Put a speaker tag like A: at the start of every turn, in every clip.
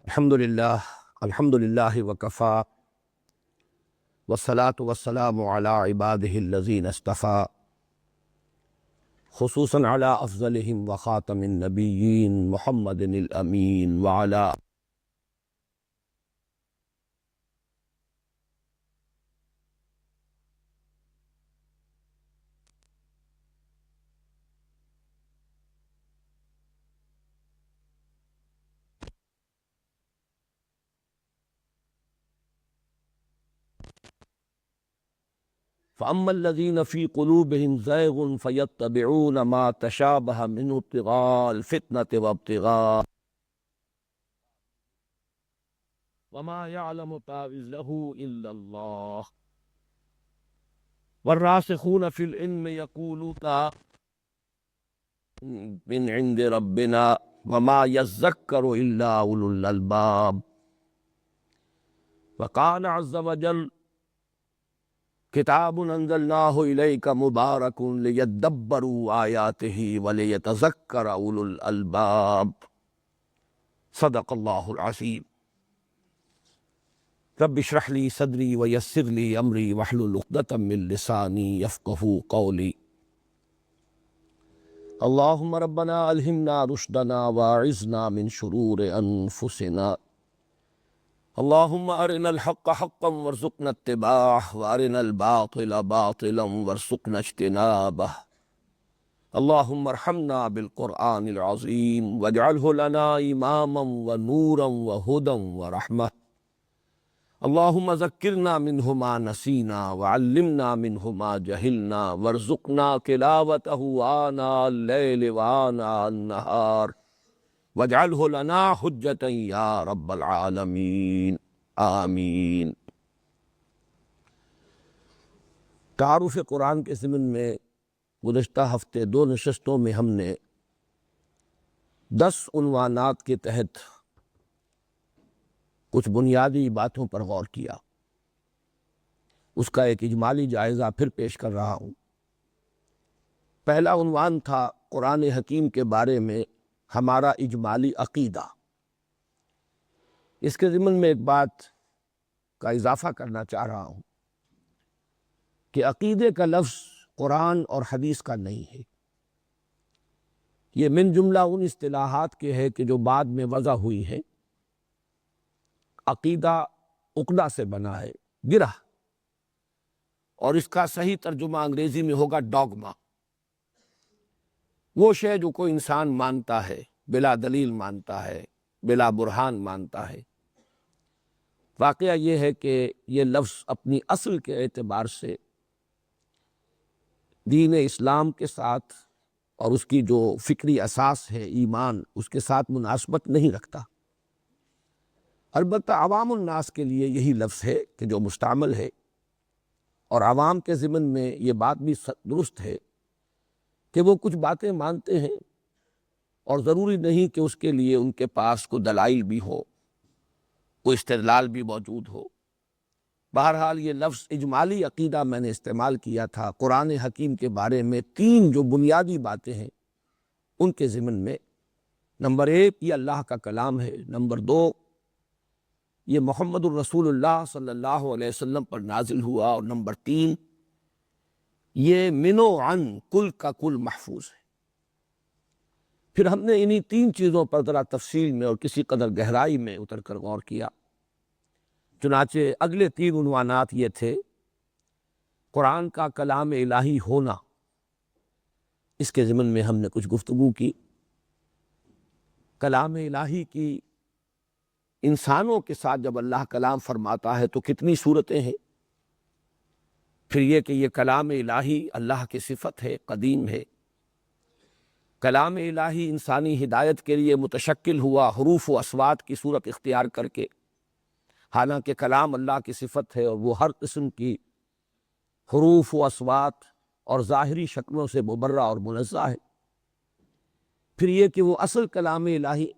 A: الحمد للہ وکفا والصلاة والسلام علی عباده الذین اصطفا خصوصاً علی افضلہم وخاتم النبیین محمد الامین وعلی فَأَمَّا الَّذِينَ فِي قُلُوبِهِمْ زَيْغٌ فَيَتَّبِعُونَ مَا تَشَابَهَ مِنْهُ ابْتِغَاءَ الْفِتْنَةِ وَابْتِغَاءَ وَمَا يَعْلَمُ تَأْوِيلَهُ إِلَّا اللَّهُ وَالرَّاسِخُونَ فِي الْعِلْمِ يَقُولُونَ مِنْ عِنْدِ رَبِّنَا وَمَا يَذَّكَّرُ إِلَّا أُولُو الْأَلْبَابِ وَقَالَ عَزَّ وَجَلَّ کتاب انزلناہ الیک مبارک لیدبروا آیاتہ ولیتذکر اولو الالباب صدق اللہ العظیم۔ رب اشرح لی صدری ویسر لی امری واحلل عقدۃ من لسانی یفقہوا قولی۔ اللہم ربنا الہمنا رشدنا واعذنا من شرور انفسنا۔ اللہم ارنا الحق حقا وارزقنا اتباعہ وارنا الباطل باطلا وارزقنا اجتنابہ۔ اللہم ارحمنا بالقرآن العظیم واجعلہ لنا اماما ونورا وہدی ورحمہ۔ اللہم ذکرنا منہ ما نسینا وعلمنا منہ ما جہلنا وارزقنا تلاوتہ آناء اللیل وآناء النہار وَاجْعَلْهُ لَنَا حُجَّةً يَا رَبَّ الْعَالَمِينَ آمین۔ تعارف قرآن کے ضمن میں گزشتہ ہفتے 2 نشستوں میں ہم نے 10 عنوانات کے تحت کچھ بنیادی باتوں پر غور کیا۔ اس کا ایک اجمالی جائزہ پھر پیش کر رہا ہوں۔ پہلا عنوان تھا قرآن حکیم کے بارے میں ہمارا اجمالی عقیدہ۔ اس کے ضمن میں ایک بات کا اضافہ کرنا چاہ رہا ہوں کہ عقیدے کا لفظ قرآن اور حدیث کا نہیں ہے۔ یہ من جملہ ان اصطلاحات کے ہے کہ جو بعد میں وضع ہوئی ہے۔ عقیدہ عقدہ سے بنا ہے، گرہ، اور اس کا صحیح ترجمہ انگریزی میں ہوگا ڈاگما۔ وہ شے جو کوئی انسان مانتا ہے، بلا دلیل مانتا ہے، بلا برہان مانتا ہے۔ واقعہ یہ ہے کہ یہ لفظ اپنی اصل کے اعتبار سے دین اسلام کے ساتھ اور اس کی جو فکری اساس ہے ایمان، اس کے ساتھ مناسبت نہیں رکھتا۔ البتہ عوام الناس کے لیے یہی لفظ ہے کہ جو مستعمل ہے، اور عوام کے ضمن میں یہ بات بھی درست ہے کہ وہ کچھ باتیں مانتے ہیں اور ضروری نہیں کہ اس کے لیے ان کے پاس کوئی دلائل بھی ہو، کوئی استدلال بھی موجود ہو۔ بہرحال یہ لفظ اجمالی عقیدہ میں نے استعمال کیا تھا قرآن حکیم کے بارے میں 3 جو بنیادی باتیں ہیں ان کے ضمن میں۔ نمبر 1 یہ اللہ کا کلام ہے، نمبر 2 یہ محمد الرسول اللہ صلی اللہ علیہ وسلم پر نازل ہوا، اور نمبر 3 یہ من و عن کل کا کل محفوظ ہے۔ پھر ہم نے انہی 3 چیزوں پر ذرا تفصیل میں اور کسی قدر گہرائی میں اتر کر غور کیا۔ چنانچہ اگلے 3 عنوانات یہ تھے: قرآن کا کلام الہی ہونا، اس کے ضمن میں ہم نے کچھ گفتگو کی۔ کلام الہی کی انسانوں کے ساتھ جب اللہ کلام فرماتا ہے تو کتنی صورتیں ہیں۔ پھر یہ کہ یہ کلام الہی اللہ کی صفت ہے، قدیم ہے۔ کلام الہی انسانی ہدایت کے لیے متشکل ہوا حروف و اصوات کی صورت اختیار کر کے، حالانکہ کلام اللہ کی صفت ہے اور وہ ہر قسم کی حروف و اصوات اور ظاہری شکلوں سے مبرہ اور منزہ ہے۔ پھر یہ کہ وہ اصل کلام الہی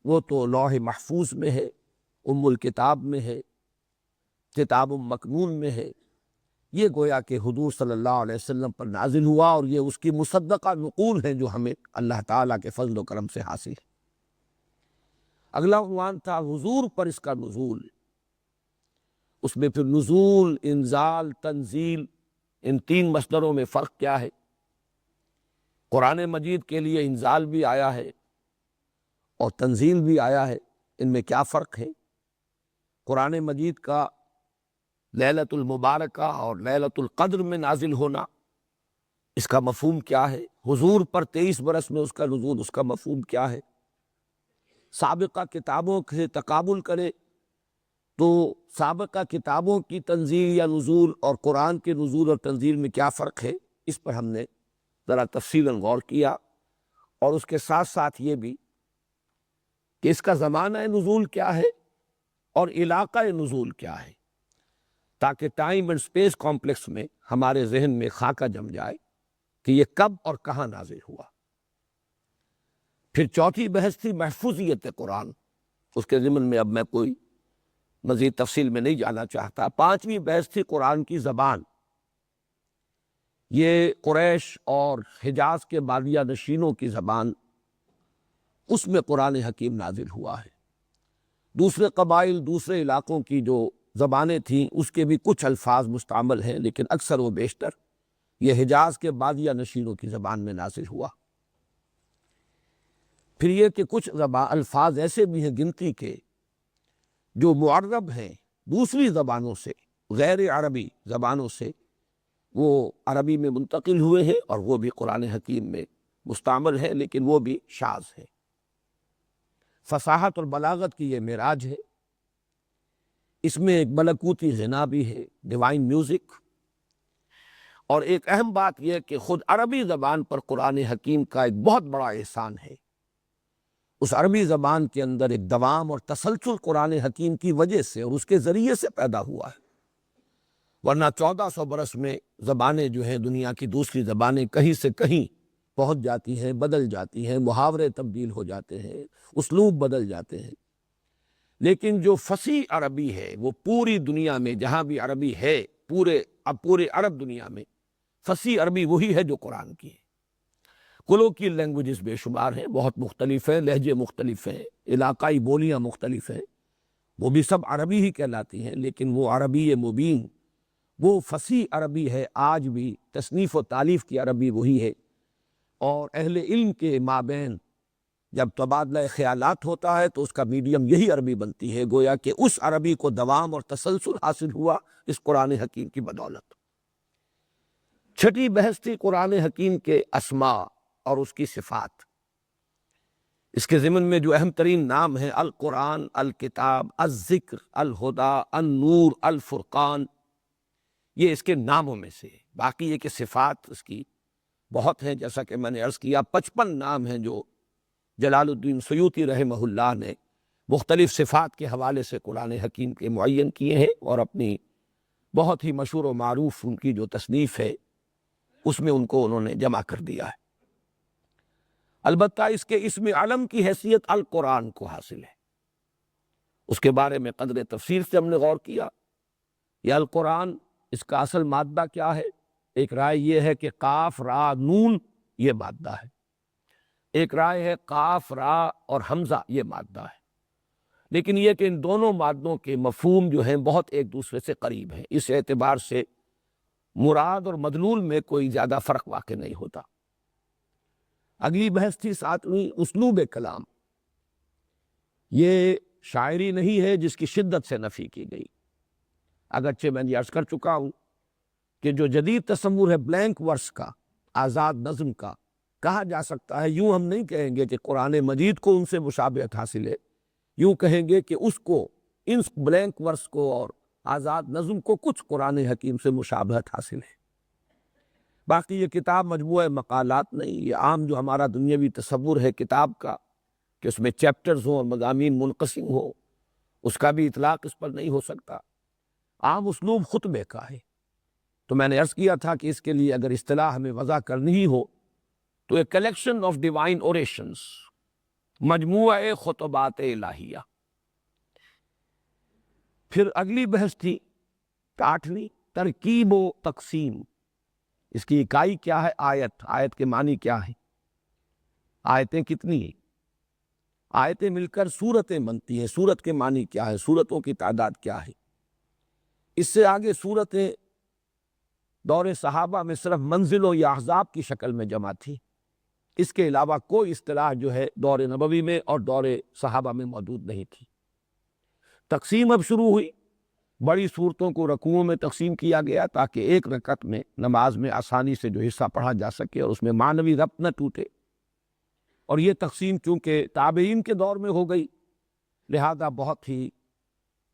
A: وہ تو لوح محفوظ میں ہے، ام الکتاب میں ہے، کتاب مکنون میں ہے۔ یہ گویا کہ حضور صلی اللہ علیہ وسلم پر نازل ہوا، اور یہ اس کی مصدقہ نقول ہیں جو ہمیں اللہ تعالیٰ کے فضل و کرم سے حاصل ہے۔ اگلا عنوان تھا حضور پر اس کا نزول، اس میں پھر نزول، انزال، تنزیل، ان تین مصدروں میں فرق کیا ہے؟ قرآن مجید کے لیے انزال بھی آیا ہے اور تنزیل بھی آیا ہے، ان میں کیا فرق ہے؟ قرآن مجید کا لیلۃ المبارکہ اور لیلۃ القدر میں نازل ہونا، اس کا مفہوم کیا ہے؟ حضور پر 23 برس میں اس کا نزول، اس کا مفہوم کیا ہے؟ سابقہ کتابوں سے تقابل کرے تو سابقہ کتابوں کی تنزیل یا نزول اور قرآن کے نزول اور تنزیل میں کیا فرق ہے؟ اس پر ہم نے ذرا تفصیلاً غور کیا، اور اس کے ساتھ ساتھ یہ بھی کہ اس کا زمانہ نزول کیا ہے اور علاقہ نزول کیا ہے، تاکہ ٹائم اینڈ سپیس کمپلیکس میں ہمارے ذہن میں خاکہ جم جائے کہ یہ کب اور کہاں نازل ہوا۔ پھر چوتھی بحث تھی محفوظیت قرآن، اس کے ضمن میں اب میں کوئی مزید تفصیل میں نہیں جانا چاہتا۔ پانچویں بحث تھی قرآن کی زبان، یہ قریش اور حجاز کے بادیہ نشینوں کی زبان، اس میں قرآن حکیم نازل ہوا ہے۔ دوسرے قبائل، دوسرے علاقوں کی جو زبانیں تھیں اس کے بھی کچھ الفاظ مستعمل ہیں، لیکن اکثر و بیشتر یہ حجاز کے بادیہ نشینوں کی زبان میں نازل ہوا۔ پھر یہ کہ کچھ الفاظ ایسے بھی ہیں گنتی کے جو معرب ہیں دوسری زبانوں سے، غیر عربی زبانوں سے، وہ عربی میں منتقل ہوئے ہیں اور وہ بھی قرآن حکیم میں مستعمل ہے، لیکن وہ بھی شاذ ہے۔ فصاحت اور بلاغت کی یہ معراج ہے، اس میں ایک ملکوتی غنا بھی ہے، ڈیوائن میوزک، اور ایک اہم بات یہ کہ خود عربی زبان پر قرآن حکیم کا ایک بہت بڑا احسان ہے۔ اس عربی زبان کے اندر ایک دوام اور تسلسل قرآن حکیم کی وجہ سے اور اس کے ذریعے سے پیدا ہوا ہے، ورنہ 1400 برس میں زبانیں جو ہیں دنیا کی دوسری زبانیں کہیں سے کہیں پہنچ جاتی ہیں، بدل جاتی ہیں، محاورے تبدیل ہو جاتے ہیں، اسلوب بدل جاتے ہیں، لیکن جو فصیح عربی ہے وہ پوری دنیا میں جہاں بھی عربی ہے، پورے عرب دنیا میں فصیح عربی وہی ہے جو قرآن کی ہے۔ کولوکیل لینگویجز بے شمار ہیں، بہت مختلف ہیں، لہجے مختلف ہیں، علاقائی بولیاں مختلف ہیں، وہ بھی سب عربی ہی کہلاتی ہیں، لیکن وہ عربی مبین، وہ فصیح عربی ہے، آج بھی تصنیف و تالیف کی عربی وہی ہے، اور اہل علم کے مابین جب تبادلہ خیالات ہوتا ہے تو اس کا میڈیم یہی عربی بنتی ہے، گویا کہ اس عربی کو دوام اور تسلسل حاصل ہوا اس قرآن حکیم کی بدولت۔ چھٹی بحث تھی قرآن حکیم کے اسماء اور اس کی صفات، اس کے ضمن میں جو اہم ترین نام ہیں القرآن، الکتاب، الذکر، الہدیٰ، النور، الفرقان، یہ اس کے ناموں میں سے، باقی یہ کہ صفات اس کی بہت ہیں، جیسا کہ میں نے عرض کیا 55 نام ہیں جو جلال الدین سیوطی رحمہ اللہ نے مختلف صفات کے حوالے سے قرآن حکیم کے معین کیے ہیں، اور اپنی بہت ہی مشہور و معروف ان کی جو تصنیف ہے اس میں ان کو انہوں نے جمع کر دیا ہے۔ البتہ اس کے اسم علم کی حیثیت القرآن کو حاصل ہے، اس کے بارے میں قدر تفصیل سے ہم نے غور کیا۔ یہ القرآن، اس کا اصل مادہ کیا ہے؟ ایک رائے یہ ہے کہ قاف را نون یہ مادہ ہے، ایک رائے ہے قاف را اور حمزہ یہ مادہ ہے، لیکن یہ کہ ان دونوں مادوں کے مفہوم جو ہیں بہت ایک دوسرے سے قریب ہیں، اس اعتبار سے مراد اور مدلول میں کوئی زیادہ فرق واقع نہیں ہوتا۔ اگلی بحث تھی ساتویں اسلوب کلام، یہ شاعری نہیں ہے جس کی شدت سے نفی کی گئی، اگرچہ میں یہ عرض کر چکا ہوں کہ جو جدید تصور ہے بلینک ورس کا، آزاد نظم کا، کہا جا سکتا ہے، یوں ہم نہیں کہیں گے کہ قرآن مجید کو ان سے مشابہت حاصل ہے، یوں کہیں گے کہ اس کو، ان بلینک ورس کو اور آزاد نظم کو کچھ قرآن حکیم سے مشابہت حاصل ہے۔ باقی یہ کتاب مجموعہ مقالات نہیں، یہ عام جو ہمارا دنیاوی تصور ہے کتاب کا کہ اس میں چیپٹرز ہوں اور مضامین منقسم ہوں، اس کا بھی اطلاق اس پر نہیں ہو سکتا۔ عام اسلوب خطبے کا ہے، تو میں نے عرض کیا تھا کہ اس کے لیے اگر اصطلاح ہمیں وضع کرنی ہی ہو تو ایک کلیکشن آف ڈیوائن اوریشنز، مجموعہ خطبات الہیہ۔ پھر اگلی بحث تھی 8ویں ترکیب و تقسیم، اس کی اکائی کیا ہے؟ آیت، آیت کے معنی کیا ہے؟ آیتیں کتنی ہیں؟ آیتیں مل کر سورتیں بنتی ہیں۔ سورت کے معنی کیا ہے، سورتوں کی تعداد کیا ہے؟ اس سے آگے سورتیں دور صحابہ میں صرف منزلوں یا احزاب کی شکل میں جمع تھی، اس کے علاوہ کوئی اصطلاح جو ہے دور نبوی میں اور دور صحابہ میں موجود نہیں تھی۔ تقسیم اب شروع ہوئی، بڑی صورتوں کو رکوعوں میں تقسیم کیا گیا تاکہ ایک رکعت میں نماز میں آسانی سے جو حصہ پڑھا جا سکے اور اس میں معنوی ربط نہ ٹوٹے۔ اور یہ تقسیم چونکہ تابعین کے دور میں ہو گئی، لہذا بہت ہی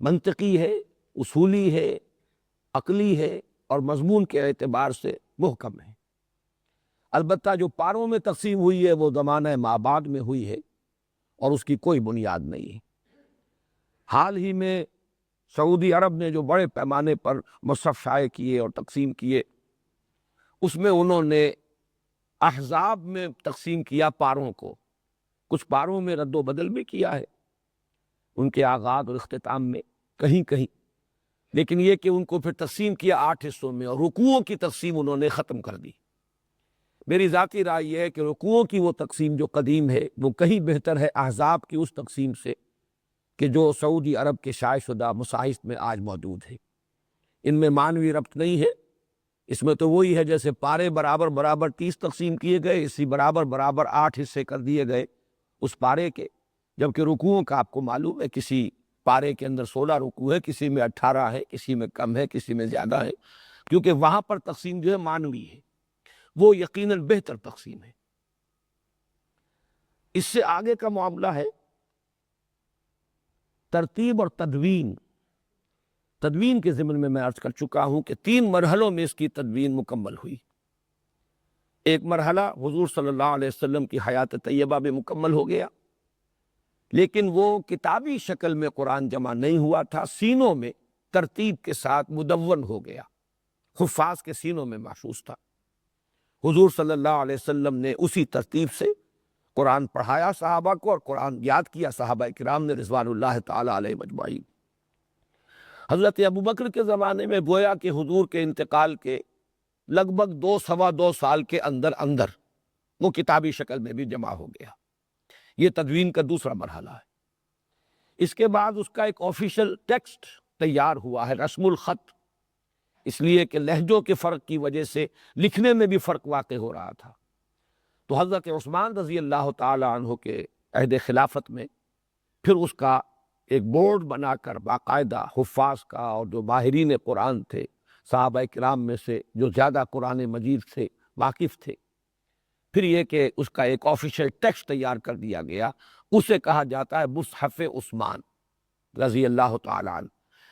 A: منطقی ہے، اصولی ہے، عقلی ہے اور مضمون کے اعتبار سے محکم ہے۔ البتہ جو پاروں میں تقسیم ہوئی ہے وہ زمانہ مابعد میں ہوئی ہے اور اس کی کوئی بنیاد نہیں ہے۔ حال ہی میں سعودی عرب نے جو بڑے پیمانے پر مصحف شائع کیے اور تقسیم کیے، اس میں انہوں نے احزاب میں تقسیم کیا پاروں کو، کچھ پاروں میں رد و بدل بھی کیا ہے ان کے آغاز اور اختتام میں کہیں کہیں، لیکن یہ کہ ان کو پھر تقسیم کیا 8 حصوں میں اور رکوعوں کی تقسیم انہوں نے ختم کر دی۔ میری ذاتی رائے یہ ہے کہ رکوعوں کی وہ تقسیم جو قدیم ہے وہ کہیں بہتر ہے احزاب کی اس تقسیم سے کہ جو سعودی عرب کے شائع شدہ مصاحف میں آج موجود ہے۔ ان میں معنوی ربط نہیں ہے، اس میں تو وہی ہے جیسے پارے برابر برابر 30 تقسیم کیے گئے، اسی برابر برابر 8 حصے کر دیے گئے اس پارے کے، جبکہ رکوعوں کا آپ کو معلوم ہے کسی پارے کے اندر 16 رکوع ہے، کسی میں 18 ہے، کسی میں کم ہے، کسی میں زیادہ ہے، کیونکہ وہاں پر تقسیم جو ہے معنوی ہے، وہ یقیناً بہتر تقسیم ہے۔ اس سے آگے کا معاملہ ہے ترتیب اور تدوین۔ تدوین کے ضمن میں عرض کر چکا ہوں کہ 3 مرحلوں میں اس کی تدوین مکمل ہوئی۔ ایک مرحلہ حضور صلی اللہ علیہ وسلم کی حیات طیبہ میں مکمل ہو گیا، لیکن وہ کتابی شکل میں قرآن جمع نہیں ہوا تھا، سینوں میں ترتیب کے ساتھ مدون ہو گیا، حفاظ کے سینوں میں محفوظ تھا۔ حضور صلی اللہ علیہ وسلم نے اسی ترتیب سے قرآن پڑھایا صحابہ کو اور قرآن یاد کیا صحابہ کرام نے رضوان اللہ تعالی علیہ مجمعین۔ حضرت ابوبکر کے زمانے میں گویا کہ حضور کے انتقال کے لگ بھگ 2 سوا 2 سال کے اندر اندر وہ کتابی شکل میں بھی جمع ہو گیا۔ یہ تدوین کا دوسرا مرحلہ ہے۔ اس کے بعد اس کا ایک آفیشل ٹیکسٹ تیار ہوا ہے، رسم الخط، اس لیے کہ لہجوں کے فرق کی وجہ سے لکھنے میں بھی فرق واقع ہو رہا تھا۔ تو حضرت عثمان رضی اللہ تعالی عنہ کے عہد خلافت میں پھر اس کا ایک بورڈ بنا کر باقاعدہ حفاظ کا اور جو ماہرین قرآن تھے صحابہ کرام میں سے جو زیادہ قرآن مجید سے واقف تھے، پھر یہ کہ اس کا ایک آفیشل ٹیکسٹ تیار کر دیا گیا، اسے کہا جاتا ہے مصحف عثمان رضی اللہ تعالی عنہ۔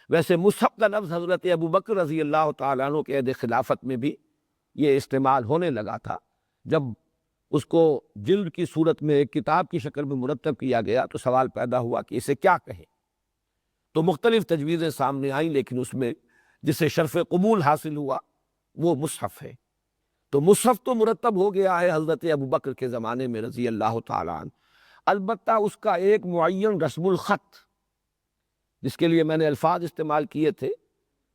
A: ویسے مصحف کا لفظ حضرت ابوبکر رضی اللہ تعالی عنہ کے عہد خلافت میں بھی یہ استعمال ہونے لگا تھا۔ جب اس کو جلد کی صورت میں ایک کتاب کی شکل میں مرتب کیا گیا تو سوال پیدا ہوا کہ اسے کیا کہیں، تو مختلف تجویزیں سامنے آئیں، لیکن اس میں جسے شرف قبول حاصل ہوا وہ مصحف ہے۔ تو مصحف تو مرتب ہو گیا ہے حضرت ابوبکر کے زمانے میں رضی اللہ تعالی عنہ، البتہ اس کا ایک معین رسم الخط، جس کے لیے میں نے الفاظ استعمال کیے تھے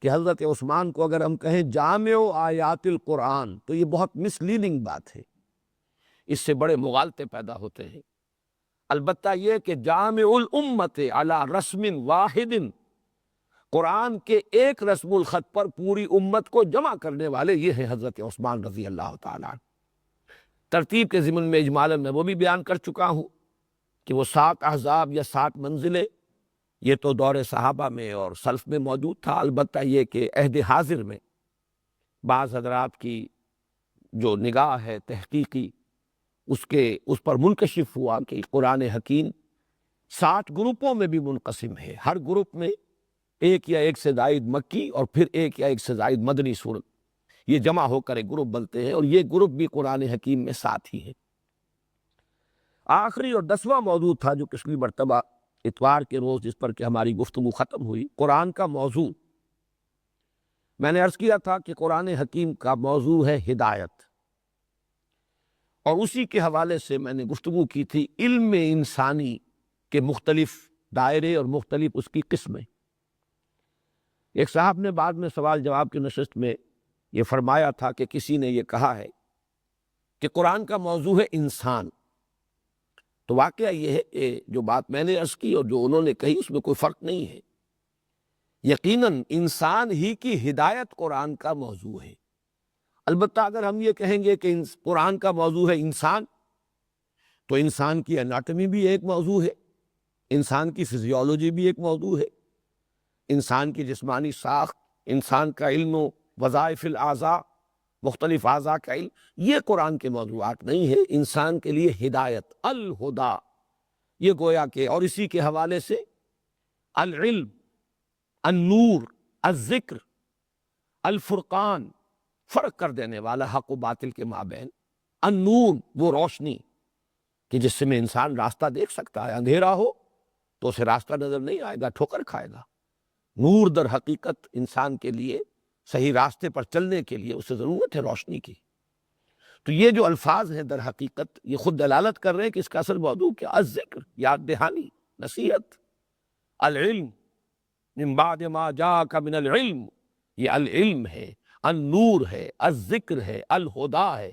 A: کہ حضرت عثمان کو اگر ہم کہیں جامع آیات القرآن تو یہ بہت مس لیڈنگ بات ہے، اس سے بڑے مغالطے پیدا ہوتے ہیں۔ البتہ یہ کہ جامع الامت علی رسم واحد، قرآن کے ایک رسم الخط پر پوری امت کو جمع کرنے والے یہ ہیں حضرت عثمان رضی اللہ تعالیٰ عنہ۔ ترتیب کے ضمن میں اجمالاً میں وہ بھی بیان کر چکا ہوں کہ وہ 7 احزاب یا 7 منزلیں یہ تو دور صحابہ میں اور سلف میں موجود تھا، البتہ یہ کہ عہد حاضر میں بعض حضرات کی جو نگاہ ہے تحقیقی اس پر منکشف ہوا کہ قرآن حکیم 60 گروپوں میں بھی منقسم ہے، ہر گروپ میں ایک یا ایک سے زائد مکی اور پھر ایک یا ایک سے زائد مدنی صورت، یہ جمع ہو کر ایک گروپ بنتے ہیں، اور یہ گروپ بھی قرآن حکیم میں 7 ہی ہے۔ آخری اور 10واں موضوع تھا جو پچھلی مرتبہ اتوار کے روز جس پر کہ ہماری گفتگو ختم ہوئی، قرآن کا موضوع۔ میں نے عرض کیا تھا کہ قرآن حکیم کا موضوع ہے ہدایت، اور اسی کے حوالے سے میں نے گفتگو کی تھی علم انسانی کے مختلف دائرے اور مختلف اس کی قسمیں۔ ایک صاحب نے بعد میں سوال جواب کی نشست میں یہ فرمایا تھا کہ کسی نے یہ کہا ہے کہ قرآن کا موضوع ہے انسان، تو واقعہ یہ ہے کہ جو بات میں نے عرض کی اور جو انہوں نے کہی اس میں کوئی فرق نہیں ہے. یقیناً انسان ہی کی ہدایت قرآن کا موضوع ہے. البتہ اگر ہم یہ کہیں گے کہ قرآن کا موضوع ہے انسان، تو انسان کی اناٹمی بھی ایک موضوع ہے، انسان کی فزیولوجی بھی ایک موضوع ہے، انسان کی جسمانی ساخت، انسان کا علم و وظائف الاعضاء، مختلف اعضاء کا علم، یہ قرآن کے موضوعات نہیں ہے. انسان کے لیے ہدایت، الہدا، یہ گویا کہ، اور اسی کے حوالے سے العلم، النور، الذکر، الفرقان، فرق کر دینے والا حق و باطل کے مابین. النور، وہ روشنی کہ جس سے میں انسان راستہ دیکھ سکتا ہے. اندھیرا ہو تو اسے راستہ نظر نہیں آئے گا، ٹھوکر کھائے گا. نور در حقیقت انسان کے لیے صحیح راستے پر چلنے کے لیے اسے ضرورت ہے روشنی کی. تو یہ جو الفاظ ہیں در حقیقت یہ خود دلالت کر رہے ہیں کہ اس کا اصل موضوع کیا؟ الذکر، یاد دہانی، نصیحت. العلم من بعد ما جاءک من العلم، یہ العلم ہے، النور ہے، الذکر ہے، الہدا ہے.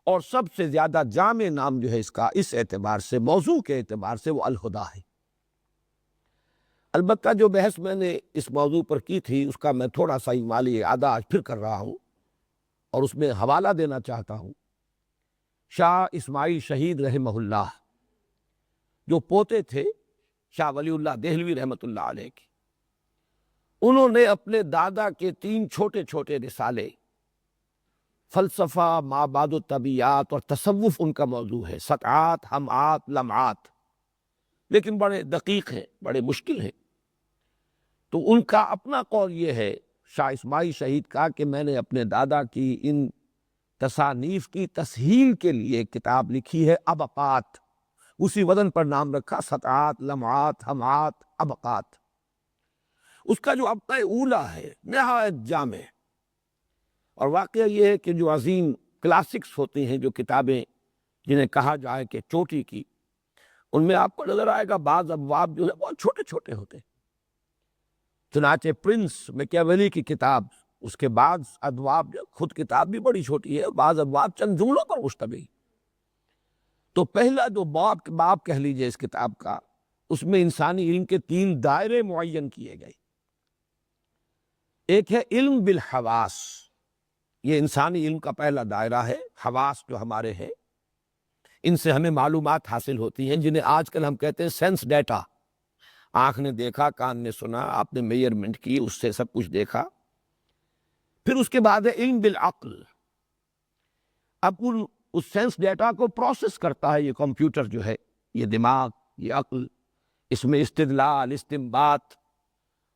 A: اور سب سے زیادہ جامع نام جو ہے اس کا، اس اعتبار سے، موضوع کے اعتبار سے، وہ الہدا ہے. البتہ جو بحث میں نے اس موضوع پر کی تھی اس کا میں تھوڑا سا اعادہ اعادہ آج پھر کر رہا ہوں، اور اس میں حوالہ دینا چاہتا ہوں. شاہ اسماعیل شہید رحمہ اللہ، جو پوتے تھے شاہ ولی اللہ دہلوی رحمۃ اللہ علیہ کے، انہوں نے اپنے دادا کے 3 چھوٹے چھوٹے رسالے، فلسفہ، ما بعد الطبیعیات اور تصوف ان کا موضوع ہے. سطعات، ہمعات، لمعات، لیکن بڑے دقیق ہیں، بڑے مشکل ہیں. تو ان کا اپنا قول یہ ہے شاہ اسماعیل شہید کا کہ میں نے اپنے دادا کی ان تصانیف کی تسہیل کے لیے ایک کتاب لکھی ہے، ابقات. اسی وزن پر نام رکھا، سطعات، لمعات، ہمعات، ابقات. اس کا جو ابقہ اولا ہے نہایت جامع، اور واقعہ یہ ہے کہ جو عظیم کلاسکس ہوتی ہیں، جو کتابیں جنہیں کہا جائے کہ چوٹی کی، ان میں آپ کو نظر آئے گا بعض ابواب جو ہے بہت چھوٹے چھوٹے ہوتے ہیں. چنانچہ پرنس میکیاویلی کی کتاب، اس کے بعض ابواب، خود کتاب بھی بڑی چھوٹی ہے، بعض ابواب چند جملوں پر مشتمل. تو پہلا جو باب کہہ لیجئے اس کتاب کا، اس میں انسانی علم کے 3 دائرے معین کیے گئے. ایک ہے علم بالحواس، یہ انسانی علم کا پہلا دائرہ ہے. حواس جو ہمارے ہیں، ان سے ہمیں معلومات حاصل ہوتی ہیں، جنہیں آج کل ہم کہتے ہیں سینس ڈیٹا. آنکھ نے دیکھا، کان نے سنا، آپ نے میئرمنٹ کی، اس سے سب کچھ دیکھا. پھر اس کے بعد ہے علم بالعقل. اب اس سینس ڈیٹا کو پروسیس کرتا ہے یہ کمپیوٹر جو ہے، یہ دماغ، یہ عقل. اس میں استدلال، استنباط،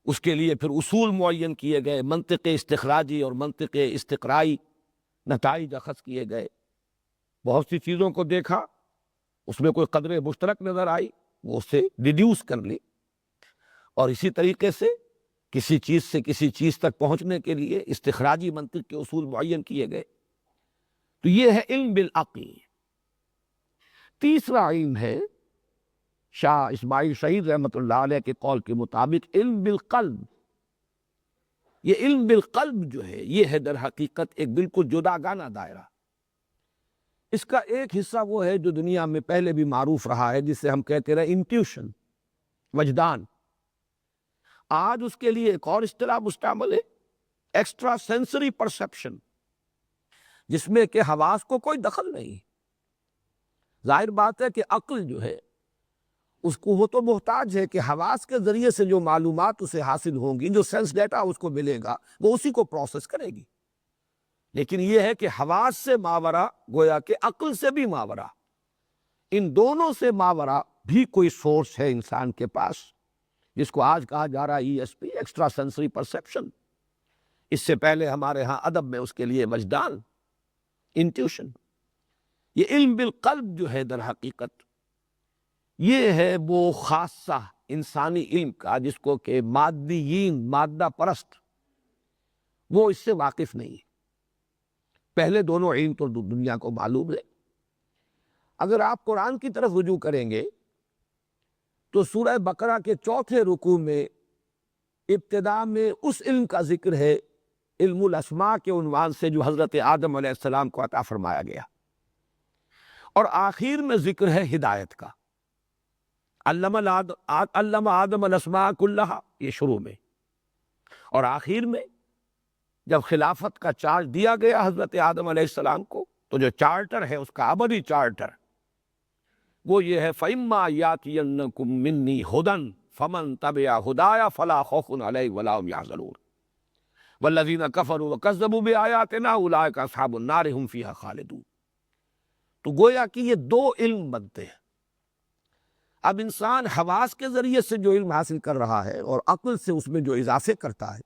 A: اس کے لیے پھر اصول معین کیے گئے، منطق استخراجی اور منطق استقرائی نتائج اخذ کیے گئے. بہت سی چیزوں کو دیکھا، اس میں کوئی قدر مشترک نظر آئی، وہ اسے ریڈیوس کر لی. اور اسی طریقے سے کسی چیز سے کسی چیز تک پہنچنے کے لیے استخراجی منطق کے اصول معین کیے گئے. تو یہ ہے علم بالعقل. تیسرا علم ہے شاہ اسماعیل شہید رحمۃ اللہ علیہ کے قول کے مطابق علم بالقلب. یہ علم بالقلب جو ہے یہ ہے در حقیقت ایک بالکل جداگانہ دائرہ. اس کا ایک حصہ وہ ہے جو دنیا میں پہلے بھی معروف رہا ہے، جسے ہم کہتے رہے انٹیوشن، وجدان. آج اس کے لیے ایک اور اصطلاح مستعمل ہے، ایکسٹرا سینسری پرسپشن، جس میں کہ حواس کو کوئی دخل نہیں. ظاہر بات ہے کہ عقل جو ہے اس کو، وہ تو محتاج ہے کہ حواس کے ذریعے سے جو معلومات اسے حاصل ہوں گی، جو سینس ڈیٹا اس کو ملے گا، وہ اسی کو پروسیس کرے گی. لیکن یہ ہے کہ حواس سے ماورا، گویا کہ عقل سے بھی ماورا، ان دونوں سے ماورا بھی کوئی سورس ہے انسان کے پاس، جس کو آج کہا جا رہا ہے ESP، ایکسٹرا سینسری پرسپشن. اس سے پہلے ہمارے ہاں ادب میں اس کے لیے وجدان، انٹیوشن. یہ علم بالقلب جو ہے در حقیقت یہ ہے وہ خاصہ انسانی علم کا، جس کو کہ مادیین، مادہ پرست، وہ اس سے واقف نہیں ہے. پہلے دونوں علم تو دنیا کو معلوم ہے. اگر آپ قرآن کی طرف رجوع کریں گے تو سورہ بقرہ کے 4تھے رکوع میں ابتدا میں اس علم کا ذکر ہے، علم الاسماء کے عنوان سے، جو حضرت آدم علیہ السلام کو عطا فرمایا گیا. اور آخر میں ذکر ہے ہدایت کا، علم آدم الاسماء کلہا، یہ شروع میں، اور آخر میں جب خلافت کا چارج دیا گیا حضرت آدم علیہ السلام کو، تو جو چارٹر ہے اس کا ابدی چارٹر وہ یہ ہے فَإِمَّا يَأْتِيَنَّكُم مِّنِّي هُدًى فَمَن تَبِعَ هُدَايَ فَلَا خَوْفٌ عَلَيْهِمْ وَلَا هُمْ يَحْزَنُونَ وَالَّذِينَ كَفَرُوا وَكَذَّبُوا بِآيَاتِنَا أُولَٰئِكَ أَصْحَابُ النَّارِ هُمْ فِيهَا خَالِدُونَ۔ تو گویا کہ یہ دو علم بنتے ہیں۔ اب انسان حواس کے ذریعے سے جو علم حاصل کر رہا ہے اور عقل سے اس میں جو اضافے کرتا ہے،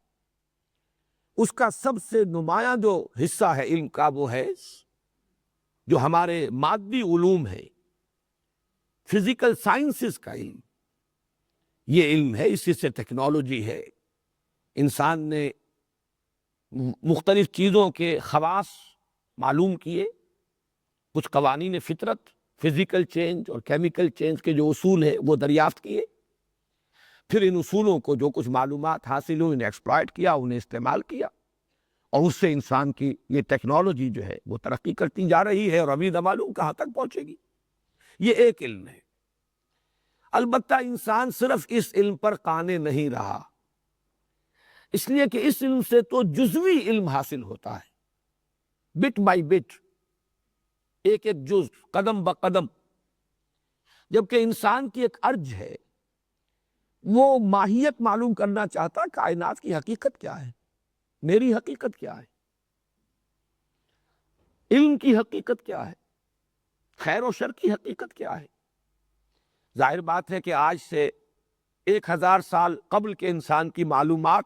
A: اس کا سب سے نمایاں جو حصہ ہے علم کا وہ ہے جو ہمارے مادی علوم ہے، فزیکل سائنسز کا علم، یہ علم ہے، اسی سے ٹیکنالوجی ہے۔ انسان نے مختلف چیزوں کے خواص معلوم کیے، کچھ قوانین فطرت، فزیکل چینج اور کیمیکل چینج کے جو اصول ہیں وہ دریافت کیے، پھر ان اصولوں کو جو کچھ معلومات حاصل ہوئی انہیں ایکسپلائٹ کیا، انہیں استعمال کیا، اور اس سے انسان کی یہ ٹیکنالوجی جو ہے وہ ترقی کرتی جا رہی ہے، اور ابھی نہ معلوم کہاں تک پہنچے گی۔ یہ ایک علم ہے۔ البتہ انسان صرف اس علم پر قانع نہیں رہا، اس لیے کہ اس علم سے تو جزوی علم حاصل ہوتا ہے، بٹ بائی بٹ، ایک ایک جز، قدم بقدم، جبکہ انسان کی ایک ارج ہے، وہ ماہیت معلوم کرنا چاہتا ہے، کائنات کی حقیقت کیا ہے، میری حقیقت کیا ہے، علم کی حقیقت کیا ہے، خیر و شر کی حقیقت کیا ہے۔ ظاہر بات ہے کہ آج سے 1000 سال قبل کے انسان کی معلومات،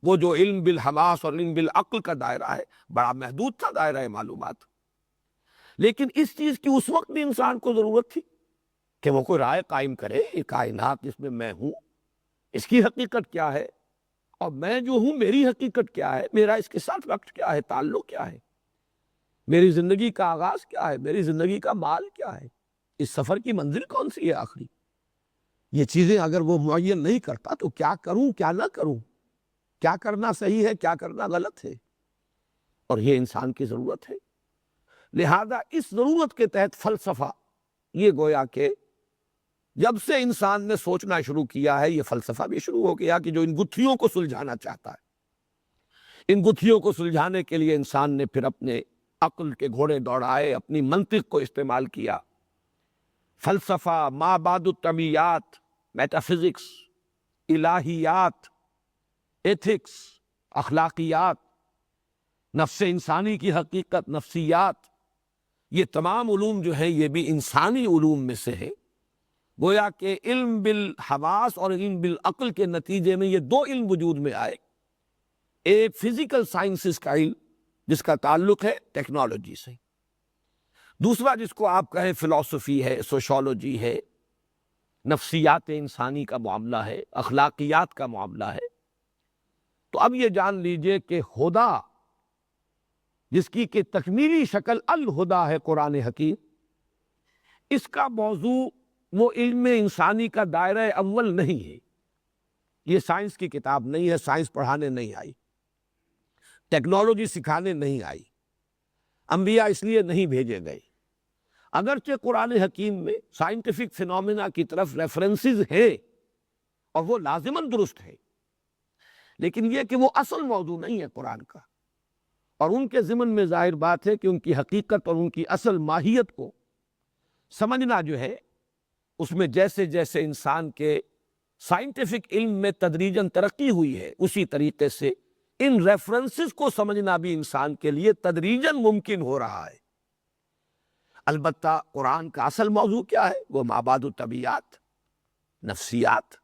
A: وہ جو علم بالحواس اور علم بالعقل کا دائرہ ہے، بڑا محدود تھا دائرہ معلومات، لیکن اس چیز کی اس وقت بھی انسان کو ضرورت تھی کہ وہ کوئی رائے قائم کرے، یہ کائنات جس میں میں ہوں اس کی حقیقت کیا ہے، اور میں جو ہوں میری حقیقت کیا ہے، میرا اس کے ساتھ وقت کیا ہے، تعلق کیا ہے، میری زندگی کا آغاز کیا ہے، میری زندگی کا مال کیا ہے، اس سفر کی منزل کون سی ہے آخری۔ یہ چیزیں اگر وہ معین نہیں کرتا تو کیا کروں کیا نہ کروں، کیا کرنا صحیح ہے کیا کرنا غلط ہے، اور یہ انسان کی ضرورت ہے۔ لہذا اس ضرورت کے تحت فلسفہ، یہ گویا کہ جب سے انسان نے سوچنا شروع کیا ہے، یہ فلسفہ بھی شروع ہو گیا کہ جو ان گتھیوں کو سلجھانا چاہتا ہے۔ ان گتھیوں کو سلجھانے کے لیے انسان نے پھر اپنے عقل کے گھوڑے دوڑائے، اپنی منطق کو استعمال کیا۔ فلسفہ، ما بعد الطبیعیات، میٹافزکس، الہیات، ایتھکس، اخلاقیات، نفس انسانی کی حقیقت، نفسیات، یہ تمام علوم جو ہیں یہ بھی انسانی علوم میں سے ہے۔ گویا کہ علم بالحواس اور علم بالعقل کے نتیجے میں یہ دو علم وجود میں آئے، ایک فزیکل سائنسز کا علم جس کا تعلق ہے ٹیکنالوجی سے، دوسرا جس کو آپ کہیں فلسفی ہے، سوشالوجی ہے، نفسیات انسانی کا معاملہ ہے، اخلاقیات کا معاملہ ہے۔ تو اب یہ جان لیجئے کہ ہدا، جس کی کہ تکمیلی شکل الہدا ہے قرآن حکیم، اس کا موضوع وہ علم انسانی کا دائرہ اول نہیں ہے، یہ سائنس کی کتاب نہیں ہے، سائنس پڑھانے نہیں آئی، ٹیکنالوجی سکھانے نہیں آئی، انبیاء اس لیے نہیں بھیجے گئے۔ اگرچہ قرآن حکیم میں سائنٹیفک فینومینا کی طرف ریفرنسز ہیں اور وہ لازماً درست ہے، لیکن یہ کہ وہ اصل موضوع نہیں ہے قرآن کا، اور ان کے ضمن میں ظاہر بات ہے کہ ان کی حقیقت اور ان کی اصل ماہیت کو سمجھنا جو ہے، اس میں جیسے جیسے انسان کے سائنٹیفک علم میں تدریجاً ترقی ہوئی ہے، اسی طریقے سے ان ریفرنسز کو سمجھنا بھی انسان کے لیے تدریجاً ممکن ہو رہا ہے۔ البتہ قرآن کا اصل موضوع کیا ہے؟ وہ مابعد الطبیعیات، نفسیات۔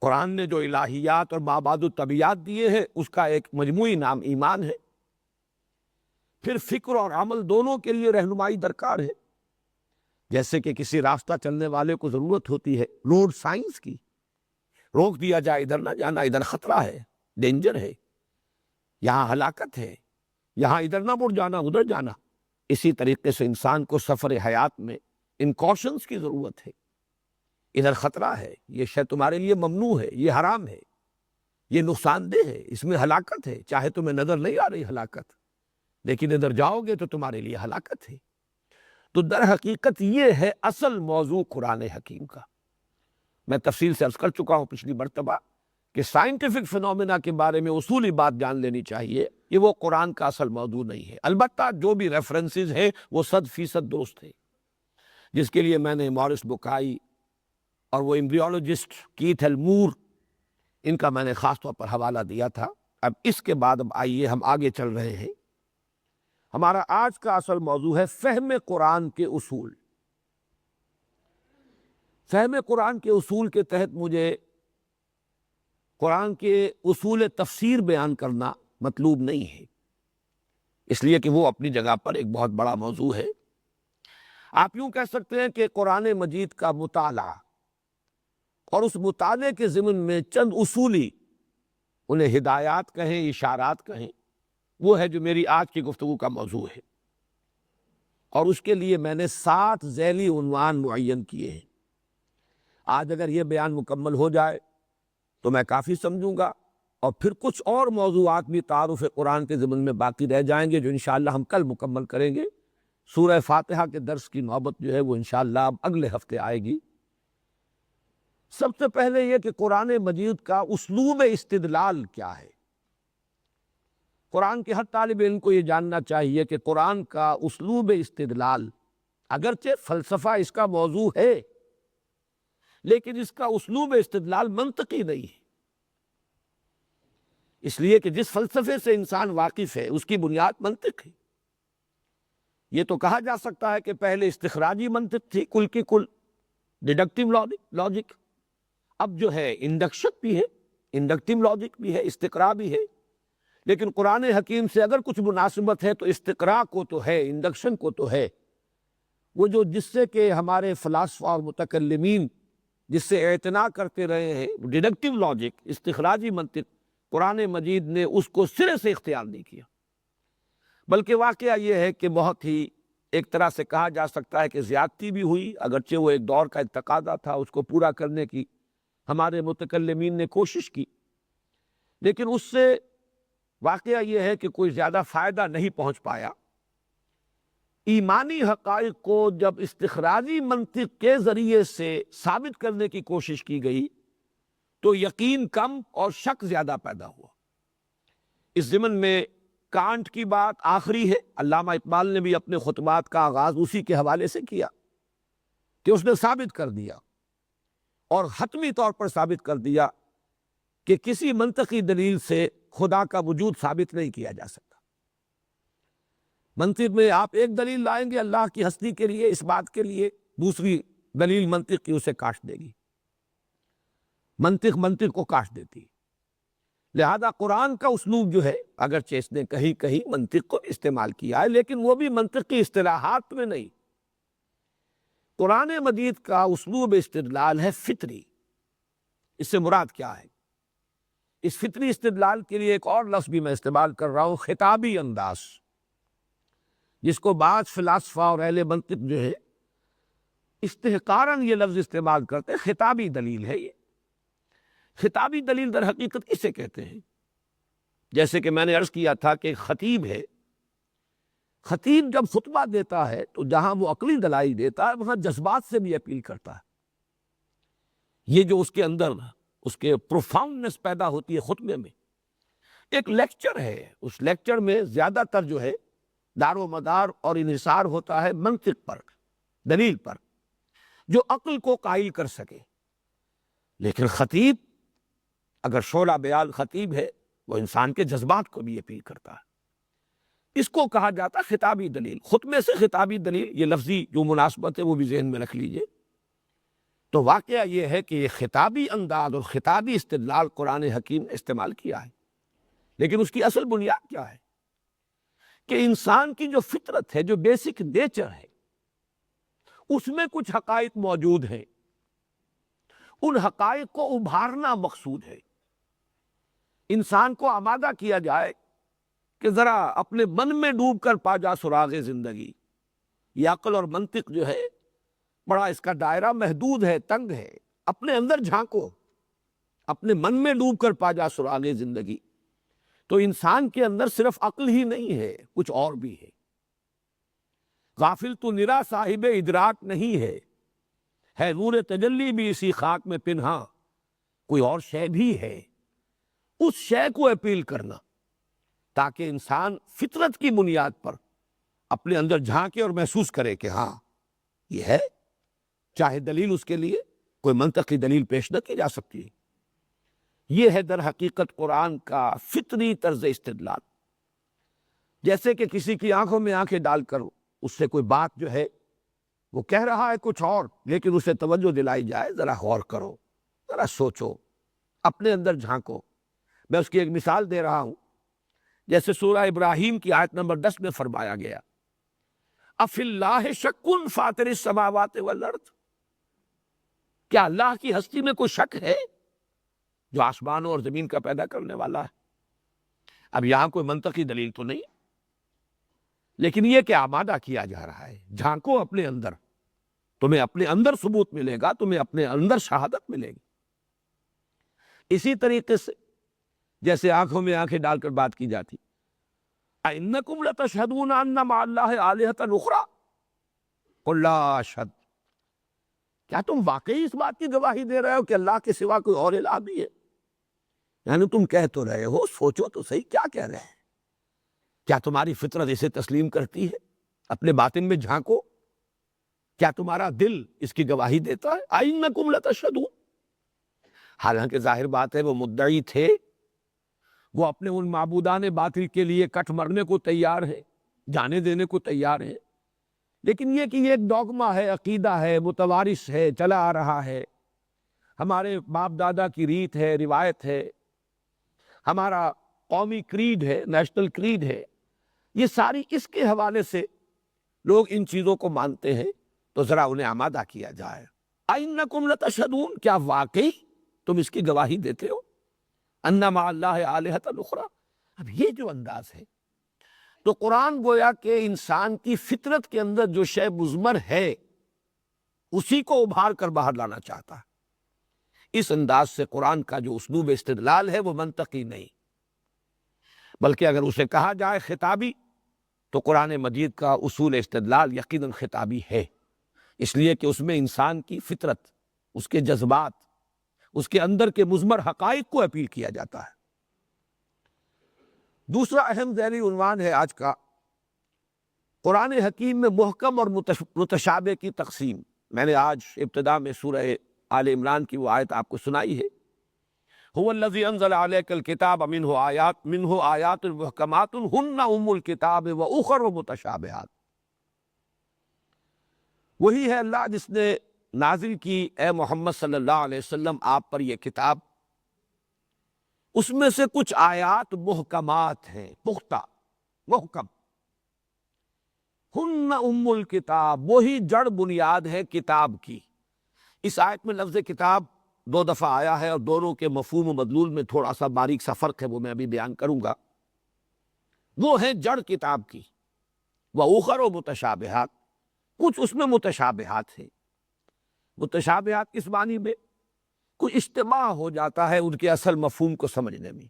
A: قرآن نے جو الہیات اور مابعد الطبیعیات دیے ہیں اس کا ایک مجموعی نام ایمان ہے۔ پھر فکر اور عمل دونوں کے لیے رہنمائی درکار ہے، جیسے کہ کسی راستہ چلنے والے کو ضرورت ہوتی ہے روڈ سائنس کی، روک دیا جائے ادھر نہ جانا، ادھر خطرہ ہے، ڈینجر ہے، یہاں ہلاکت ہے، یہاں ادھر نہ مڑ جانا ادھر جانا۔ اسی طریقے سے انسان کو سفر حیات میں ان کوشنز کی ضرورت ہے، ادھر خطرہ ہے، یہ شے تمہارے لیے ممنوع ہے، یہ حرام ہے، یہ نقصان دہ ہے، اس میں ہلاکت ہے، چاہے تمہیں نظر نہیں آ رہی ہلاکت، لیکن ادھر جاؤ گے تو تمہارے لیے ہلاکت ہے۔ تو در حقیقت یہ ہے اصل موضوع قرآن حکیم کا۔ میں تفصیل سے عرض کر چکا ہوں پچھلی مرتبہ کہ سائنٹیفک فنومینا کے بارے میں اصولی بات جان لینی چاہیے کہ وہ قرآن کا اصل موضوع نہیں ہے۔ البتہ جو بھی ریفرنسز ہیں وہ 100% درست ہے، جس کے لیے میں نے مورس بکائی اور وہ ایمبریولوجسٹ کیتھ ایلمور، ان کا میں نے خاص طور پر حوالہ دیا تھا۔ اب اس کے بعد آئیے ہم آگے چل رہے ہیں۔ ہمارا آج کا اصل موضوع ہے فہم قرآن کے اصول۔ فہم قرآن کے اصول کے تحت مجھے قرآن کے اصول تفسیر بیان کرنا مطلوب نہیں ہے، اس لیے کہ وہ اپنی جگہ پر ایک بہت بڑا موضوع ہے۔ آپ یوں کہہ سکتے ہیں کہ قرآن مجید کا مطالعہ اور اس مطالعے کے ضمن میں چند اصولی، انہیں ہدایات کہیں اشارات کہیں، وہ ہے جو میری آج کی گفتگو کا موضوع ہے، اور اس کے لیے میں نے 7 ذیلی عنوان معین کیے ہیں۔ آج اگر یہ بیان مکمل ہو جائے تو میں کافی سمجھوں گا، اور پھر کچھ اور موضوعات بھی تعارف قرآن کے ضمن میں باقی رہ جائیں گے جو انشاءاللہ ہم کل مکمل کریں گے۔ سورہ فاتحہ کے درس کی نوبت جو ہے وہ انشاءاللہ اب اگلے ہفتے آئے گی۔ سب سے پہلے یہ کہ قرآن مجید کا اسلوب استدلال کیا ہے۔ قرآن کے ہر طالب علم کو یہ جاننا چاہیے کہ قرآن کا اسلوب استدلال، اگرچہ فلسفہ اس کا موضوع ہے، لیکن اس کا اسلوب استدلال منطقی نہیں ہے، اس لیے کہ جس فلسفے سے انسان واقف ہے اس کی بنیاد منطق ہے۔ یہ تو کہا جا سکتا ہے کہ پہلے استخراجی منطق تھی، کل کی کل ڈیڈکٹیو لاجک، اب جو ہے انڈکشن بھی ہے، انڈکٹیو لاجک بھی ہے، استقراء بھی ہے، لیکن قرآن حکیم سے اگر کچھ مناسبت ہے تو استقراء کو تو ہے، انڈکشن کو تو ہے۔ وہ جو جس سے کہ ہمارے فلاسفہ اور متکلمین جس سے اعتناء کرتے رہے ہیں، ڈیڈکٹیو لاجک، استخراجی منطق، قرآن مجید نے اس کو سرے سے اختیار نہیں کیا، بلکہ واقعہ یہ ہے کہ بہت ہی ایک طرح سے کہا جا سکتا ہے کہ زیادتی بھی ہوئی، اگرچہ وہ ایک دور کا ایک تقاضا تھا، اس کو پورا کرنے کی ہمارے متکلمین نے کوشش کی، لیکن اس سے واقعہ یہ ہے کہ کوئی زیادہ فائدہ نہیں پہنچ پایا۔ ایمانی حقائق کو جب استخراجی منطق کے ذریعے سے ثابت کرنے کی کوشش کی گئی تو یقین کم اور شک زیادہ پیدا ہوا۔ اس ضمن میں کانٹ کی بات آخری ہے، علامہ اقبال نے بھی اپنے خطبات کا آغاز اسی کے حوالے سے کیا کہ اس نے ثابت کر دیا اور حتمی طور پر ثابت کر دیا کہ کسی منطقی دلیل سے خدا کا وجود ثابت نہیں کیا جا سکتا۔ منطق میں آپ ایک دلیل لائیں گے اللہ کی ہستی کے لیے، اس بات کے لیے، دوسری دلیل منطق کی اسے کاٹ دے گی، منطق کو کاٹ دیتی۔ لہذا قرآن کا اسلوب جو ہے، اگرچہ اس نے کہیں کہیں منطق کو استعمال کیا ہے، لیکن وہ بھی منطقی اصطلاحات میں نہیں۔ قرآن مجید کا اسلوب استدلال ہے فطری۔ اس سے مراد کیا ہے؟ اس فطری استدلال کے لیے ایک اور لفظ بھی میں استعمال کر رہا ہوں، خطابی انداز، جس کو بعض فلاسفہ اور اہل منطق جو ہے استحقاراً یہ لفظ استعمال کرتے ہیں، خطابی دلیل ہے۔ یہ خطابی دلیل در حقیقت اسے کہتے ہیں، جیسے کہ میں نے عرض کیا تھا کہ خطیب ہے، خطیب جب خطبہ دیتا ہے تو جہاں وہ عقلی دلائل دیتا ہے وہاں جذبات سے بھی اپیل کرتا ہے۔ یہ جو اس کے اندر اس کے پروفاؤنڈنس پیدا ہوتی ہے خطبے میں، ایک لیکچر ہے، اس لیکچر میں زیادہ تر جو ہے دار و مدار اور انحصار ہوتا ہے منطق پر، دلیل پر، جو عقل کو قائل کر سکے۔ لیکن خطیب، اگر شعلہ بیان خطیب ہے، وہ انسان کے جذبات کو بھی اپیل کرتا ہے۔ اس کو کہا جاتا ہے خطابی دلیل۔ خطبے سے خطابی دلیل، یہ لفظی جو مناسبت ہے وہ بھی ذہن میں رکھ لیجئے۔ تو واقعہ یہ ہے کہ یہ خطابی انداز اور خطابی استدلال قرآن حکیم نے استعمال کیا ہے، لیکن اس کی اصل بنیاد کیا ہے؟ کہ انسان کی جو فطرت ہے، جو بیسک نیچر ہے، اس میں کچھ حقائق موجود ہیں، ان حقائق کو ابھارنا مقصود ہے۔ انسان کو آمادہ کیا جائے کہ ذرا اپنے من میں ڈوب کر پا جا سراغ زندگی۔ یہ عقل اور منطق جو ہے بڑا، اس کا دائرہ محدود ہے، تنگ ہے۔ اپنے اندر جھانکو، اپنے من میں ڈوب کر پا جا سراغ زندگی۔ تو انسان کے اندر صرف عقل ہی نہیں ہے، کچھ اور بھی ہے۔ غافل تو نرا صاحب ادراک نہیں ہے نور تجلی بھی اسی خاک میں پنہاں، کوئی اور شے بھی ہے، اس شے کو اپیل کرنا تاکہ انسان فطرت کی بنیاد پر اپنے اندر جھانکے اور محسوس کرے کہ ہاں یہ ہے، چاہے دلیل اس کے لیے کوئی منطقی دلیل پیش نہ کی جا سکتی ہے۔ یہ ہے در حقیقت قرآن کا فطری طرز استدلال۔ جیسے کہ کسی کی آنکھوں میں آنکھیں ڈال کر اس سے کوئی بات جو ہے وہ کہہ رہا ہے کچھ اور، لیکن اسے توجہ دلائی جائے، ذرا غور کرو، ذرا سوچو، اپنے اندر جھانکو۔ میں اس کی ایک مثال دے رہا ہوں، جیسے سورہ ابراہیم کی آیت نمبر 10 میں فرمایا گیا، افی اللہ شک فاطر السماوات والارض، کیا اللہ کی ہستی میں کوئی شک ہے جو آسمانوں اور زمین کا پیدا کرنے والا ہے؟ اب یہاں کوئی منطقی دلیل تو نہیں، لیکن یہ کہ آمادہ کیا جا رہا ہے، جھانکو اپنے اندر، تمہیں اپنے اندر ثبوت ملے گا، تمہیں اپنے اندر شہادت ملے گی۔ اسی طریقے سے جیسے آنکھوں میں آنکھیں ڈال کر بات کی جاتی، اَإِنَّكُمْ لَتَشْهَدُونَ أَنَّ مَعَ اللَّهِ آلِهَةً أُخْرَىٰ قُل لَّا أَشْهَدُ، کیا تم واقعی اس بات کی گواہی دے رہے ہو کہ اللہ کے سوا کوئی اور الہ بھی ہے؟ یعنی تم کہہ تو رہے ہو، سوچو تو صحیح کیا کہہ رہے ہیں؟ کیا تمہاری فطرت اسے تسلیم کرتی ہے؟ اپنے باطن میں جھانکو، کیا تمہارا دل اس کی گواہی دیتا ہے؟ اَإِنَّكُمْ لَتَشْهَدُونَ، حالانکہ ظاہر بات ہے وہ مدعی تھے، وہ اپنے ان معبودان باطل کے لیے کٹ مرنے کو تیار ہے، جانے دینے کو تیار ہے، لیکن یہ کہ یہ ایک ڈوگما ہے، عقیدہ ہے، متوارث ہے، چلا آ رہا ہے، ہمارے باپ دادا کی ریت ہے، روایت ہے، ہمارا قومی کریڈ ہے، نیشنل کریڈ ہے، یہ ساری اس کے حوالے سے لوگ ان چیزوں کو مانتے ہیں، تو ذرا انہیں آمادہ کیا جائے۔ اَإِنَّكُمْ لَتَشْهَدُونَ، کیا واقعی تم اس کی گواہی دیتے ہو؟ اَنَّ مَعَ اللَّهِ آلِهَةً أُخْرَىٰ، اب یہ جو انداز ہے تو قرآن گویا کہ انسان کی فطرت کے اندر جو شے مضمر ہے اسی کو ابھار کر باہر لانا چاہتا ہے۔ اس انداز سے قرآن کا جو اسلوب استدلال ہے وہ منطقی نہیں، بلکہ اگر اسے کہا جائے خطابی، تو قرآن مجید کا اصول استدلال یقیناً خطابی ہے، اس لیے کہ اس میں انسان کی فطرت، اس کے جذبات، اس کے اندر کے مضمر حقائق کو اپیل کیا جاتا ہے۔ دوسرا اہم ذیلی عنوان ہے آج کا، قرآن حکیم میں محکم اور متشابہ کی تقسیم۔ میں نے آج ابتدا میں سورہ آل عمران کی وہ آیت آپ کو سنائی ہے، هو الذی انزل علیک الکتاب منہ آیات محکمات ہن ام الکتاب واخر متشابہات، وہی ہے اللہ جس نے نازل کی اے محمد صلی اللہ علیہ وسلم آپ پر یہ کتاب، اس میں سے کچھ آیات محکمات ہیں، پختہ، محکم، ہن ام الکتاب، وہی جڑ بنیاد ہے کتاب کی۔ اس آیت میں لفظ کتاب 2 دفعہ آیا ہے، اور دونوں کے مفہوم و مدلول میں تھوڑا سا باریک سا فرق ہے، وہ میں ابھی بیان کروں گا۔ وہ ہے جڑ کتاب کی، وَأُخَرُ متشابہات، کچھ اس میں متشابہات ہیں۔ متشابہات کس معنی میں؟ کوئی اجتماع ہو جاتا ہے ان کے اصل مفہوم کو سمجھنے میں،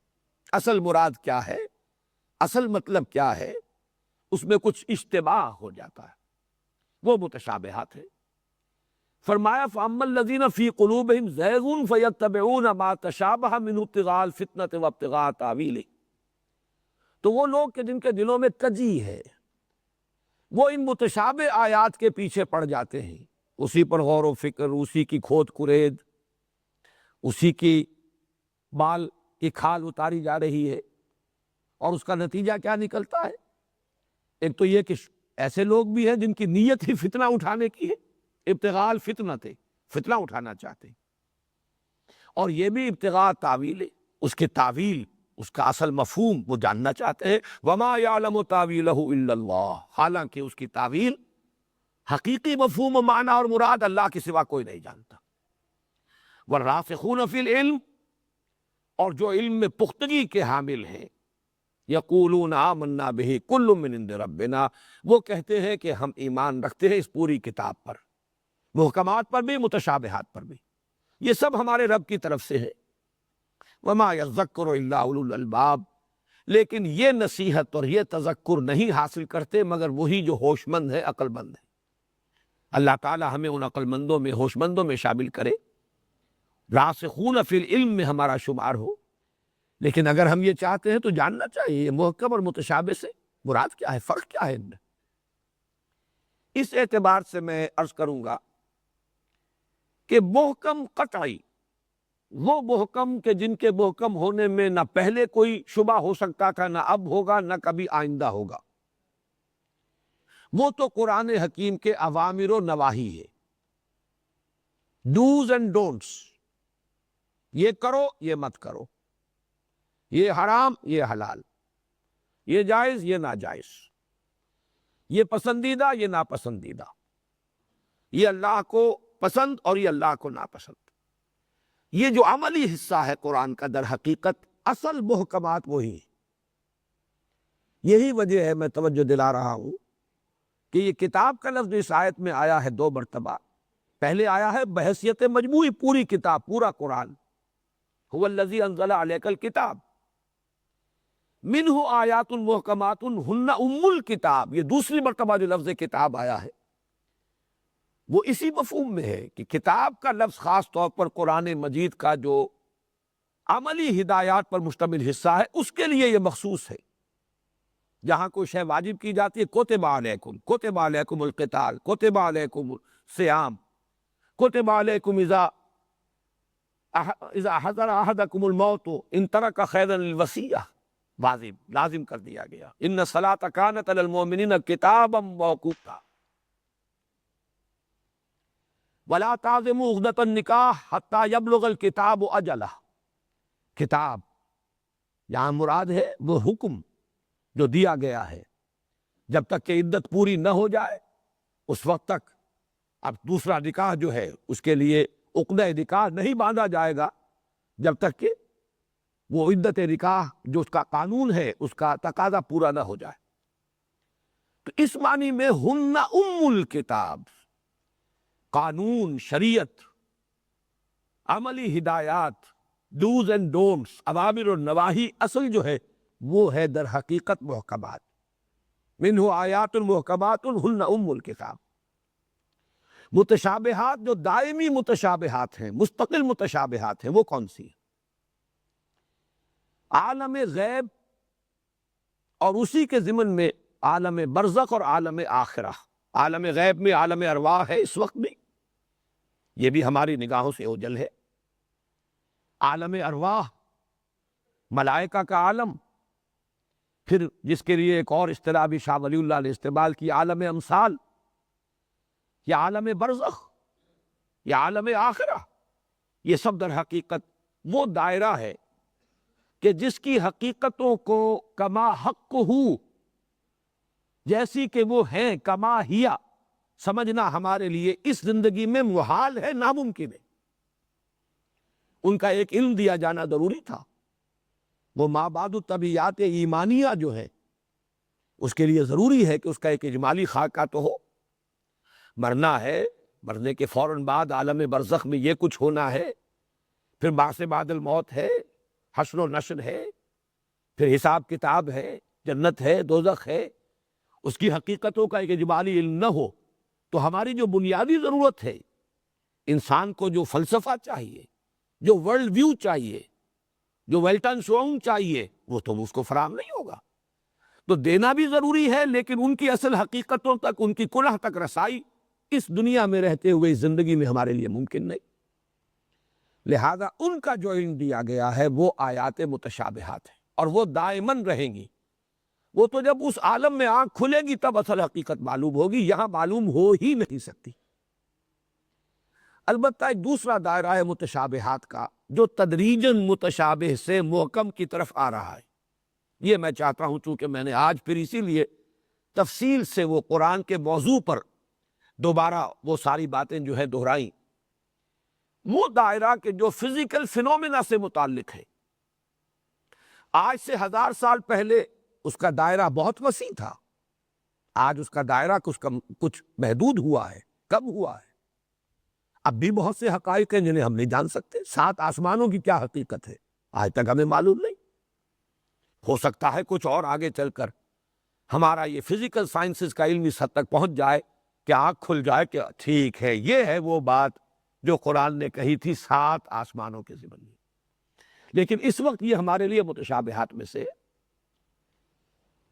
A: اصل مراد کیا ہے، اصل مطلب کیا ہے، اس میں کچھ اجتماع ہو جاتا ہے، وہ متشابہات ہیں۔ فرمایا فَأَمَّا الَّذِينَ فِي قُلُوبِهِمْ زَيْغٌ فَيَتَّبِعُونَ مَا تَشَابَهَ مِنْهُ ابْتِغَاءَ الْفِتْنَةِ وَابْتِغَاءَ تَأْوِيلِهِ، تو وہ لوگ کہ جن کے دلوں میں کجی ہے، وہ ان متشابہ آیات کے پیچھے پڑ جاتے ہیں، اسی پر غور و فکر، اسی کی کھود کرید، اسی کی بال کی کھال اتاری جا رہی ہے، اور اس کا نتیجہ کیا نکلتا ہے؟ ایک تو یہ کہ ایسے لوگ بھی ہیں جن کی نیت ہی فتنہ اٹھانے کی ہے، ابتغاء الفتنہ، فتنہ اٹھانا چاہتے ہیں، اور یہ بھی ابتغاء تعویل، اس کے تعویل، اس کا اصل مفہوم وہ جاننا چاہتے ہیں۔ وما یعلم تاویلہ الا اللہ، حالانکہ اس کی تعویل، حقیقی مفہوم و معنی اور مراد اللہ کے سوا کوئی نہیں جانتا۔ والراسخون فی العلم، اور جو علم میں پختگی کے حامل ہیں، یقولون آمنا بہ کل من عند ربنا، وہ کہتے ہیں کہ ہم ایمان رکھتے ہیں اس پوری کتاب پر، محکمات پر بھی، متشابہات پر بھی، یہ سب ہمارے رب کی طرف سے ہے۔ وما یذکر الا اولو الالباب، لیکن یہ نصیحت اور یہ تذکر نہیں حاصل کرتے مگر وہی جو ہوش مند ہے، عقل مند ہے۔ اللہ تعالی ہمیں ان عقل مندوں میں، ہوش مندوں میں شامل کرے، راسخون فی العلم میں ہمارا شمار ہو۔ لیکن اگر ہم یہ چاہتے ہیں تو جاننا چاہیے یہ محکم اور متشابہ سے مراد کیا ہے، فرق کیا ہے ان میں۔ اس اعتبار سے میں عرض کروں گا کہ محکم قطعی وہ محکم کہ جن کے محکم ہونے میں نہ پہلے کوئی شبہ ہو سکتا تھا، نہ اب ہوگا، نہ کبھی آئندہ ہوگا، وہ تو قرآن حکیم کے اوامر و نواہی ہے، ڈوز اینڈ ڈونٹس، یہ کرو یہ مت کرو، یہ حرام یہ حلال، یہ جائز یہ ناجائز، یہ پسندیدہ یہ ناپسندیدہ، یہ اللہ کو پسند اور یہ اللہ کو ناپسند۔ یہ جو عملی حصہ ہے قرآن کا، در حقیقت اصل محکمات وہی ہیں۔ یہی وجہ ہے میں توجہ دلا رہا ہوں کہ یہ کتاب کا لفظ اس آیت میں آیا ہے 2 مرتبہ۔ پہلے آیا ہے بحیثیت مجموعی پوری کتاب، پورا قرآن، هو الذی انزل علیک الکتاب منہ آیات محکمات ہن ام الکتاب۔ یہ دوسری مرتبہ جو لفظ کتاب آیا ہے وہ اسی مفہوم میں ہے کہ کتاب کا لفظ خاص طور پر قرآن مجید کا جو عملی ہدایات پر مشتمل حصہ ہے اس کے لیے یہ مخصوص ہے۔ جہاں کوئی شے واجب کی جاتی ہے، کتب علیکم القتال، کتب علیکم الصیام، کتب علیکم اذا حضر احدکم الموت ان ترک خیرا الوصیہ، واجب لازم کر دیا گیا، ان الصلاۃ کانت علی المؤمنین کتابا موقوتا، ولا تعزموا عقدۃ النکاح حتی یبلغ الکتاب اجلہ۔ کتاب یہاں مراد ہے وہ حکم جو دیا گیا ہے، جب تک کہ عدت پوری نہ ہو جائے اس وقت تک اب دوسرا نکاح جو ہے اس کے لیے عقدہ نکاح نہیں باندھا جائے گا جب تک کہ وہ عدت نکاح جو اس کا قانون ہے اس کا تقاضا پورا نہ ہو جائے۔ تو اس معنی میں ہن ام الکتاب، قانون، شریعت، عملی ہدایات، ڈوز اینڈ ڈونٹس، اوامر اور نواہی اصل جو ہے وہ ہے در حقیقت محکمات، منہ آیات محکمات ہن ام الکتاب۔ متشابہات جو دائمی متشابہات ہیں، مستقل متشابہات ہیں، وہ کون سی ہیں؟ عالم غیب اور اسی کے ضمن میں عالم برزخ اور عالم آخرہ۔ عالم غیب میں عالم ارواح ہے اس وقت بھی، یہ بھی ہماری نگاہوں سے اوجھل ہے۔ عالم ارواح ملائکہ کا عالم، پھر جس کے لیے ایک اور اصطلاح بھی شاہ ولی اللہ نے استعمال کی، عالم امثال، یا عالم برزخ، یا عالم آخرہ، یہ سب در حقیقت وہ دائرہ ہے کہ جس کی حقیقتوں کو کما حق ہو، جیسی کہ وہ ہیں، کما ہیا، سمجھنا ہمارے لیے اس زندگی میں محال ہے، ناممکن ہے۔ ان کا ایک علم دیا جانا ضروری تھا۔ وہ مابعد الطبیعات ایمانیہ جو ہے اس کے لیے ضروری ہے کہ اس کا ایک اجمالی خاکہ تو ہو۔ مرنا ہے، مرنے کے فوراً بعد عالم برزخ میں یہ کچھ ہونا ہے، پھر بعث بعد الموت ہے، حشر و نشر ہے، پھر حساب کتاب ہے، جنت ہے، دوزخ ہے، اس کی حقیقتوں کا ایک اجمالی علم نہ ہو تو ہماری جو بنیادی ضرورت ہے، انسان کو جو فلسفہ چاہیے، جو ورلڈ ویو چاہیے، جو ویلٹن شوئنگ چاہیے، وہ تو اس کو فراہم نہیں ہوگا۔ تو دینا بھی ضروری ہے، لیکن ان کی اصل حقیقتوں تک، ان کی کنہ تک رسائی اس دنیا میں رہتے ہوئے اس زندگی میں ہمارے لیے ممکن نہیں۔ لہذا ان کا جو علم دیا گیا ہے وہ آیات متشابہات ہیں، اور وہ دائماً رہیں گی۔ وہ تو جب اس عالم میں آنکھ کھلے گی تب اصل حقیقت معلوم ہوگی، یہاں معلوم ہو ہی نہیں سکتی۔ البتہ ایک دوسرا دائرہ ہے متشابہات کا جو تدریجاً متشابہ سے محکم کی طرف آ رہا ہے۔ یہ میں چاہتا ہوں، چونکہ میں نے آج پھر اسی لیے تفصیل سے وہ قرآن کے موضوع پر دوبارہ وہ ساری باتیں جو ہے دہرائیں، وہ دائرہ کہ جو فزیکل فینومینا سے متعلق ہے۔ آج سے 1000 سال پہلے اس کا دائرہ بہت وسیع تھا، آج اس کا دائرہ کچھ محدود ہوا ہے۔ کب ہوا ہے؟ اب بھی بہت سے حقائق ہیں جنہیں ہم نہیں جان سکتے۔ 7 آسمانوں کی کیا حقیقت ہے آج تک ہمیں معلوم نہیں۔ ہو سکتا ہے کچھ اور آگے چل کر ہمارا یہ فزیکل سائنسز کا علم اس حد تک پہنچ جائے کہ آنکھ کھل جائے کہ ٹھیک ہے یہ ہے وہ بات جو قرآن نے کہی تھی 7 آسمانوں کے ضمن میں. لیکن اس وقت یہ ہمارے لیے متشابہات میں سے ہے.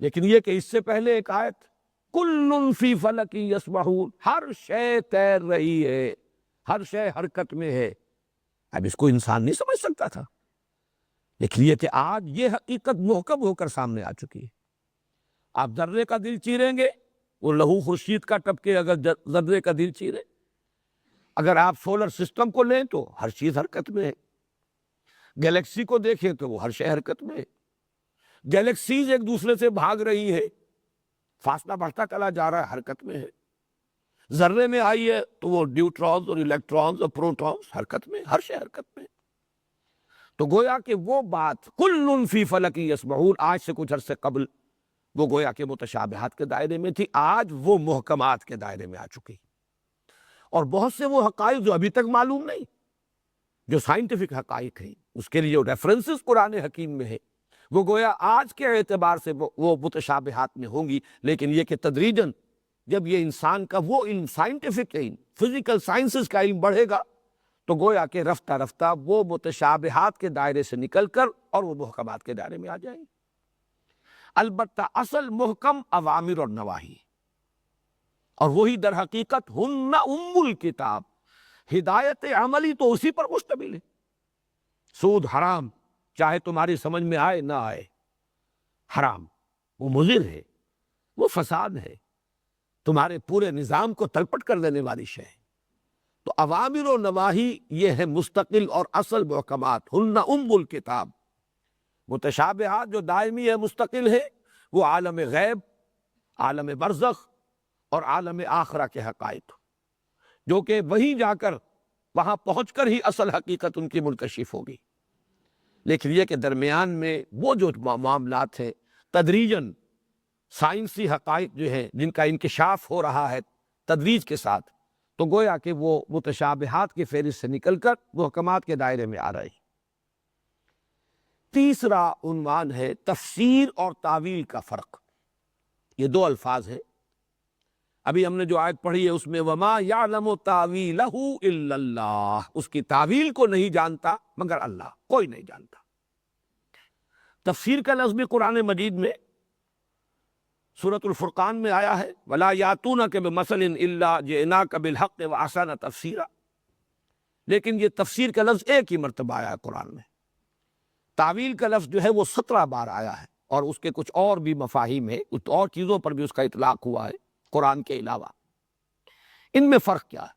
A: لیکن یہ کہ اس سے پہلے ایک آیت کل فی فلک یسبحون، ہر شے تیر رہی ہے، ہر شے حرکت میں ہے. اب اس کو انسان نہیں سمجھ سکتا تھا، لیکن یہ کہ آج یہ حقیقت محکم ہو کر سامنے آ چکی ہے. آپ ذرے کا دل چیریں گے، وہ لہو خورشید کا ٹپکے اگر ذرے کا دل چیرے. اگر آپ سولر سسٹم کو لیں تو ہر چیز حرکت میں ہے. گیلیکسی کو دیکھیں تو وہ ہر شے حرکت میں ہے. گیلیکسیز ایک دوسرے سے بھاگ رہی ہے، فاصلہ بڑھتا چلا جا رہا ہے، حرکت میں ہے. ذرے میں آئی ہے تو وہ نیوٹرونز اور الیکٹرونز اور پروٹونز حرکت میں، ہر شے حرکت میں. تو گویا کہ وہ بات کل فی فلک یسبحون آج سے کچھ عرصے قبل وہ گویا کہ متشابہات کے دائرے میں تھی، آج وہ محکمات کے دائرے میں آ چکی. اور بہت سے وہ حقائق جو ابھی تک معلوم نہیں، جو سائنٹیفک حقائق ہیں، اس کے لیے جو ریفرنسز قرآن حکیم میں ہے، وہ گویا آج کے اعتبار سے وہ متشابہات میں ہوں گی. لیکن یہ کہ تدریجاً جب یہ انسان کا وہ علم، سائنٹیفک علم، فزیکل سائنسز کا علم بڑھے گا تو گویا کہ رفتہ رفتہ وہ متشابہات کے دائرے سے نکل کر اور وہ محکمات کے دائرے میں آ جائیں گے. البتہ اصل محکم اوامر اور نواہی، اور وہی در حقیقت ہن ام الکتاب، ہدایت عملی تو اسی پر مشتمل ہے. سود حرام، چاہے تمہاری سمجھ میں آئے نہ آئے، حرام، وہ مضر ہے، وہ فساد ہے، تمہارے پورے نظام کو تلپٹ کر دینے والی شے ہے. تو اوامر و نواہی یہ ہے مستقل اور اصل محکمات، ہن ام الکتاب. متشابہات جو دائمی ہے، مستقل ہے، وہ عالم غیب، عالم برزخ اور عالم آخرہ کے حقائق، جو کہ وہیں جا کر وہاں پہنچ کر ہی اصل حقیقت ان کی منکشف ہوگی. لیکن یہ کہ درمیان میں وہ جو معاملات ہیں تدریجاً سائنسی حقائق جو ہیں جن کا انکشاف ہو رہا ہے تدریج کے ساتھ، تو گویا کہ وہ متشابہات کی فہرست سے نکل کر محکمات کے دائرے میں آ رہی. تیسرا عنوان ہے تفسیر اور تعویل کا فرق. یہ 2 الفاظ ہیں. ابھی ہم نے جو آیت پڑھی ہے اس میں وَمَا يَعْلَمُ تَعْوِيلَهُ إِلَّا اللَّهُ، اس کی تعویل کو نہیں جانتا مگر اللہ، کوئی نہیں جانتا. تفسیر کا لفظ بھی قرآن مجید میں سورۃ الفرقان میں آیا ہے وَلَا يَأْتُونَكَ بِمَثَلٍ إِلَّا جِئْنَاكَ بِالْحَقِّ وَأَحْسَنَ تَفْسِيرًا. لیکن یہ تفسیر کا لفظ ایک ہی مرتبہ آیا ہے قرآن میں. تعویل کا لفظ جو ہے وہ 17 بار آیا ہے، اور اس کے کچھ اور بھی مفاہیم ہیں، کچھ اور چیزوں پر بھی اس کا اطلاق ہوا ہے قرآن کے علاوہ. ان میں فرق کیا ہے؟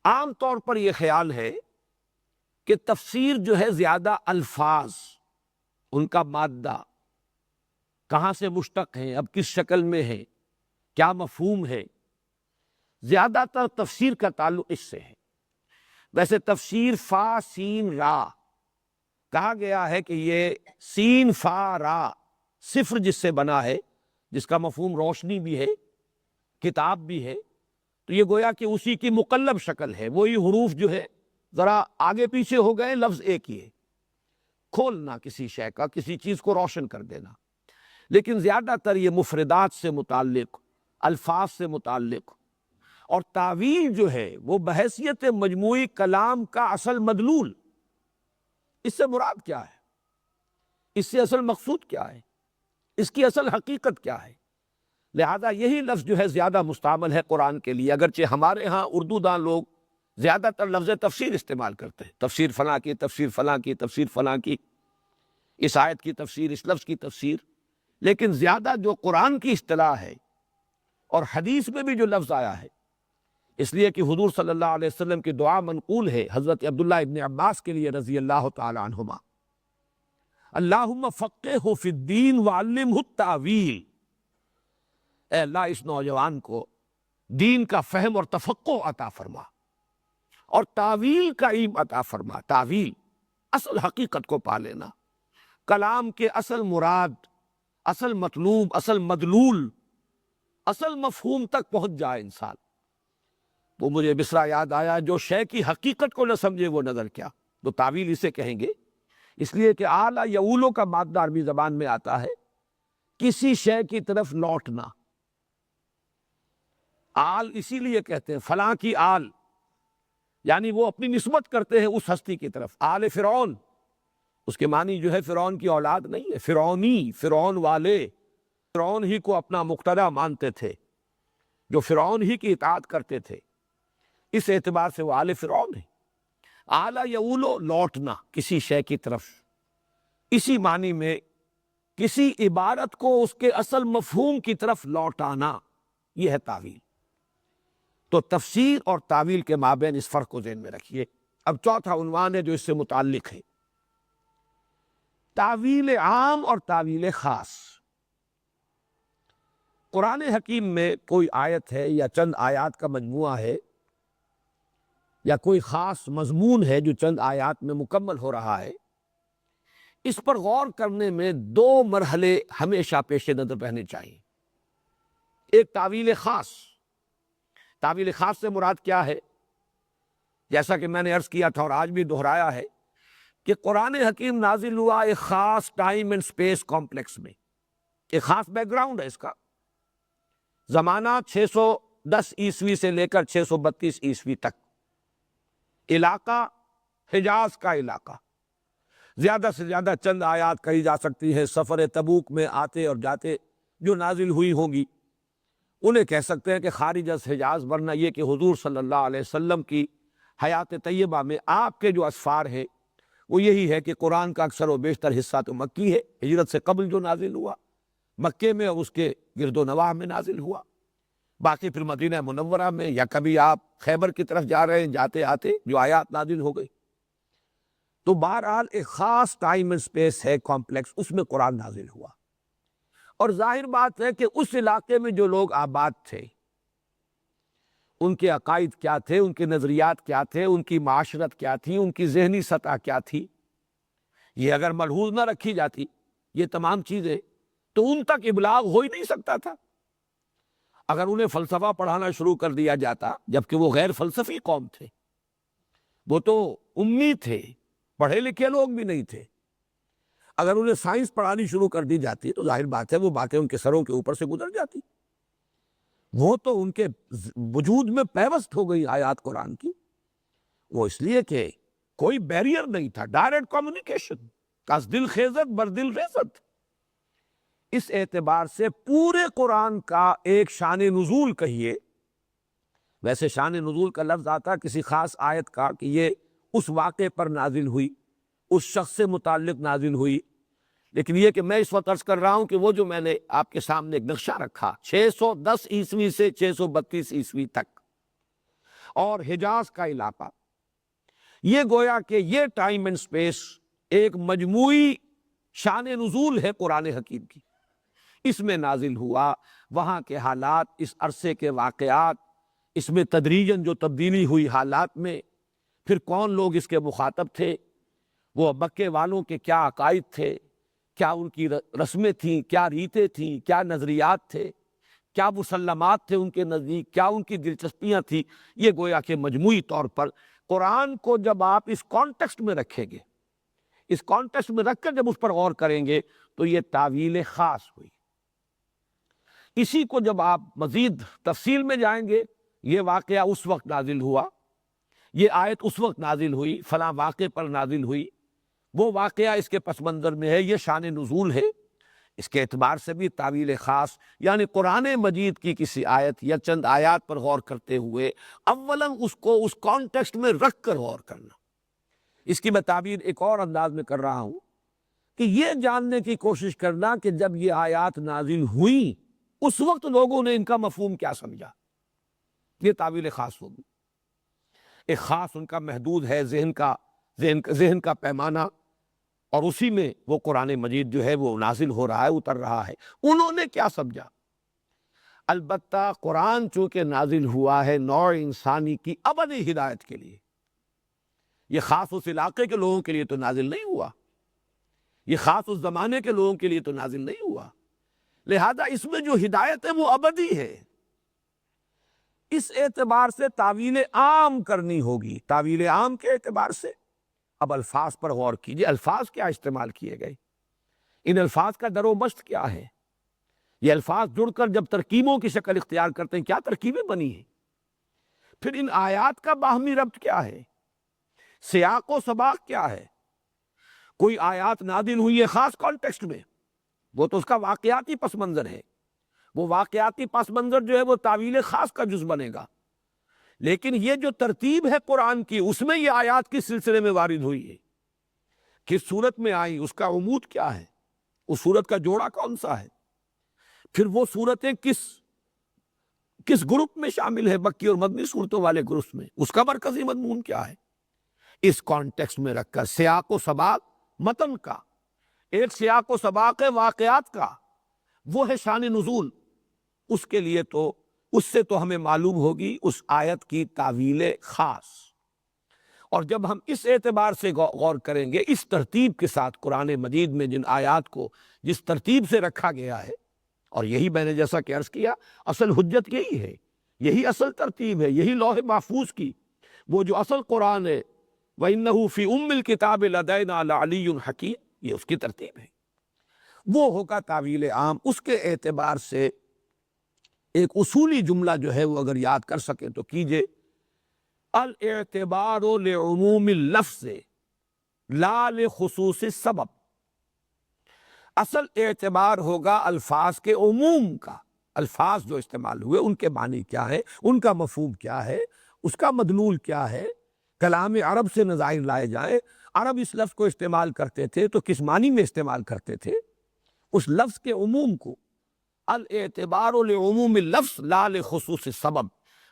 A: عام طور پر یہ خیال ہے کہ تفسیر جو ہے زیادہ الفاظ، ان کا مادہ، کہاں سے مشتق ہیں، اب کس شکل میں ہے، کیا مفہوم ہے، زیادہ تر تفسیر کا تعلق اس سے ہے. ویسے تفسیر فا سین را کہا گیا ہے کہ یہ سین فا را صفر جس سے بنا ہے، جس کا مفہوم روشنی بھی ہے، کتاب بھی ہے، تو یہ گویا کہ اسی کی مقلب شکل ہے. وہی حروف جو ہے ذرا آگے پیچھے ہو گئے، لفظ ایک ہی ہے، کھولنا کسی شے کا، کسی چیز کو روشن کر دینا. لیکن زیادہ تر یہ مفردات سے متعلق، الفاظ سے متعلق. اور تعویل جو ہے وہ بحیثیت مجموعی کلام کا اصل مدلول. اس سے مراد کیا ہے، اس سے اصل مقصود کیا ہے، اس کی اصل حقیقت کیا ہے. لہذا یہی لفظ جو ہے زیادہ مستعمل ہے قرآن کے لیے. اگرچہ ہمارے ہاں اردو داں لوگ زیادہ تر لفظ تفسیر استعمال کرتے ہیں، تفسیر فلاں کی، تفسیر فلاں کی، تفسیر فلاں کی، اس آیت کی تفسیر، اس لفظ کی تفسیر. لیکن زیادہ جو قرآن کی اصطلاح ہے اور حدیث میں بھی جو لفظ آیا ہے، اس لیے کہ حضور صلی اللہ علیہ وسلم کی دعا منقول ہے حضرت عبداللہ ابن عباس کے لیے رضی اللہ تعالی عنہما، اللہم فقہہ فی الدین وعلمہ التاویل. اے اللہ اس نوجوان کو دین کا فہم اور تفقہ عطا فرما اور تعویل کا علم عطا فرما. تعویل اصل حقیقت کو پا لینا، کلام کے اصل مراد، اصل مطلوب، اصل مدلول، اصل مفہوم تک پہنچ جائے انسان. وہ مجھے مصرع یاد آیا، جو شے کی حقیقت کو نہ سمجھے وہ نظر کیا. تو تعویل اسے کہیں گے اس لیے کہ آلا یعولو کا مادہ عربی زبان میں آتا ہے کسی شے کی طرف لوٹنا. آل اسی لیے کہتے ہیں فلاں کی آل، یعنی وہ اپنی نسبت کرتے ہیں اس ہستی کی طرف. آل فرعون، اس کے معنی جو ہے فرعون کی اولاد نہیں ہے، فرعونی، فرعون والے، فرعون ہی کو اپنا مقتدی مانتے تھے، جو فرعون ہی کی اطاعت کرتے تھے، اس اعتبار سے وہ آل فرعون ہے. آلا یعولو لوٹنا کسی شے کی طرف، اسی معنی میں کسی عبارت کو اس کے اصل مفہوم کی طرف لوٹانا، یہ ہے تعویل. تو تفسیر اور تعویل کے مابین اس فرق کو ذہن میں رکھیے. اب چوتھا عنوان ہے جو اس سے متعلق ہے، تعویل عام اور تعویل خاص. قرآن حکیم میں کوئی آیت ہے یا چند آیات کا مجموعہ ہے یا کوئی خاص مضمون ہے جو چند آیات میں مکمل ہو رہا ہے، اس پر غور کرنے میں دو مرحلے ہمیشہ پیش نظر رہنے چاہیے. ایک تعویل خاص. تعویل خاص سے مراد کیا ہے؟ جیسا کہ میں نے عرض کیا تھا اور آج بھی دہرایا ہے کہ قرآن حکیم نازل ہوا ایک خاص ٹائم اینڈ سپیس کمپلیکس میں، ایک خاص بیک گراؤنڈ ہے اس کا. زمانہ 610 عیسوی سے لے کر 632 عیسوی تک، علاقہ حجاز کا علاقہ. زیادہ سے زیادہ چند آیات کہی جا سکتی ہے سفر تبوک میں آتے اور جاتے جو نازل ہوئی ہوں گی، انہیں کہہ سکتے ہیں کہ خارج از حجاز، ورنہ یہ کہ حضور صلی اللہ علیہ وسلم کی حیات طیبہ میں آپ کے جو اسفار ہیں وہ یہی ہے کہ قرآن کا اکثر و بیشتر حصہ تو مکی ہے، ہجرت سے قبل جو نازل ہوا مکے میں اور اس کے گرد و نواح میں نازل ہوا، باقی پھر مدینہ منورہ میں، یا کبھی آپ خیبر کی طرف جا رہے ہیں جاتے آتے جو آیات نازل ہو گئی. تو بہرحال ایک خاص ٹائم اینڈ سپیس ہے کمپلیکس، اس میں قرآن نازل ہوا. اور ظاہر بات ہے کہ اس علاقے میں جو لوگ آباد تھے، ان کے عقائد کیا تھے، ان کے نظریات کیا تھے، ان کی معاشرت کیا تھی، ان کی ذہنی سطح کیا تھی، یہ اگر ملحوظ نہ رکھی جاتی یہ تمام چیزیں، تو ان تک ابلاغ ہو ہی نہیں سکتا تھا. اگر انہیں فلسفہ پڑھانا شروع کر دیا جاتا، جبکہ وہ غیر فلسفی قوم تھے، وہ تو امی تھے، پڑھے لکھے لوگ بھی نہیں تھے، اگر انہیں سائنس پڑھانی شروع کر دی جاتی تو ظاہر بات ہے وہ باتیں ان کے سروں کے اوپر سے گزر جاتی. وہ تو ان کے وجود میں پیوست ہو گئی آیات قرآن کی. وہ اس لیے کہ کوئی بیریئر نہیں تھا، ڈائریکٹ کمیونیکیشن، کس دل خیزت بر دل ریزت. اس اعتبار سے پورے قرآن کا ایک شان نزول کہیے، ویسے شان نزول کا لفظ آتا کسی خاص آیت کا کہ یہ اس واقعے پر نازل ہوئی، اس شخص سے متعلق نازل ہوئی، لیکن یہ کہ میں اس وقت عرض کر رہا ہوں کہ وہ جو میں نے آپ کے سامنے ایک نقشہ رکھا 610 عیسوی سے 632 عیسوی تک اور حجاز کا علاقہ، یہ گویا کہ یہ ٹائم اینڈ سپیس ایک مجموعی شان نزول ہے قرآن حکیم کی. اس میں نازل ہوا، وہاں کے حالات، اس عرصے کے واقعات، اس میں تدریجاً جو تبدیلی ہوئی حالات میں، پھر کون لوگ اس کے مخاطب تھے، وہ مکے والوں کے کیا عقائد تھے، کیا ان کی رسمیں تھیں، کیا ریتیں تھیں، کیا نظریات تھے، کیا مسلمات تھے ان کے نزدیک، کیا ان کی دلچسپیاں تھیں. یہ گویا کہ مجموعی طور پر قرآن کو جب آپ اس کانٹیکسٹ میں رکھیں گے، اس کانٹیکسٹ میں رکھ کر جب اس پر غور کریں گے تو یہ تعویل خاص ہوئی. اسی کو جب آپ مزید تفصیل میں جائیں گے، یہ واقعہ اس وقت نازل ہوا، یہ آیت اس وقت نازل ہوئی، فلاں واقعے پر نازل ہوئی، وہ واقعہ اس کے پس منظر میں ہے، یہ شان نزول ہے. اس کے اعتبار سے بھی تعویل خاص، یعنی قرآن مجید کی کسی آیت یا چند آیات پر غور کرتے ہوئے اولاً اس کو اس کانٹیکسٹ میں رکھ کر غور کرنا. اس کی میں تعبیر ایک اور انداز میں کر رہا ہوں کہ یہ جاننے کی کوشش کرنا کہ جب یہ آیات نازل ہوئیں اس وقت لوگوں نے ان کا مفہوم کیا سمجھا، یہ تعویل خاص ہوگی. ایک خاص ان کا محدود ہے ذہن کا پیمانہ، اور اسی میں وہ قرآن مجید جو ہے وہ نازل ہو رہا ہے، اتر رہا ہے. انہوں نے کیا سمجھا؟ البتہ قرآن چونکہ نازل ہوا ہے نوع انسانی کی ابدی ہدایت کے لیے، یہ خاص اس علاقے کے لوگوں کے لیے تو نازل نہیں ہوا، یہ خاص اس زمانے کے لوگوں کے لیے تو نازل نہیں ہوا، لہذا اس میں جو ہدایت ہے وہ ابدی ہے. اس اعتبار سے تعویل عام کرنی ہوگی. تعویل عام کے اعتبار سے اب الفاظ پر غور کیجئے، الفاظ کیا استعمال کیے گئے، ان الفاظ کا در و مشق کیا ہے، یہ الفاظ جڑ کر جب ترکیبوں کی شکل اختیار کرتے ہیں کیا ترکیبیں بنی ہیں، پھر ان آیات کا باہمی ربط کیا ہے، سیاق و سباق کیا ہے۔ کوئی آیات نازل ہوئی ہے خاص کانٹیکسٹ میں، وہ تو اس کا واقعاتی پس منظر ہے، وہ واقعاتی پس منظر جو ہے وہ تعویل خاص کا جز بنے گا، لیکن یہ جو ترتیب ہے قرآن کی، اس میں یہ آیات کس سلسلے میں وارد ہوئی ہے، کس صورت میں آئی، اس کا عمود کیا ہے، اس صورت کا جوڑا کون سا ہے، پھر وہ صورتیں کس گروپ میں شامل ہے، مکی اور مدنی صورتوں والے گروپ میں، اس کا مرکزی مضمون کیا ہے، اس کانٹیکسٹ میں رکھ کر سیاق و سباق متن کا، ایک سیاق و سباق ہے واقعات کا، وہ ہے شان نزول، اس کے لیے تو اس سے تو ہمیں معلوم ہوگی اس آیت کی تعویل خاص، اور جب ہم اس اعتبار سے غور کریں گے، اس ترتیب کے ساتھ قرآن مجید میں جن آیات کو جس ترتیب سے رکھا گیا ہے، اور یہی میں نے جیسا کہ عرض کیا اصل حجت یہی ہے، یہی اصل ترتیب ہے، یہی لوح محفوظ کی وہ جو اصل قرآن ہے، وَإِنَّهُ فِي أُمِّ الْكِتَابِ لَدَيْنَا لَعَلِيٌّ حَكِيمٌ، یہ اس کی ترتیب ہے، وہ ہوگا تعویل عام۔ اس کے اعتبار سے ایک اصولی جملہ جو ہے وہ اگر یاد کر سکیں تو کیجئے، الاعتبار لعموم اللفظ لا لخصوص السبب، اصل اعتبار ہوگا الفاظ کے عموم کا، الفاظ جو استعمال ہوئے ان کے معنی کیا ہے، ان کا مفہوم کیا ہے، اس کا مدلول کیا ہے، کلام عرب سے نظائر لائے جائیں، عرب اس لفظ کو استعمال کرتے تھے تو کس معنی میں استعمال کرتے تھے، اس لفظ کے عموم کو، الاعتبار لعموم اللفظ لا لخصوص السبب،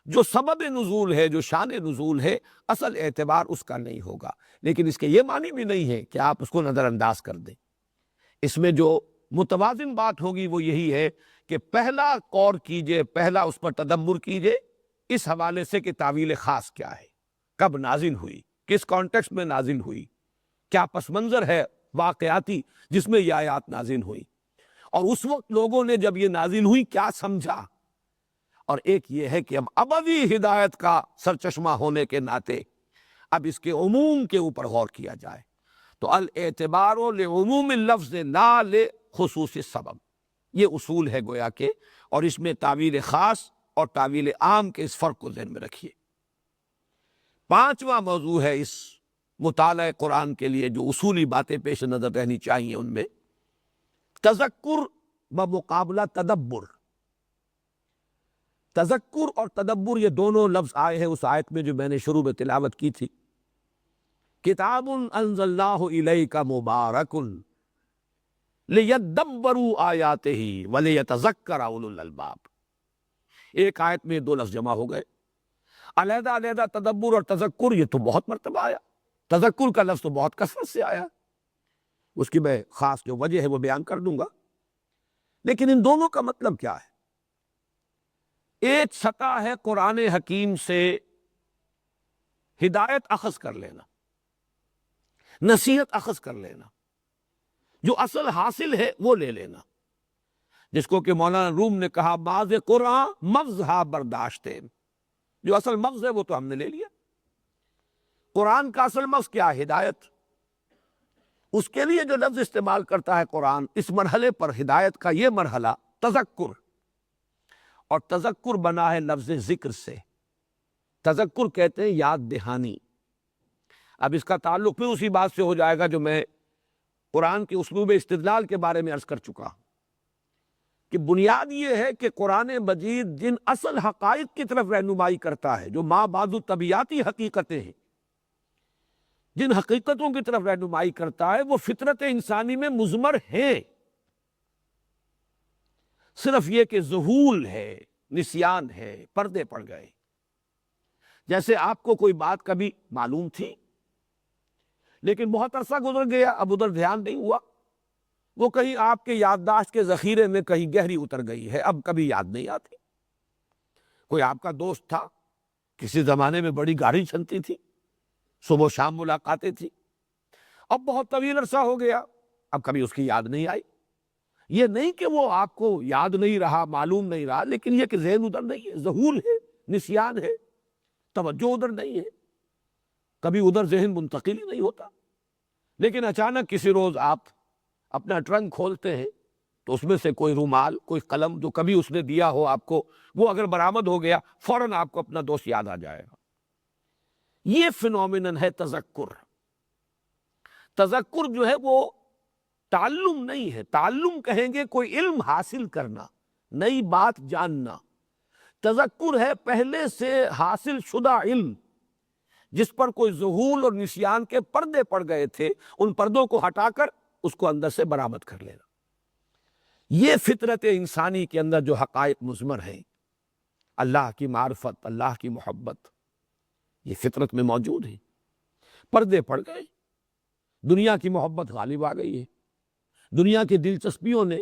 A: جو سبب نزول ہے، جو شان نزول ہے، اصل اعتبار اس کا نہیں ہوگا، لیکن اس کے یہ معنی بھی نہیں ہے کہ آپ اس کو نظر انداز کر دیں۔ اس میں جو متوازن بات ہوگی وہ یہی ہے کہ پہلا غور کیجئے، پہلا اس پر تدبر کیجئے اس حوالے سے کہ تعویل خاص کیا ہے، کب نازل ہوئی، کس کانٹیکسٹ میں نازل ہوئی، کیا پس منظر ہے واقعاتی جس میں یہ آیات نازل ہوئی، اور اس وقت لوگوں نے جب یہ نازل ہوئی کیا سمجھا، اور ایک یہ ہے کہ اب ابدی ہدایت کا سرچشمہ ہونے کے ناطے اب اس کے عموم کے اوپر غور کیا جائے، تو الاعتبار لعموم اللفظ لا لخصوص السبب، یہ اصول ہے گویا کہ، اور اس میں تعویل خاص اور تعویل عام کے اس فرق کو ذہن میں رکھیے۔ پانچواں موضوع ہے اس مطالعہ قرآن کے لیے جو اصولی باتیں پیش نظر رہنی چاہیے، ان میں تذکر بمقابلہ تدبر۔ تذکر اور تدبر یہ دونوں لفظ آئے ہیں اس آیت میں جو میں نے شروع میں تلاوت کی تھی، کتاب انزلناہ الیک مبارک لیدبروا آیاتہ ولیتذکر اولو الالباب، ایک آیت میں دو لفظ جمع ہو گئے، علیحدہ علیحدہ تدبر اور تذکر یہ تو بہت مرتبہ آیا، تذکر کا لفظ تو بہت کثرت سے آیا، اس کی میں خاص جو وجہ ہے وہ بیان کر دوں گا، لیکن ان دونوں کا مطلب کیا ہے؟ ایک سطح ہے قرآن حکیم سے ہدایت اخذ کر لینا، نصیحت اخذ کر لینا، جو اصل حاصل ہے وہ لے لینا، جس کو کہ مولانا روم نے کہا بعض قرآن مغزہا برداشتے، جو اصل مغز ہے وہ تو ہم نے لے لیا، قرآن کا اصل مغز کیا ہے؟ ہدایت، اس کے لیے جو لفظ استعمال کرتا ہے قرآن اس مرحلے پر، ہدایت کا یہ مرحلہ تذکر، اور تذکر بنا ہے لفظ ذکر سے، تذکر کہتے ہیں یاد دہانی۔ اب اس کا تعلق پھر اسی بات سے ہو جائے گا جو میں قرآن کے اسلوب استدلال کے بارے میں عرض کر چکا ہوں، کہ بنیاد یہ ہے کہ قرآن مجید جن اصل حقائق کی طرف رہنمائی کرتا ہے، جو ما بعد طبیعتی حقیقتیں ہیں، جن حقیقتوں کی طرف رہنمائی کرتا ہے وہ فطرت انسانی میں مضمر ہیں، صرف یہ کہ ذہول ہے، نسیان ہے، پردے پڑ گئے، جیسے آپ کو کوئی بات کبھی معلوم تھی لیکن بہت عرصہ گزر گیا، اب ادھر دھیان نہیں ہوا، وہ کہیں آپ کے یادداشت کے ذخیرے میں کہیں گہری اتر گئی ہے، اب کبھی یاد نہیں آتی۔ کوئی آپ کا دوست تھا، کسی زمانے میں بڑی گاڑی چلتی تھی، صبح و شام ملاقاتیں تھی، اب بہت طویل عرصہ ہو گیا، اب کبھی اس کی یاد نہیں آئی۔ یہ نہیں کہ وہ آپ کو یاد نہیں رہا، معلوم نہیں رہا، لیکن یہ کہ ذہن ادھر نہیں ہے، ذہول ہے، نسیان ہے، توجہ ادھر نہیں ہے۔ کبھی ادھر ذہن منتقل ہی نہیں ہوتا، لیکن اچانک کسی روز آپ اپنا ٹرنک کھولتے ہیں تو اس میں سے کوئی رومال، کوئی قلم جو کبھی اس نے دیا ہو آپ کو، وہ اگر برآمد ہو گیا، فوراً آپ کو اپنا دوست یاد آ جائے گا۔ یہ فینومینن ہے تذکر۔ تذکر جو ہے وہ تعلم نہیں ہے، تعلم کہیں گے کوئی علم حاصل کرنا، نئی بات جاننا۔ تذکر ہے پہلے سے حاصل شدہ علم جس پر کوئی ذہول اور نسیان کے پردے پڑ گئے تھے، ان پردوں کو ہٹا کر اس کو اندر سے برآمد کر لینا۔ یہ فطرت انسانی کے اندر جو حقائق مضمر ہیں، اللہ کی معرفت، اللہ کی محبت، یہ فطرت میں موجود ہے۔ پردے پڑ گئے، دنیا کی محبت غالب آ گئی ہے، دنیا کی دلچسپیوں نے،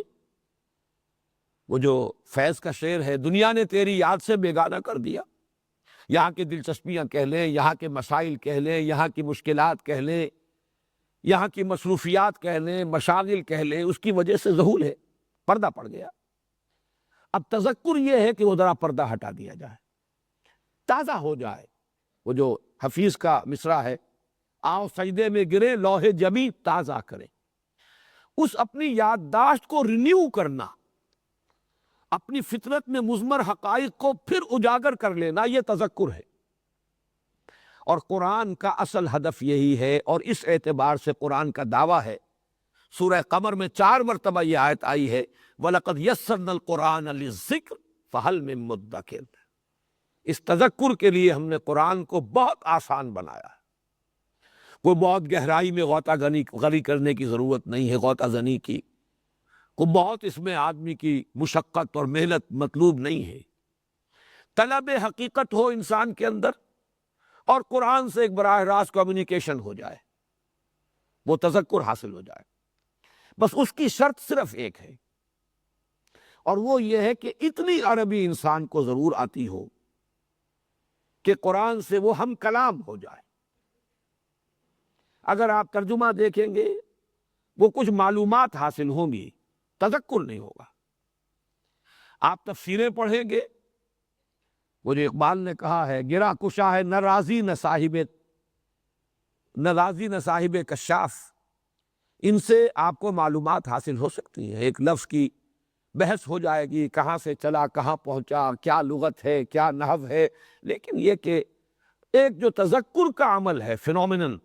A: وہ جو فیض کا شعر ہے، دنیا نے تیری یاد سے بیگانہ کر دیا، یہاں کی دلچسپیاں کہہ لیں، یہاں کے مسائل کہہ لیں، یہاں کی مشکلات کہہ لیں، یہاں کی مصروفیات کہہ لیں، مشاغل کہہ لیں، اس کی وجہ سے ذہول ہے، پردہ پڑ گیا۔ اب تذکر یہ ہے کہ وہ ذرا پردہ ہٹا دیا جائے، تازہ ہو جائے۔ وہ جو حفیظ کا مصرع ہے، آؤ سجدے میں گرے لوح جبیں تازہ کرے، اس اپنی یادداشت کو رینیو کرنا، اپنی فطرت میں مضمر حقائق کو پھر اجاگر کر لینا، یہ تذکر ہے۔ اور قرآن کا اصل ہدف یہی ہے، اور اس اعتبار سے قرآن کا دعویٰ ہے۔ سورہ قمر میں 4 مرتبہ یہ آیت آئی ہے، وَلَقَدْ يَسَّرْنَا الْقُرْآنَ لِلذِّكْرِ فَهَلْ مِن مُدَّكِرٍ۔ اس تذکر کے لیے ہم نے قرآن کو بہت آسان بنایا ہے، کوئی بہت گہرائی میں غوطہ غنی کرنے کی ضرورت نہیں ہے، غوطہ زنی کی، کوئی بہت اس میں آدمی کی مشقت اور محنت مطلوب نہیں ہے۔ طلب حقیقت ہو انسان کے اندر، اور قرآن سے ایک براہ راست کمیونیکیشن ہو جائے، وہ تذکر حاصل ہو جائے۔ بس اس کی شرط صرف ایک ہے، اور وہ یہ ہے کہ اتنی عربی انسان کو ضرور آتی ہو کہ قرآن سے وہ ہم کلام ہو جائے۔ اگر آپ ترجمہ دیکھیں گے، وہ کچھ معلومات حاصل ہوں گی، تذکر نہیں ہوگا۔ آپ تفسیریں پڑھیں گے، وہ جو اقبال نے کہا ہے، گرا کشا ہے نہ راضی نہ صاحب کشاف، ان سے آپ کو معلومات حاصل ہو سکتی ہیں۔ ایک لفظ کی بحث ہو جائے گی، کہاں سے چلا کہاں پہنچا، کیا لغت ہے کیا نحو ہے، لیکن یہ کہ ایک جو تذکر کا عمل ہے، فینومینن،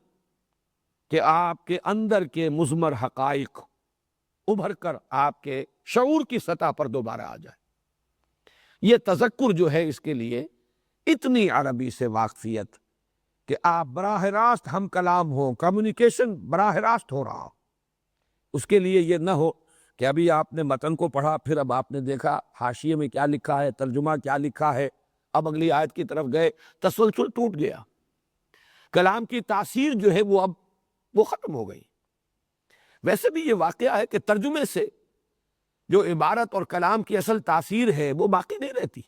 A: کہ آپ کے اندر کے مضمر حقائق ابھر کر آپ کے شعور کی سطح پر دوبارہ آ جائے، یہ تذکر جو ہے، اس کے لیے اتنی عربی سے واقفیت کہ آپ براہ راست ہم کلام ہو، کمیونیکیشن براہ راست ہو رہا ہو۔ اس کے لیے یہ نہ ہو کہ ابھی آپ نے متن کو پڑھا، پھر اب آپ نے دیکھا حاشیے میں کیا لکھا ہے، ترجمہ کیا لکھا ہے، اب اگلی آیت کی طرف گئے، تسلسل ٹوٹ گیا، کلام کی تاثیر جو ہے وہ ختم ہو گئی۔ ویسے بھی یہ واقعہ ہے کہ ترجمے سے جو عبارت اور کلام کی اصل تاثیر ہے وہ باقی نہیں رہتی۔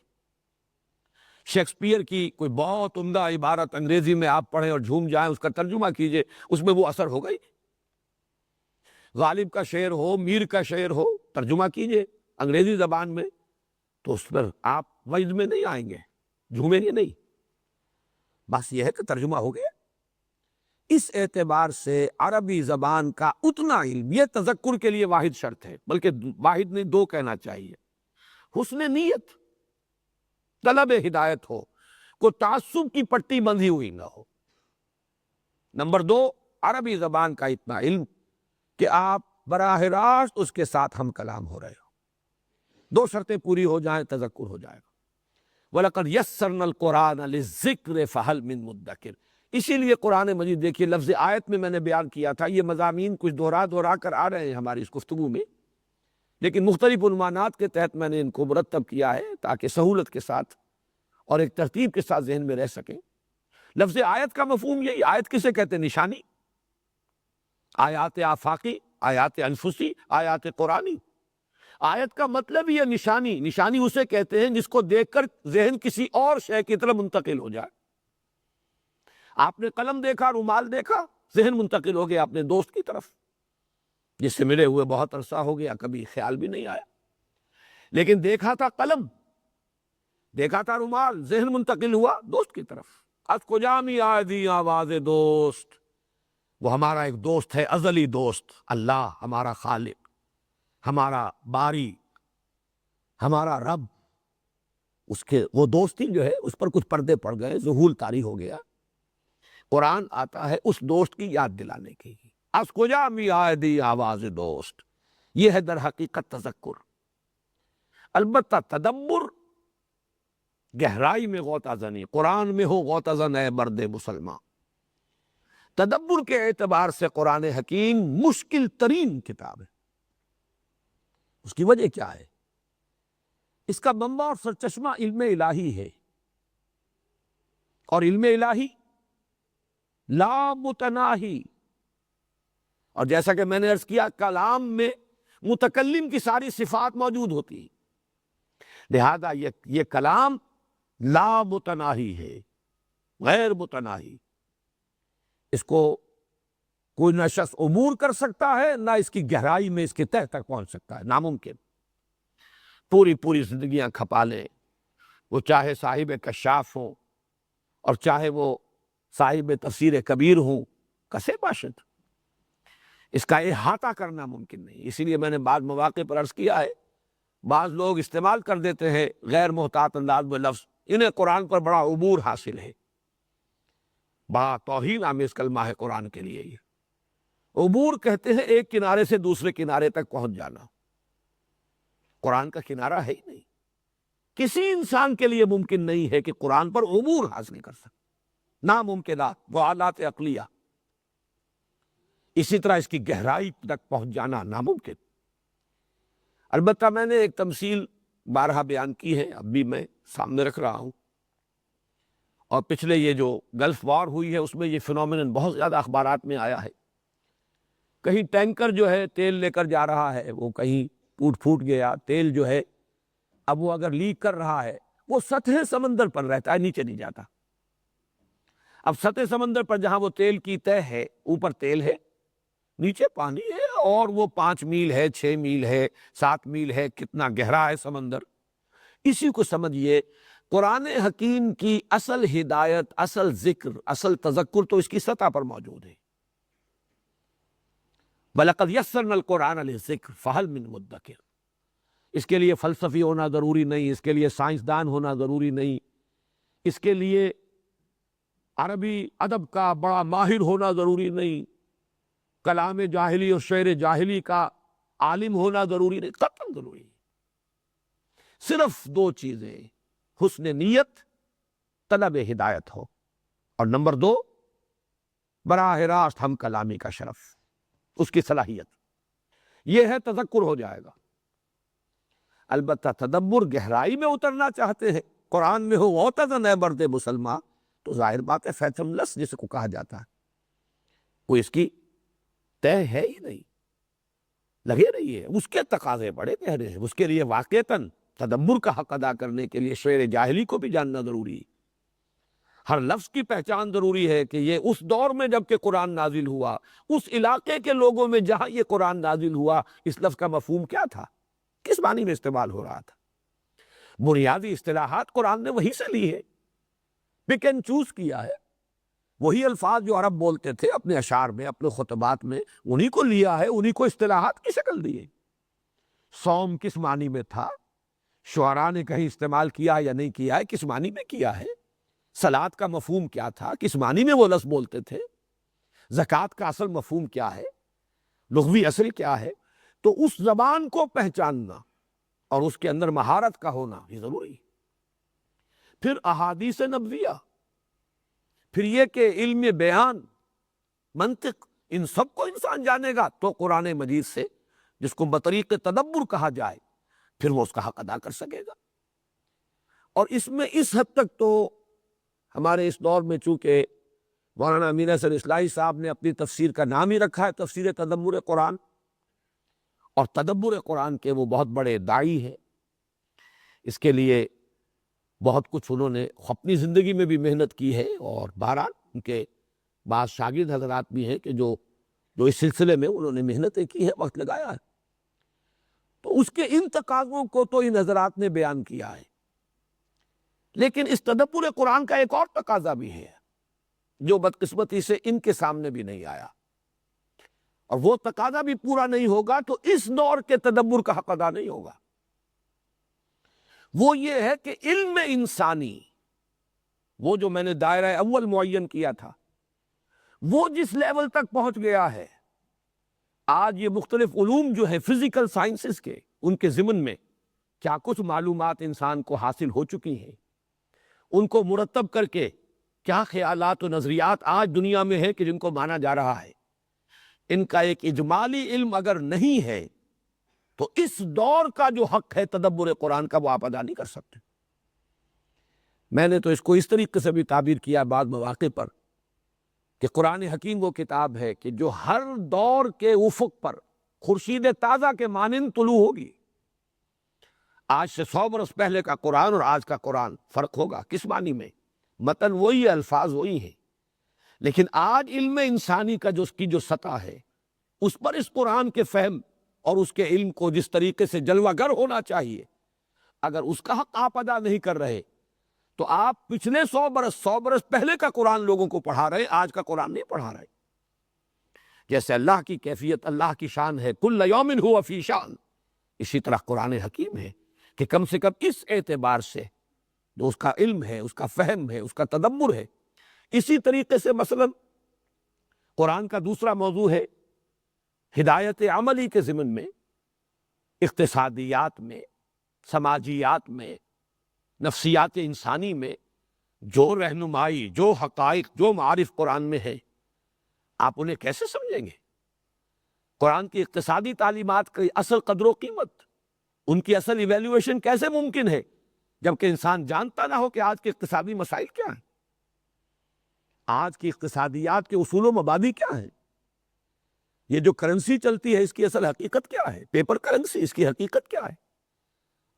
A: شیکسپیئر کی کوئی بہت عمدہ عبارت انگریزی میں آپ پڑھیں اور جھوم جائیں، اس کا ترجمہ کیجئے، اس میں وہ اثر ہو گئی۔ غالب کا شعر ہو، میر کا شعر ہو، ترجمہ کیجئے انگریزی زبان میں، تو اس پر آپ وجد میں نہیں آئیں گے، جھومیں گے نہیں۔ بس یہ ہے کہ ترجمہ ہو گیا۔ اس اعتبار سے عربی زبان کا اتنا علم، یہ تذکر کے لیے واحد شرط ہے، بلکہ واحد نہیں 2 کہنا چاہیے۔ حسن نیت، طلب ہدایت ہو، کوئی تعصب کی پٹی بندھی ہوئی نہ ہو۔ نمبر 2، عربی زبان کا اتنا علم کہ آپ براہ راست اس کے ساتھ ہم کلام ہو رہے ہو۔ 2 شرطیں پوری ہو جائیں، تذکر ہو جائے گا۔ وَلَقَدْ يَسَّرْنَا الْقُرْآنَ لِلذِّكْرِ فَهَلْ مِن مُدَّكِرٍ۔ اسی لیے قرآن مجید دیکھیے، لفظ آیت میں نے بیان کیا تھا، یہ مضامین کچھ دہرا کر آ رہے ہیں ہماری اس گفتگو میں، لیکن مختلف عنوانات کے تحت میں نے ان کو مرتب کیا ہے تاکہ سہولت کے ساتھ اور ایک ترتیب کے ساتھ ذہن میں رہ سکیں۔ لفظ آیت کا مفہوم یہی، آیت کسے کہتے ہیں؟ نشانی، آیات آفاقی، آیات انفسی، آیات قرآنی۔ آیت کا مطلب ہی ہے نشانی۔ نشانی اسے کہتے ہیں جس کو دیکھ کر ذہن کسی اور شے کی طرف منتقل ہو جائے۔ آپ نے قلم دیکھا، رومال دیکھا، ذہن منتقل ہو گیا اپنے دوست کی طرف، جس سے ملے ہوئے بہت عرصہ ہو گیا، کبھی خیال بھی نہیں آیا، لیکن دیکھا تھا قلم، دیکھا تھا رومال، ذہن منتقل ہوا دوست کی طرف۔ از کجا می آدی آواز دوست، وہ ہمارا ایک دوست ہے، ازلی دوست، اللہ ہمارا خالق، ہمارا باری، ہمارا رب۔ اس کے وہ دوستی جو ہے اس پر کچھ پردے پڑ گئے، ذہول طاری ہو گیا۔ قرآن آتا ہے اس دوست کی یاد دلانے کی۔ از کجا می آدی آواز دوست، یہ ہے در حقیقت تذکر۔ البتہ تدبر گہرائی میں غوطہ زنی، قرآن میں ہو غوطہ زن اے مرد مسلمان۔ تدبر کے اعتبار سے قرآن حکیم مشکل ترین کتاب ہے۔ اس کی وجہ کیا ہے؟ اس کا منبع اور سرچشمہ علم الہی ہے، اور علم الہی لا متناہی، اور جیسا کہ میں نے عرض کیا کلام میں متکلم کی ساری صفات موجود ہوتی ہیں، لہذا یہ کلام لا متناہی ہے، غیر متناہی۔ اس کو کوئی نہ شخص عبور کر سکتا ہے، نہ اس کی گہرائی میں اس کے تہ تک پہنچ سکتا ہے، ناممکن۔ پوری زندگیاں کھپا لیں، وہ چاہے صاحب کشاف ہوں اور چاہے وہ صاحب تفسیر کبیر ہوں، کسے باشد اس کا احاطہ کرنا ممکن نہیں۔ اسی لیے میں نے بعض مواقع پر عرض کیا ہے، بعض لوگ استعمال کر دیتے ہیں غیر محتاط انداز میں لفظ، انہیں قرآن پر بڑا عبور حاصل ہے۔ بڑا توہین آمیز کلمہ ہے قرآن کے لیے یہ۔ عبور کہتے ہیں ایک کنارے سے دوسرے کنارے تک پہنچ جانا، قرآن کا کنارہ ہے ہی نہیں۔ کسی انسان کے لیے ممکن نہیں ہے کہ قرآن پر عبور حاصل کر سکے، ناممکنات، وعالات عقلیہ۔ اسی طرح اس کی گہرائی تک پہنچ جانا ناممکن۔ البتہ میں نے ایک تمثیل بارہا بیان کی ہے، اب بھی میں سامنے رکھ رہا ہوں، اور پچھلے یہ جو گلف وار ہوئی ہے اس میں یہ فنومینن بہت زیادہ اخبارات میں آیا ہے۔ کہیں ٹینکر جو ہے تیل لے کر جا رہا ہے، وہ کہیں ٹوٹ پھوٹ گیا، تیل جو ہے اب وہ اگر لیک کر رہا ہے وہ سطح سمندر پر رہتا ہے، نیچے نہیں جاتا۔ اب سطح سمندر پر جہاں وہ تیل کی تہ ہے، اوپر تیل ہے، نیچے پانی ہے، اور وہ 5 میل ہے، 6 میل ہے، 7 میل ہے، کتنا گہرا ہے سمندر۔ اسی کو سمجھیے قرآن حکیم کی اصل ہدایت، اصل ذکر، اصل تذکر تو اس کی سطح پر موجود ہے۔ وَلَقَدْ يَسَّرْنَا الْقُرْآنَ لِلذِّكْرِ فَهَلْ مِن مُدَّكِرٍ۔ اس کے لیے فلسفی ہونا ضروری نہیں، اس کے لیے سائنسدان ہونا ضروری نہیں، اس کے لیے عربی ادب کا بڑا ماہر ہونا ضروری نہیں، کلام جاہلی اور شعر جاہلی کا عالم ہونا ضروری نہیں، قطعاً ضروری ہے۔ صرف 2 چیزیں، حسن نیت، طلب ہدایت ہو، اور نمبر 2 براہ راست ہم کلامی کا شرف، اس کی صلاحیت، یہ ہے تذکر ہو جائے گا۔ البتہ تدبر گہرائی میں اترنا چاہتے ہیں، قرآن میں ہو غوطہ اے مرد مسلمان، تو ظاہر بات ہے فیتھم لس جس کو کہا جاتا ہے، کوئی اس کی طے ہے ہی نہیں، لگے رہی ہے۔ اس کے تقاضے بڑے گہرے ہیں، اس کے لیے واقعتاً تدبر کا حق ادا کرنے کے لیے شعر جاہلی کو بھی جاننا ضروری ہے، ہر لفظ کی پہچان ضروری ہے کہ یہ اس دور میں جب کہ قرآن نازل ہوا، اس علاقے کے لوگوں میں جہاں یہ قرآن نازل ہوا، اس لفظ کا مفہوم کیا تھا، کس معنی میں استعمال ہو رہا تھا۔ بنیادی اصطلاحات قرآن نے وہی سے لی ہے، پک اینڈ چوز کیا ہے، وہی الفاظ جو عرب بولتے تھے اپنے اشعار میں، اپنے خطبات میں، انہی کو لیا ہے، انہی کو اصطلاحات کی شکل دی ہے۔ صوم کس معنی میں تھا، شعراء نے کہیں استعمال کیا یا نہیں کیا ہے، کس معنی میں کیا ہے، صلاۃ کا مفہوم کیا تھا، کس معنی میں وہ لفظ بولتے تھے، زکوٰۃ کا اصل مفہوم کیا ہے، لغوی اصل کیا ہے، تو اس زبان کو پہچاننا اور اس کے اندر مہارت کا ہونا یہ ضروری ہے۔ پھر احادیث نبویہ، پھر یہ کہ علم بیان، منطق، ان سب کو انسان جانے گا تو قرآن مجید سے، جس کو بطریق تدبر کہا جائے، پھر وہ اس کا حق ادا کر سکے گا۔ اور اس میں اس حد تک تو ہمارے اس دور میں چونکہ مولانا امین احسن اصلاحی صاحب نے اپنی تفسیر کا نام ہی رکھا ہے تفسیر تدبر قرآن، اور تدبر قرآن کے وہ بہت بڑے داعی ہیں، اس کے لیے بہت کچھ انہوں نے اپنی زندگی میں بھی محنت کی ہے، اور بہرحال ان کے بعض شاگرد حضرات بھی ہیں کہ جو اس سلسلے میں انہوں نے محنتیں کی ہے، وقت لگایا ہے، تو اس کے ان تقاضوں کو تو ان حضرات نے بیان کیا ہے۔ لیکن اس تدبر قرآن کا ایک اور تقاضا بھی ہے، جو بدقسمتی سے ان کے سامنے بھی نہیں آیا، اور وہ تقاضا بھی پورا نہیں ہوگا تو اس دور کے تدبر کا حق ادا نہیں ہوگا۔ وہ یہ ہے کہ علم انسانی، وہ جو میں نے دائرہ اول معین کیا تھا، وہ جس لیول تک پہنچ گیا ہے، آج یہ مختلف علوم جو ہیں فزیکل سائنسز کے، ان کے ضمن میں کیا کچھ معلومات انسان کو حاصل ہو چکی ہیں، ان کو مرتب کر کے کیا خیالات و نظریات آج دنیا میں ہیں کہ جن کو مانا جا رہا ہے، ان کا ایک اجمالی علم اگر نہیں ہے تو اس دور کا جو حق ہے تدبر قرآن کا وہ آپ ادا نہیں کر سکتے۔ میں نے تو اس کو اس طریقے سے بھی تعبیر کیا بعض مواقع پر کہ قرآن حکیم وہ کتاب ہے کہ جو ہر دور کے افق پر خورشید تازہ کے مانند طلوع ہوگی۔ آج سے 100 برس پہلے کا قرآن اور آج کا قرآن فرق ہوگا، کس معنی میں؟ متن وہی ہے، الفاظ وہی ہیں، لیکن آج علم انسانی کا جو اس کی جو سطح ہے، اس پر اس قرآن کے فہم اور اس کے علم کو جس طریقے سے جلوہ گر ہونا چاہیے، اگر اس کا حق آپ ادا نہیں کر رہے تو آپ پچھلے 100 برس پہلے کا قرآن لوگوں کو پڑھا رہے، آج کا قرآن نہیں پڑھا رہے۔ جیسے اللہ کی کیفیت، اللہ کی شان ہے کل یوم ہوا فی شان، اسی طرح قرآن حکیم ہے کہ کم سے کم اس اعتبار سے جو اس کا علم ہے، اس کا فہم ہے، اس کا تدبر ہے۔ اسی طریقے سے مثلا قرآن کا دوسرا موضوع ہے ہدایت عملی کے ضمن میں، اقتصادیات میں، سماجیات میں، نفسیات انسانی میں جو رہنمائی، جو حقائق، جو معارف قرآن میں ہے، آپ انہیں کیسے سمجھیں گے؟ قرآن کی اقتصادی تعلیمات کی اصل قدر و قیمت، ان کی اصل ایویلیویشن کیسے ممکن ہے جبکہ انسان جانتا نہ ہو کہ آج کے اقتصادی مسائل کیا ہیں، آج کی اقتصادیات کے اصول و مبادی کیا ہیں، یہ جو کرنسی چلتی ہے اس کی اصل حقیقت کیا ہے، پیپر کرنسی، اس کی حقیقت کیا ہے،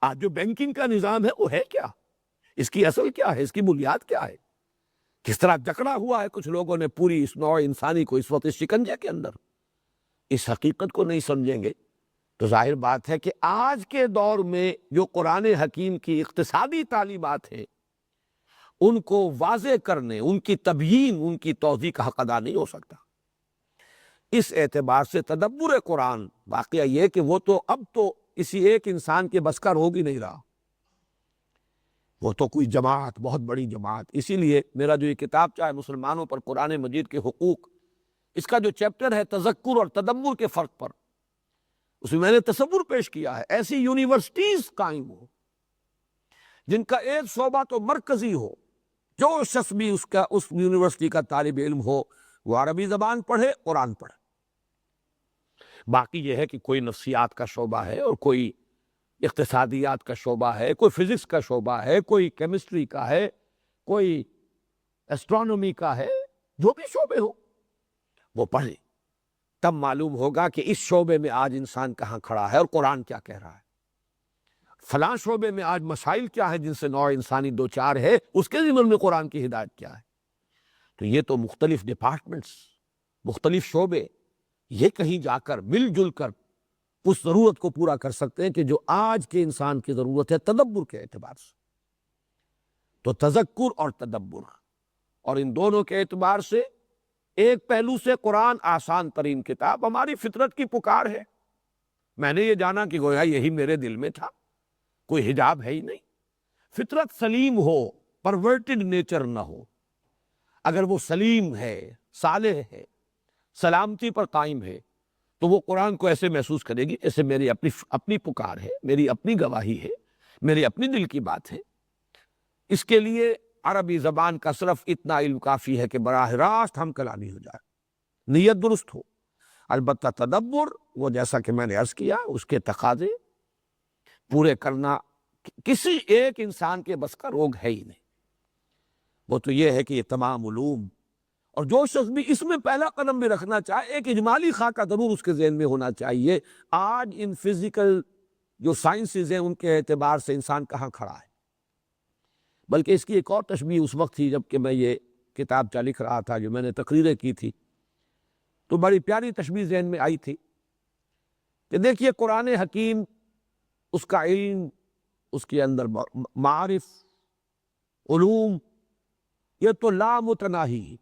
A: آج جو بینکنگ کا نظام ہے وہ ہے کیا، اس کی اصل کیا ہے، اس کی بنیاد کیا ہے، کس طرح جکڑا ہوا ہے کچھ لوگوں نے پوری اس نوع انسانی کو اس وقت اس شکنجے کے اندر۔ اس حقیقت کو نہیں سمجھیں گے تو ظاہر بات ہے کہ آج کے دور میں جو قرآن حکیم کی اقتصادی تعلیمات ہیں ان کو واضح کرنے، ان کی تبیین، ان کی توضیح کا حق ادا نہیں ہو سکتا۔ اس اعتبار سے تدبر قرآن واقعہ یہ کہ وہ تو اب تو اسی ایک انسان کے بس کا روگ ہی نہیں رہا، وہ تو کوئی جماعت، بہت بڑی جماعت۔ اسی لیے میرا جو یہ کتاب چاہے مسلمانوں پر قرآن مجید کے حقوق، اس کا جو چیپٹر ہے تذکر اور تدبر کے فرق پر، اس میں میں نے تصور پیش کیا ہے ایسی یونیورسٹیز قائم ہو جن کا ایک شعبہ تو مرکزی ہو، جو شخص بھی اس یونیورسٹی کا طالب علم ہو وہ عربی زبان پڑھے، قرآن پڑھے۔ باقی یہ ہے کہ کوئی نفسیات کا شعبہ ہے اور کوئی اقتصادیات کا شعبہ ہے، کوئی فزکس کا شعبہ ہے، کوئی کیمسٹری کا ہے، کوئی ایسٹرونومی کا ہے، جو بھی شعبے ہو وہ پڑھے، تب معلوم ہوگا کہ اس شعبے میں آج انسان کہاں کھڑا ہے اور قرآن کیا کہہ رہا ہے، فلاں شعبے میں آج مسائل کیا ہے جن سے نوع انسانی دو چار ہے، اس کے ضمن میں قرآن کی ہدایت کیا ہے۔ تو یہ تو مختلف ڈپارٹمنٹس، مختلف شعبے، یہ کہیں جا کر مل جل کر اس ضرورت کو پورا کر سکتے ہیں کہ جو آج کے انسان کی ضرورت ہے تدبر کے اعتبار سے۔ تو تذکر اور تدبر، اور ان دونوں کے اعتبار سے ایک پہلو سے قرآن آسان ترین کتاب، ہماری فطرت کی پکار ہے۔ میں نے یہ جانا کہ گویا یہی میرے دل میں تھا، کوئی حجاب ہے ہی نہیں۔ فطرت سلیم ہو، پرورٹڈ نیچر نہ ہو، اگر وہ سلیم ہے، صالح ہے، سلامتی پر قائم ہے تو وہ قرآن کو ایسے محسوس کرے گی ایسے میری اپنی پکار ہے، میری اپنی گواہی ہے، میری اپنی دل کی بات ہے۔ اس کے لیے عربی زبان کا صرف اتنا علم کافی ہے کہ براہ راست ہم کلامی ہو جائے، نیت درست ہو۔ البتہ تدبر، وہ جیسا کہ میں نے عرض کیا، اس کے تقاضے پورے کرنا کسی ایک انسان کے بس کا روگ ہے ہی نہیں۔ وہ تو یہ ہے کہ یہ تمام علوم، اور جو شخص بھی اس میں پہلا قدم بھی رکھنا چاہے ایک اجمالی خاکہ ضرور اس کے ذہن میں ہونا چاہیے، آج ان فزیکل جو سائنسز ہیں ان کے اعتبار سے انسان کہاں کھڑا ہے۔ بلکہ اس کی ایک اور تشبیہ اس وقت تھی جب کہ میں یہ کتاب لکھ رہا تھا، جو میں نے تقریریں کی تھی، تو بڑی پیاری تشبیہ ذہن میں آئی تھی کہ دیکھیے قرآن حکیم، اس کا علم، اس کے اندر معارف، علوم، یہ تو لا متناہی،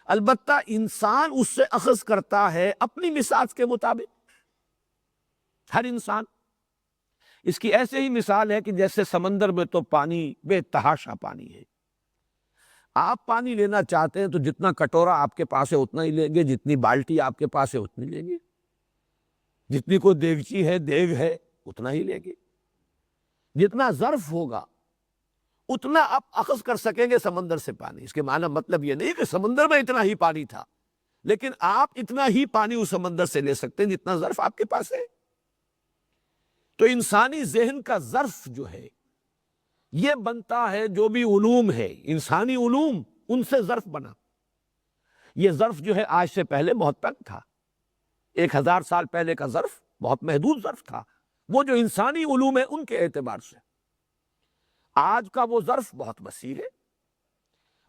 A: البتہ انسان اس سے اخذ کرتا ہے اپنی مزاج کے مطابق، ہر انسان۔ اس کی ایسے ہی مثال ہے کہ جیسے سمندر میں تو پانی بے تحاشا پانی ہے، آپ پانی لینا چاہتے ہیں تو جتنا کٹورا آپ کے پاس ہے اتنا ہی لیں گے، جتنی بالٹی آپ کے پاس ہے اتنی لیں گے، جتنی کوئی دیگچی ہے، دیگ ہے، اتنا ہی لیں گے، جتنا ظرف ہوگا اتنا آپ اخذ کر سکیں گے سمندر سے پانی۔ اس کے معنی مطلب یہ نہیں کہ سمندر میں اتنا ہی پانی تھا، لیکن آپ اتنا ہی پانی اس سمندر سے لے سکتے ہیں جتنا ظرف آپ کے پاس ہے۔ تو انسانی ذہن کا ظرف جو ہے یہ بنتا ہے، جو بھی علوم ہے انسانی علوم ان سے ظرف بنا۔ یہ ظرف جو ہے آج سے پہلے بہت تنگ تھا، 1000 سال پہلے کا ظرف بہت محدود ظرف تھا، وہ جو انسانی علوم ہے ان کے اعتبار سے۔ آج کا وہ ظرف بہت وسیع ہے۔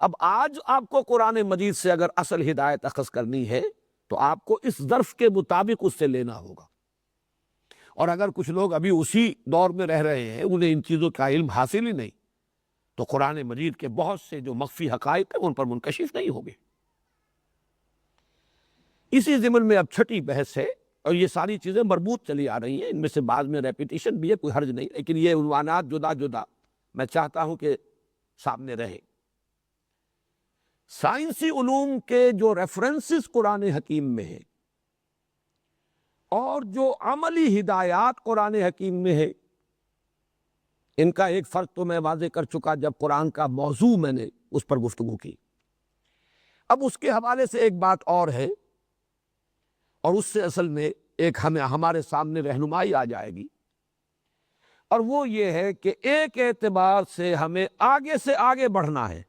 A: اب آج آپ کو قرآن مجید سے اگر اصل ہدایت اخذ کرنی ہے تو آپ کو اس ظرف کے مطابق اس سے لینا ہوگا۔ اور اگر کچھ لوگ ابھی اسی دور میں رہ رہے ہیں، انہیں ان چیزوں کا علم حاصل ہی نہیں، تو قرآن مجید کے بہت سے جو مخفی حقائق ہیں ان پر منکشف نہیں ہوگے۔ اسی ضمن میں اب چھٹی بحث ہے، اور یہ ساری چیزیں مربوط چلی آ رہی ہیں، ان میں سے بعض میں ریپیٹیشن بھی ہے، کوئی حرج نہیں، لیکن یہ عنوانات جدا جدا میں چاہتا ہوں کہ سامنے رہے۔ سائنسی علوم کے جو ریفرنسز قرآن حکیم میں ہیں اور جو عملی ہدایات قرآن حکیم میں ہے، ان کا ایک فرق تو میں واضح کر چکا جب قرآن کا موضوع میں نے اس پر گفتگو کی۔ اب اس کے حوالے سے ایک بات اور ہے، اور اس سے اصل میں ایک ہمارے سامنے رہنمائی آ جائے گی، اور وہ یہ ہے کہ ایک اعتبار سے ہمیں آگے بڑھنا ہے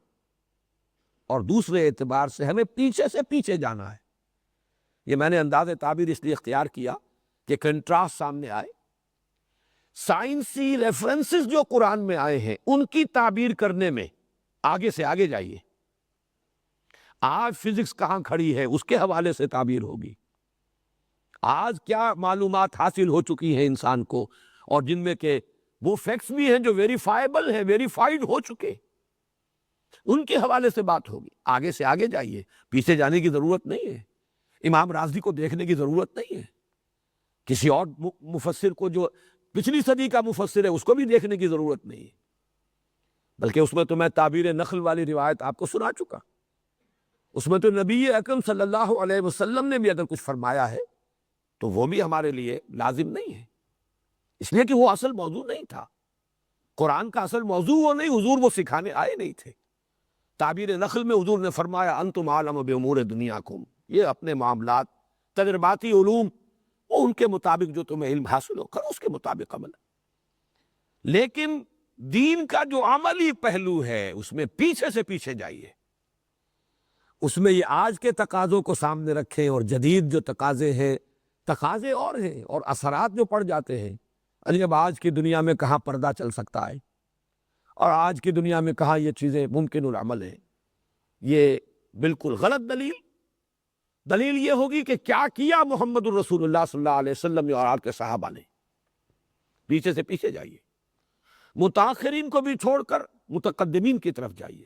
A: اور دوسرے اعتبار سے ہمیں پیچھے سے پیچھے جانا ہے۔ یہ میں نے انداز تعبیر اس لیے اختیار کیا کہ کنٹراسٹ سامنے آئے۔ سائنسی ریفرنسز جو قرآن میں آئے ہیں ان کی تعبیر کرنے میں آگے سے آگے جائیے۔ آج فزکس کہاں کھڑی ہے اس کے حوالے سے تعبیر ہوگی، آج کیا معلومات حاصل ہو چکی ہیں انسان کو، اور جن میں کہ وہ فیکٹس بھی ہیں جو ویریفائبل ہیں، ویریفائڈ ہو چکے، ان کے حوالے سے بات ہوگی۔ آگے سے آگے جائیے، پیچھے جانے کی ضرورت نہیں ہے، امام رازی کو دیکھنے کی ضرورت نہیں ہے، کسی اور مفسر کو جو پچھلی صدی کا مفسر ہے اس کو بھی دیکھنے کی ضرورت نہیں ہے، بلکہ اس میں تو میں تعبیر نخل والی روایت آپ کو سنا چکا، اس میں تو نبی اکرم صلی اللہ علیہ وسلم نے بھی اگر کچھ فرمایا ہے تو وہ بھی ہمارے لیے لازم نہیں ہے، اس لیے کہ وہ اصل موضوع نہیں تھا۔ قرآن کا اصل موضوع وہ نہیں، حضور وہ سکھانے آئے نہیں تھے۔ تعبیر نخل میں حضور نے فرمایا انتم عالم بامور دنیاکم، یہ اپنے معاملات، تجرباتی علوم، وہ ان کے مطابق جو تمہیں علم حاصل ہو کرو، اس کے مطابق عمل۔ لیکن دین کا جو عملی پہلو ہے اس میں پیچھے سے پیچھے جائیے، اس میں یہ آج کے تقاضوں کو سامنے رکھیں، اور جدید جو تقاضے ہیں، تقاضے اور ہیں اور اثرات جو پڑ جاتے ہیں۔ اب آج کی دنیا میں کہاں پردہ چل سکتا ہے، اور آج کی دنیا میں کہاں یہ چیزیں ممکن العمل ہیں، یہ بالکل غلط دلیل یہ ہوگی کہ کیا کیا محمد الرسول اللہ صلی اللہ علیہ وسلم اور آپ کے صحابہ نے۔ پیچھے سے پیچھے جائیے، متاخرین کو بھی چھوڑ کر متقدمین کی طرف جائیے،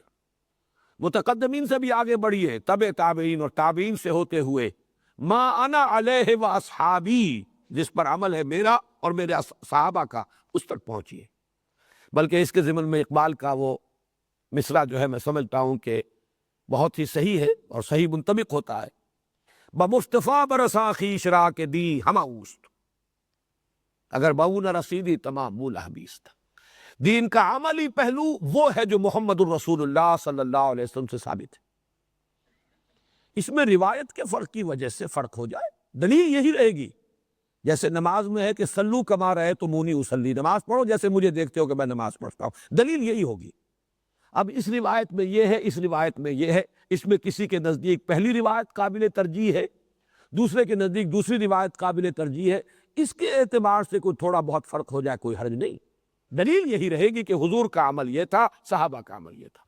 A: متقدمین سے بھی آگے بڑھیے، تبع تابعین اور تابعین سے ہوتے ہوئے ما انا علیہ و اصحابی، جس پر عمل ہے میرا اور میرے صحابہ کا، اس تک پہنچیے۔ بلکہ اس کے ضمن میں اقبال کا وہ مصرع جو ہے میں سمجھتا ہوں کہ بہت ہی صحیح ہے اور صحیح منطبق ہوتا ہے، بمصطفیٰ برسا خویش را کے دی ہمہ اوست، اگر بہو نہ رسیدی تمام مولا حبیست۔ دین کا عملی پہلو وہ ہے جو محمد الرسول اللہ صلی اللہ علیہ وسلم سے ثابت ہے۔ اس میں روایت کے فرق کی وجہ سے فرق ہو جائے، دلیل یہی رہے گی، جیسے نماز میں ہے کہ سلو کما رہے تو مونی اسلی، نماز پڑھو جیسے مجھے دیکھتے ہو کہ میں نماز پڑھتا ہوں، دلیل یہی ہوگی۔ اب اس روایت میں یہ ہے، اس روایت میں یہ ہے، اس میں کسی کے نزدیک پہلی روایت قابل ترجیح ہے، دوسرے کے نزدیک دوسری روایت قابل ترجیح ہے، اس کے اعتبار سے کوئی تھوڑا بہت فرق ہو جائے کوئی حرج نہیں، دلیل یہی رہے گی کہ حضور کا عمل یہ تھا، صحابہ کا عمل یہ تھا۔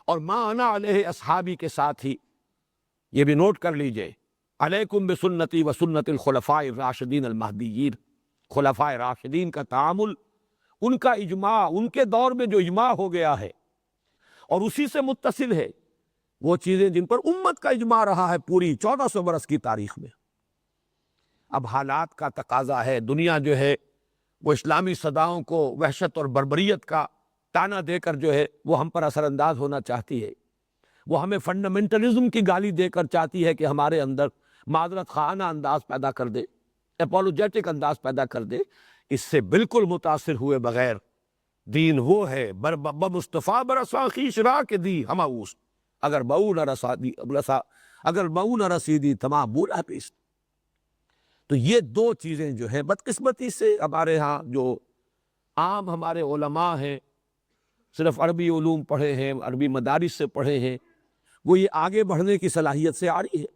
A: اور ما انا علیہ اصحابی کے ساتھ ہی یہ بھی نوٹ کر لیجئے، علیکم بسنتی و سنت الخلفاء الراشدین المہدیین، خلفاء راشدین کا تعامل، ان کا اجماع، ان کے دور میں جو اجماع ہو گیا ہے اور اسی سے متصل ہے، وہ چیزیں جن پر امت کا اجماع رہا ہے پوری 1400 برس کی تاریخ میں۔ اب حالات کا تقاضا ہے، دنیا جو ہے وہ اسلامی صداؤں کو وحشت اور بربریت کا تانا دے کر جو ہے وہ ہم پر اثر انداز ہونا چاہتی ہے، وہ ہمیں فنڈامنٹلزم کی گالی دے کر چاہتی ہے کہ ہمارے اندر معذرت خانہ انداز پیدا کر دے، اپولوجیٹک انداز پیدا کر دے۔ اس سے بالکل متاثر ہوئے بغیر دین وہ ہے بمصطفیٰ برسا خیش را کے دی ہما اوست، اگر بہو نہ رسیدی تمام بولا پیست۔ تو یہ دو چیزیں جو ہیں بدقسمتی سے ہمارے ہاں جو عام ہمارے علماء ہیں، صرف عربی علوم پڑھے ہیں، عربی مدارس سے پڑھے ہیں، وہ یہ آگے بڑھنے کی صلاحیت سے آ رہی ہے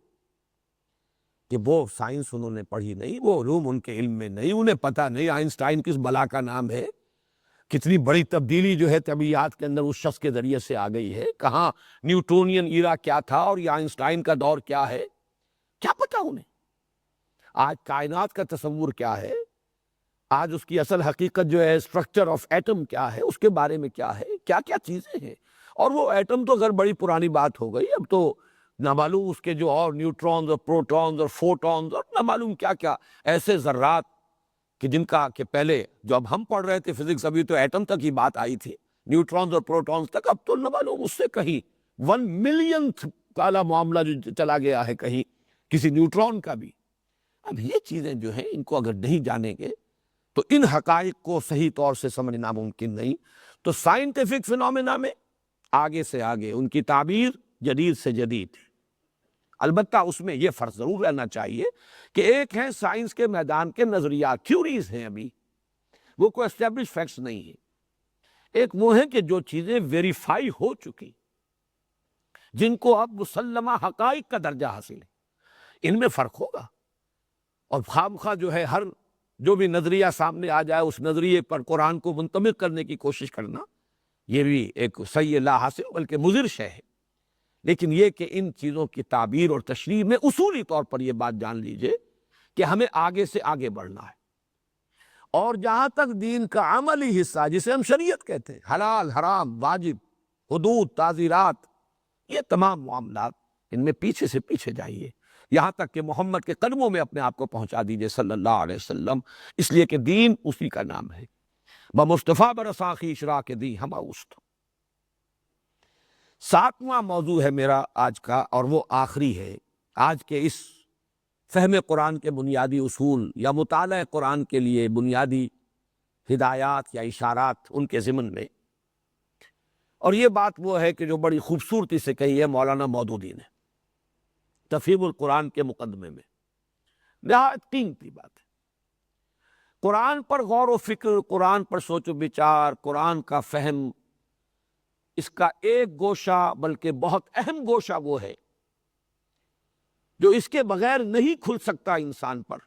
A: کہ وہ سائنس انہوں نے پڑھی نہیں، وہ علوم ان کے علم میں نہیں، انہیں پتہ نہیں آئنسٹائن کس بلا کا نام ہے، کتنی بڑی تبدیلی جو ہے طبیعیات کے اندر اس شخص کے ذریعے سے آ گئی ہے، کہاں نیوٹونین ایرا کیا تھا اور یہ آئنسٹائن کا دور کیا ہے، کیا پتہ انہیں۔ آج کائنات کا تصور کیا ہے، آج اس کی اصل حقیقت جو ہے اسٹرکچر آف ایٹم کیا ہے، اس کے بارے میں کیا ہے، کیا کیا چیزیں ہیں۔ اور وہ ایٹم تو اگر بڑی پرانی بات ہو گئی، اب تو نہ معلوم اس کے جو اور نیوٹرونز اور پروٹونز اور فوٹونز اور نہ معلوم کیا کیا ایسے ذرات کہ جن کا کہ پہلے جو اب ہم پڑھ رہے تھے فزکس، ابھی تو ایٹم تک ہی بات آئی تھی، نیوٹرونز اور پروٹونز تک، اب تو نہ معلوم اس سے کہیں 1 ملینتھ والا معاملہ جو چلا گیا ہے کہیں کسی نیوٹرون کا بھی۔ اب یہ چیزیں جو ہیں ان کو اگر نہیں جانیں گے تو ان حقائق کو صحیح طور سے سمجھنا ممکن نہیں۔ تو سائنٹیفک فنومینا میں آگے سے آگے ان کی تعبیر جدید سے جدید، البتہ اس میں یہ فرق ضرور رہنا چاہیے کہ ایک ہے سائنس کے میدان کے نظریات، تھیوریز ہیں، ابھی وہ کوئی اسٹیبلش فیکٹس نہیں ہیں۔ ایک وہ ہے کہ جو چیزیں ویریفائی ہو چکی، جن کو اب مسلمہ حقائق کا درجہ حاصل ہے، ان میں فرق ہوگا۔ اور خامخواہ جو ہے ہر جو بھی نظریہ سامنے آ جائے اس نظریے پر قرآن کو منطبق کرنے کی کوشش کرنا، یہ بھی ایک صحیح لا حاصل بلکہ مضر شے ہے۔ لیکن یہ کہ ان چیزوں کی تعبیر اور تشریح میں اصولی طور پر یہ بات جان لیجئے کہ ہمیں آگے سے آگے بڑھنا ہے، اور جہاں تک دین کا عملی حصہ جسے ہم شریعت کہتے ہیں، حلال حرام واجب حدود تعزیرات، یہ تمام معاملات ان میں پیچھے سے پیچھے جائیے، یہاں تک کہ محمد کے قدموں میں اپنے آپ کو پہنچا دیجئے صلی اللہ علیہ وسلم، اس لیے کہ دین اسی کا نام ہے، بمصطفیٰ برسا خیش را کے دی ہما اوست۔ 7واں موضوع ہے میرا آج کا، اور وہ آخری ہے آج کے اس فہم قرآن کے بنیادی اصول یا مطالعہ قرآن کے لیے بنیادی ہدایات یا اشارات ان کے ضمن میں۔ اور یہ بات وہ ہے کہ جو بڑی خوبصورتی سے کہی ہے مولانا مودودی نے تفہیم القرآن کے مقدمے میں، نہایت قیمتی بات ہے۔ قرآن پر غور و فکر، قرآن پر سوچ و بچار، قرآن کا فہم، اس کا ایک گوشہ بلکہ بہت اہم گوشہ وہ ہے جو اس کے بغیر نہیں کھل سکتا انسان پر،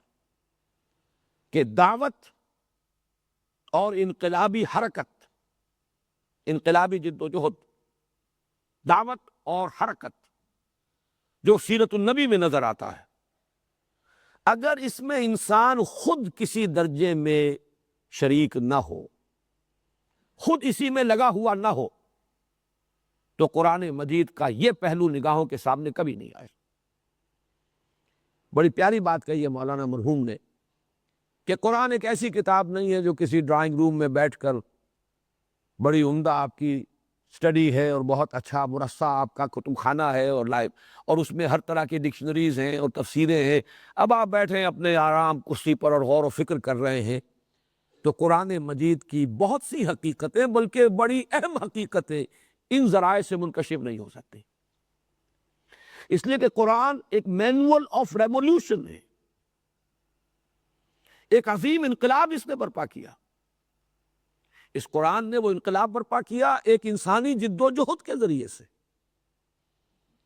A: کہ دعوت اور انقلابی حرکت، انقلابی جد و جہد، دعوت اور حرکت جو سیرت النبی میں نظر آتا ہے، اگر اس میں انسان خود کسی درجے میں شریک نہ ہو، خود اسی میں لگا ہوا نہ ہو، تو قرآن مجید کا یہ پہلو نگاہوں کے سامنے کبھی نہیں آئے۔ بڑی پیاری بات کہی ہے مولانا مرحوم نے کہ قرآن ایک ایسی کتاب نہیں ہے جو کسی ڈرائنگ روم میں بیٹھ کر بڑی عمدہ آپ کی سٹڈی ہے اور بہت اچھا مرصع آپ کا کتب خانہ ہے اور لائب، اور اس میں ہر طرح کی ڈکشنریز ہیں اور تفسیریں ہیں، اب آپ بیٹھیں اپنے آرام کرسی پر اور غور و فکر کر رہے ہیں۔ تو قرآن مجید کی بہت سی حقیقتیں، بلکہ بڑی اہم حقیقتیں، ان ذرائع سے منکشف نہیں ہو سکتی، اس لیے کہ قرآن ایک مینول آف ریولیوشن ہے، ایک عظیم انقلاب اس نے برپا کیا۔ اس قرآن نے وہ انقلاب برپا کیا ایک انسانی جد و جہد کے ذریعے سے۔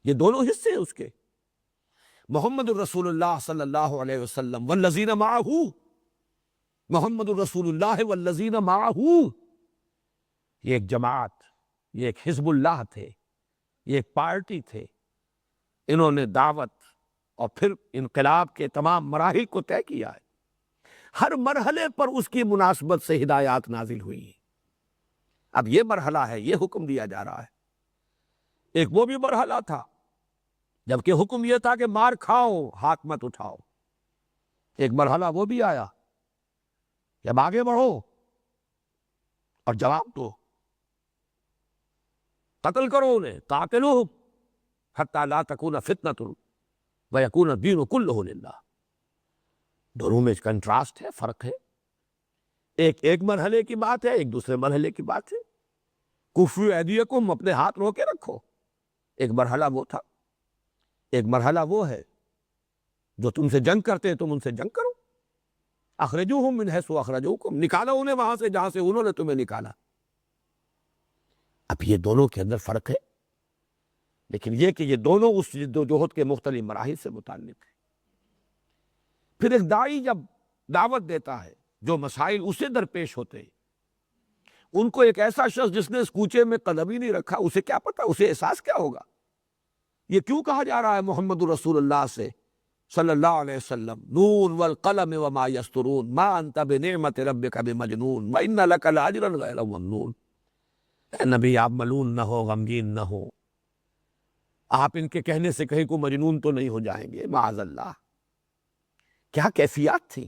A: یہ دونوں حصے ہیں اس کے، محمد الرسول اللہ صلی اللہ علیہ وسلم والذین معہ، محمد الرسول اللہ والذین معہ، یہ ایک جماعت، یہ ایک حزب اللہ تھے، یہ ایک پارٹی تھے، انہوں نے دعوت اور پھر انقلاب کے تمام مراحل کو طے کیا ہے، ہر مرحلے پر اس کی مناسبت سے ہدایات نازل ہوئی ہیں۔ اب یہ مرحلہ ہے، یہ حکم دیا جا رہا ہے ایک وہ بھی مرحلہ تھا جبکہ حکم یہ تھا کہ مار کھاؤ ہاتھ مت اٹھاؤ، ایک مرحلہ وہ بھی آیا کہ اب آگے بڑھو اور جواب دو، قتل کرو انہیں، قاتلوہم حتی لا تکون فتنۃ ویکون الدین کلہ للہ۔ دونوں میں کنٹراسٹ ہے، فرق ہے، ایک مرحلے کی بات ہے، ایک دوسرے مرحلے کی بات ہے۔ کفوا ایدیکم، اپنے ہاتھ رو کے رکھو، ایک مرحلہ وہ تھا، ایک مرحلہ وہ ہے جو تم سے جنگ کرتے ہیں تم ان سے جنگ کرو، اخرجوہم من حیث اخرجوکم، نکالو انہیں وہاں سے جہاں سے انہوں نے تمہیں نکالا۔ اب یہ دونوں کے اندر فرق ہے، لیکن یہ کہ یہ دونوں اس جد و جہد کے مختلف مراحل سے متعلق ہیں۔ پھر ایک داعی جب دعوت دیتا ہے، جو مسائل اسے درپیش ہوتے ہیں، ان کو ایک ایسا شخص جس نے اس کوچے میں قدم ہی نہیں رکھا، اسے کیا پتا، اسے احساس کیا ہوگا؟ یہ کیوں کہا جا رہا ہے محمد رسول اللہ سے صلی اللہ علیہ وسلم، نون والقلم وما یسطرون ما انت بنعمت ربک بمجنون وان لک لاجرا غیر ممنون۔ اے نبی، آپ ملون نہ ہو، غمگین نہ ہو، آپ ان کے کہنے سے کہیں کو مجنون تو نہیں ہو جائیں گے، معاذ اللہ۔ کیا کیفیات تھی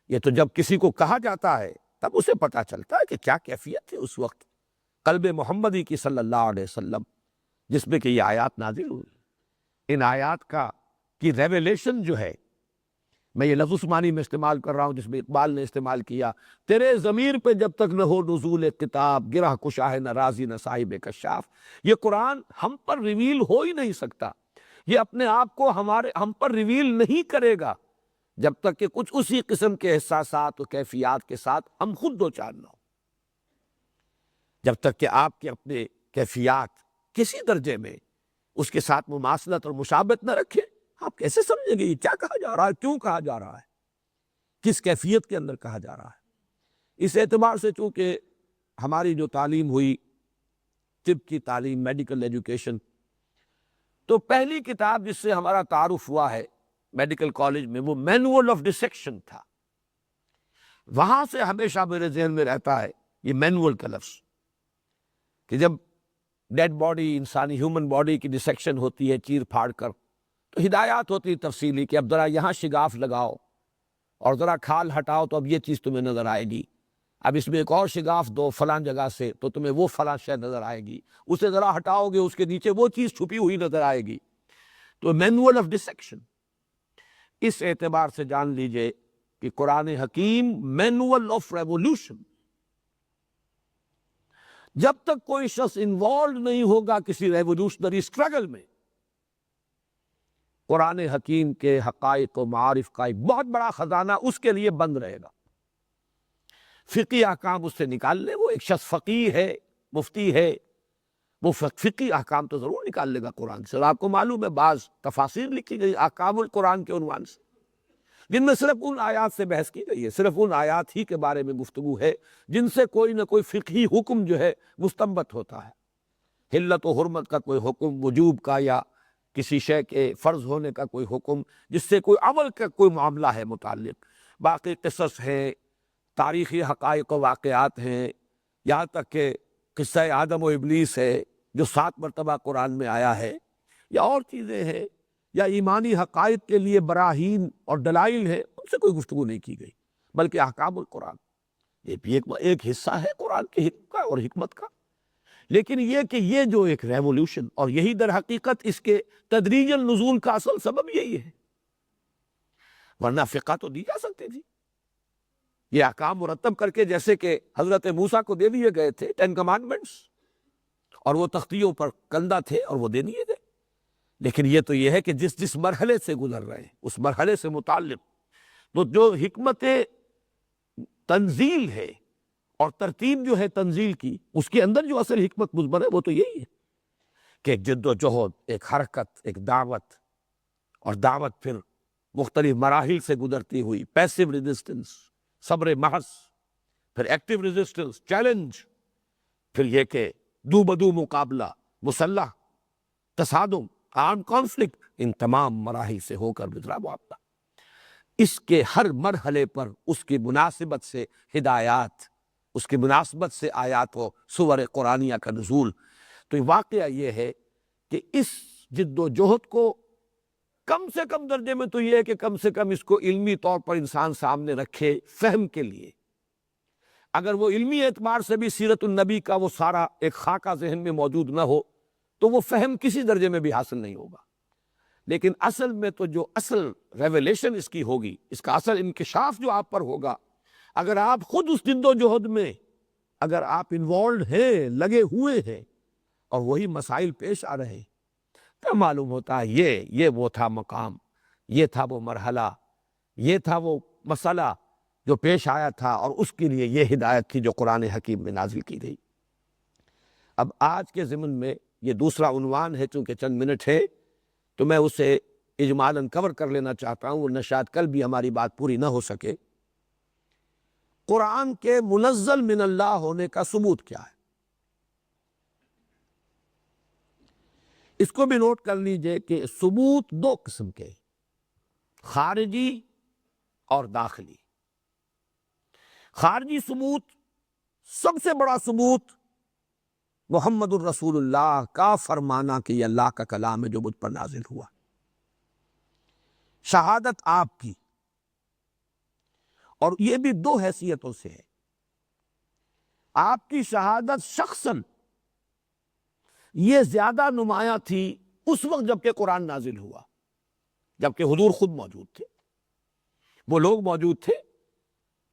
A: یہ، تو جب کسی کو کہا جاتا ہے تب اسے پتا چلتا ہے کہ کیا کیفیت تھی اس وقت قلب محمدی کی صلی اللہ علیہ وسلم، جس میں کہ یہ آیات نازل ہوئی۔ ان آیات کی ریویلیشن جو ہے، میں یہ لفظ عثمانی میں استعمال کر رہا ہوں جس میں اقبال نے استعمال کیا، تیرے ضمیر پہ جب تک نہ ہو نزول کتاب، گرہ کشا ہے نہ رازی نہ صاحب کشاف۔ یہ قرآن ہم پر ریویل ہو ہی نہیں سکتا، یہ اپنے آپ کو ہم پر ریویل نہیں کرے گا جب تک کہ کچھ اسی قسم کے احساسات و کیفیات کے ساتھ ہم خود دوچار نہ ہو۔ جب تک کہ آپ کے اپنے کیفیات کسی درجے میں اس کے ساتھ مماثلت اور مشابہت نہ رکھیں، آپ کیسے سمجھیں گے یہ کیا کہا جا رہا ہے، کیوں کہا جا رہا ہے، کس کیفیت کے اندر کہا جا رہا ہے۔ اس اعتبار سے چونکہ ہماری جو تعلیم ہوئی، طب کی تعلیم، میڈیکل ایجوکیشن، تو پہلی کتاب جس سے ہمارا تعارف ہوا ہے میڈیکل کالج میں وہ مینول آف ڈسیکشن تھا۔ وہاں سے ہمیشہ میرے ذہن میں رہتا ہے یہ مینول کا لفظ، کہ جب ڈیڈ باڈی، انسانی ہیومن باڈی کی ڈسیکشن ہوتی ہے چیر پھاڑ کر، تو ہدایات ہوتی تفصیلی کہ اب ذرا یہاں شگاف لگاؤ اور ذرا کھال ہٹاؤ تو اب یہ چیز تمہیں نظر آئے گی، اب اس میں ایک اور شگاف دو فلاں جگہ سے تو تمہیں وہ فلاں شے نظر آئے گی، اسے ذرا ہٹاؤ گے اس کے نیچے وہ چیز چھپی ہوئی نظر آئے گی۔ تو مینول آف ڈسیکشن، اس اعتبار سے جان لیجئے کہ قرآن حکیم مینول آف ریولوشن، جب تک کوئی شخص انوالو نہیں ہوگا کسی ریولوشنری اسٹرگل میں، قرآن حکیم کے حقائق و معارف کا ایک بہت بڑا خزانہ اس کے لیے بند رہے گا۔ فقی احکام اس سے نکال لے، وہ ایک شخص فقیہ ہے، مفتی ہے، وہ فقی احکام تو ضرور نکال لے گا قرآن سے۔ اور آپ کو معلوم ہے بعض تفاسیر لکھی گئی احکام القرآن کے عنوان سے، جن میں صرف ان آیات سے بحث کی گئی ہے، صرف ان آیات ہی کے بارے میں گفتگو ہے جن سے کوئی نہ کوئی فقہی حکم جو ہے مستنبط ہوتا ہے۔ حلت و حرمت کا کوئی حکم، وجوب کا، یا کسی شے کے فرض ہونے کا کوئی حکم، جس سے کوئی عمل کا کوئی معاملہ ہے متعلق۔ باقی قصص ہیں، تاریخی حقائق و واقعات ہیں، یہاں تک کہ قصہ آدم و ابلیس ہے جو 7 مرتبہ قرآن میں آیا ہے، یا اور چیزیں ہیں، یا ایمانی حقائق کے لیے براہین اور دلائل ہیں، ان سے کوئی گفتگو نہیں کی گئی، بلکہ احکام القرآن یہ بھی ایک حصہ ہے قرآن کی حکمت کا اور حکمت کا۔ لیکن یہ کہ یہ جو ایک ریولوشن، اور یہی در حقیقت اس کے تدریجاً نزول کا اصل سبب یہی ہے، ورنہ فقہ تو دی جا سکتی تھی، یہ احکام مرتب کر کے، جیسے کہ حضرت موسیٰ کو دے دیے گئے تھے 10 کمانڈمنٹس، اور وہ تختیوں پر کندہ تھے اور وہ دے دیے گئے۔ لیکن یہ تو یہ ہے کہ جس مرحلے سے گزر رہے ہیں اس مرحلے سے متعلق تو جو حکمت تنزیل ہے اور ترتیب جو ہے تنزیل کی، اس کے اندر جو اصل حکمت مضمر ہے وہ تو یہی ہے کہ ایک جد و جہد، ایک حرکت، ایک دعوت، اور دعوت پھر مختلف مراحل سے گزرتی ہوئی، پیسو ریزسٹنس، صبر محض، پھر ایکٹیو ریزسٹنس، چیلنج، پھر یہ کہ دو بدو مقابلہ، مسلح تصادم، آرم کانفلکٹ، ان تمام مراحل سے ہو کر گزرا معاملہ۔ اس کے ہر مرحلے پر اس کی مناسبت سے ہدایات، اس کی مناسبت سے آیات و سور قرآنیہ کا نزول۔ تو واقعہ یہ ہے کہ اس جد و جہد کو کم سے کم درجے میں تو یہ ہے کہ کم سے کم اس کو علمی طور پر انسان سامنے رکھے فہم کے لیے. اگر وہ علمی اعتبار سے بھی سیرت النبی کا وہ سارا ایک خاکہ ذہن میں موجود نہ ہو تو وہ فہم کسی درجے میں بھی حاصل نہیں ہوگا. لیکن اصل میں تو جو اصل ریویلیشن اس کی ہوگی، اس کا اصل انکشاف جو آپ پر ہوگا، اگر آپ خود اس جد و جہد میں اگر آپ انوالوڈ ہیں، لگے ہوئے ہیں اور وہی مسائل پیش آ رہے ہیں، تو معلوم ہوتا ہے یہ وہ تھا مقام، یہ تھا وہ مرحلہ، یہ تھا وہ مسئلہ جو پیش آیا تھا، اور اس کے لیے یہ ہدایت تھی جو قرآن حکیم میں نازل کی گئی. اب آج کے ضمن میں یہ دوسرا عنوان ہے، چونکہ چند منٹ ہے تو میں اسے اجمالاً کور کر لینا چاہتا ہوں، ورنہ شاید کل بھی ہماری بات پوری نہ ہو سکے. قرآن کے منزل من اللہ ہونے کا ثبوت کیا ہے؟ اس کو بھی نوٹ کر لیجئے کہ ثبوت دو قسم کے، خارجی اور داخلی. خارجی ثبوت، سب سے بڑا ثبوت محمد الرسول اللہ کا فرمانا کہ یہ اللہ کا کلام ہے جو مجھ پر نازل ہوا. شہادت آپ کی، اور یہ بھی دو حیثیتوں سے ہے. آپ کی شہادت شخصاً یہ زیادہ نمایاں تھی اس وقت جب کہ قرآن نازل ہوا، جب کہ حضور خود موجود تھے. وہ لوگ موجود تھے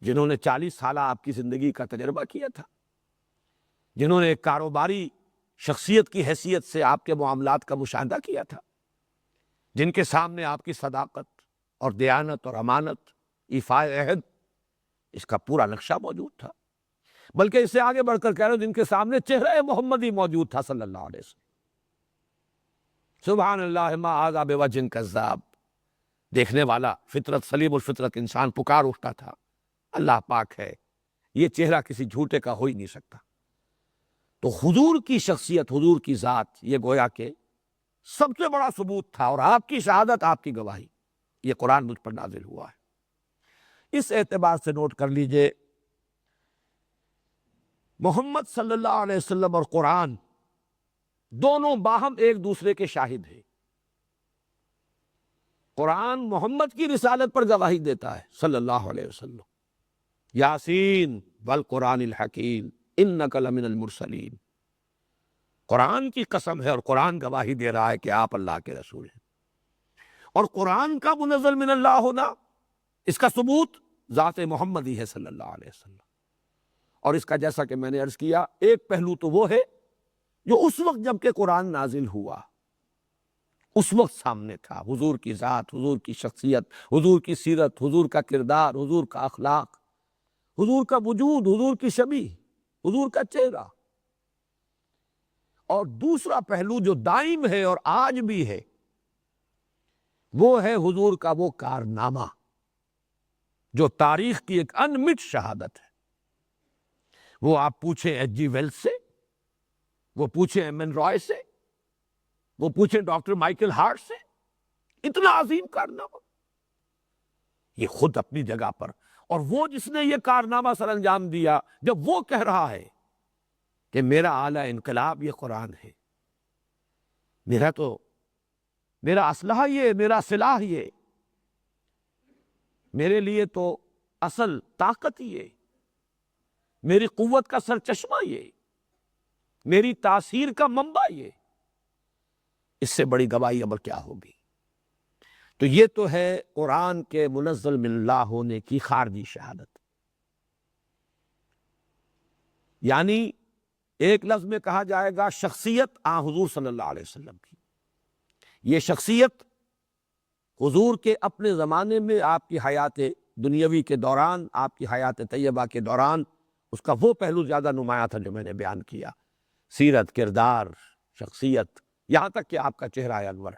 A: جنہوں نے 40 سالہ آپ کی زندگی کا تجربہ کیا تھا، جنہوں نے ایک کاروباری شخصیت کی حیثیت سے آپ کے معاملات کا مشاہدہ کیا تھا، جن کے سامنے آپ کی صداقت اور دیانت اور امانت، ایفاء عہد، اس کا پورا نقشہ موجود تھا. بلکہ اس سے آگے بڑھ کر کہہ رہے ہیں جن کے سامنے چہرہ محمدی موجود تھا صلی اللہ علیہ وسلم. سبحان اللہ ما ھذا بوجہ کذاب. دیکھنے والا فطرت سلیم الفطرت انسان پکار اٹھتا تھا، اللہ پاک ہے، یہ چہرہ کسی جھوٹے کا ہو ہی نہیں سکتا. تو حضور کی شخصیت، حضور کی ذات، یہ گویا کہ سب سے بڑا ثبوت تھا، اور آپ کی شہادت، آپ کی گواہی، یہ قرآن مجھ پر نازل ہوا ہے. اس اعتبار سے نوٹ کر لیجئے، محمد صلی اللہ علیہ وسلم اور قرآن دونوں باہم ایک دوسرے کے شاہد ہیں. قرآن محمد کی رسالت پر گواہی دیتا ہے صلی اللہ علیہ وسلم، یاسین والقرآن الحکیم انک لمن المرسلین. قرآن کی قسم ہے اور قرآن گواہی دے رہا ہے کہ آپ اللہ کے رسول ہیں. اور قرآن کا منزل من اللہ ہونا، اس کا ثبوت ذات محمدی ہے صلی اللہ علیہ وسلم. اور اس کا جیسا کہ میں نے عرض کیا، ایک پہلو تو وہ ہے جو اس وقت جب کہ قرآن نازل ہوا اس وقت سامنے تھا، حضور کی ذات، حضور کی شخصیت، حضور کی سیرت، حضور کا کردار، حضور کا اخلاق، حضور کا وجود، حضور کی شبیہ، حضور کا چہرہ. اور دوسرا پہلو جو دائم ہے اور آج بھی ہے، وہ ہے حضور کا وہ کارنامہ جو تاریخ کی ایک انمٹ شہادت ہے. وہ آپ پوچھیں ایچ جی ویلز سے، وہ پوچھیں ایم این رائے سے، وہ پوچھیں ڈاکٹر مائیکل ہارٹ سے، اتنا عظیم کارنامہ یہ خود اپنی جگہ پر. اور وہ جس نے یہ کارنامہ سر انجام دیا، جب وہ کہہ رہا ہے کہ میرا اعلی انقلاب یہ قرآن ہے، میرا اسلحہ یہ، میرا سلاح یہ، میرے لیے تو اصل طاقت یہ، میری قوت کا سر چشمہ یہ، میری تاثیر کا منبع یہ، اس سے بڑی گواہی اب کیا ہوگی. تو یہ تو ہے قرآن کے منزل من اللہ ہونے کی خارجی شہادت. یعنی ایک لفظ میں کہا جائے گا شخصیت حضور صلی اللہ علیہ وسلم کی. یہ شخصیت حضور کے اپنے زمانے میں، آپ کی حیات دنیاوی کے دوران، آپ کی حیات طیبہ کے دوران، اس کا وہ پہلو زیادہ نمایاں تھا جو میں نے بیان کیا، سیرت، کردار، شخصیت، یہاں تک کہ آپ کا چہرہ انور.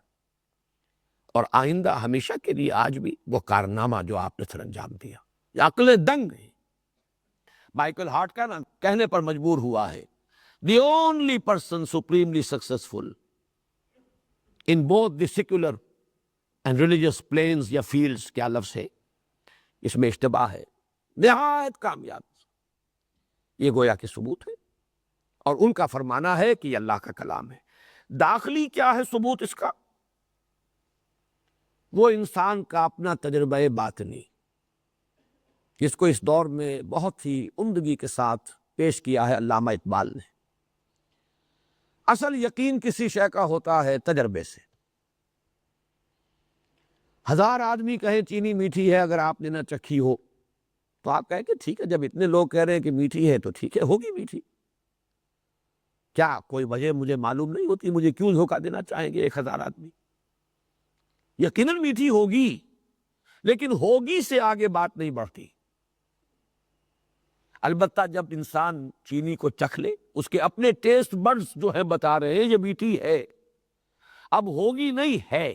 A: اور آئندہ ہمیشہ کے لیے آج بھی وہ کارنامہ جو آپ نے سر انجام دیا، یہ عقل دنگ ہے. مائیکل ہارٹ کا نا کہنے پر مجبور ہوا ہے، the only person supremely successful in both the secular and religious planes یا fields، کیا لفظ ہے اس میں اشتباہ ہے، نہایت کامیاب. یہ گویا کہ ثبوت ہے، اور ان کا فرمانا ہے کہ یہ اللہ کا کلام ہے. داخلی کیا ہے ثبوت اس کا؟ وہ انسان کا اپنا تجربہ باطنی، جس کو اس دور میں بہت ہی عمدگی کے ساتھ پیش کیا ہے علامہ اقبال نے۔ اصل یقین کسی شے کا ہوتا ہے تجربے سے۔ 1000 آدمی کہیں چینی میٹھی ہے، اگر آپ نے نہ چکھی ہو تو آپ کہیں کہ ٹھیک ہے، جب اتنے لوگ کہہ رہے ہیں کہ میٹھی ہے تو ٹھیک ہے، ہوگی میٹھی۔ کیا کوئی وجہ مجھے معلوم نہیں ہوتی؟ مجھے کیوں دھوکہ دینا چاہیں گے 1000 آدمی؟ یقیناً میٹھی ہوگی، لیکن ہوگی سے آگے بات نہیں بڑھتی۔ البتہ جب انسان چینی کو چکھ لے، اس کے اپنے ٹیسٹ بڈز جو ہے بتا رہے ہیں یہ میٹھی ہے، اب ہوگی نہیں ہے۔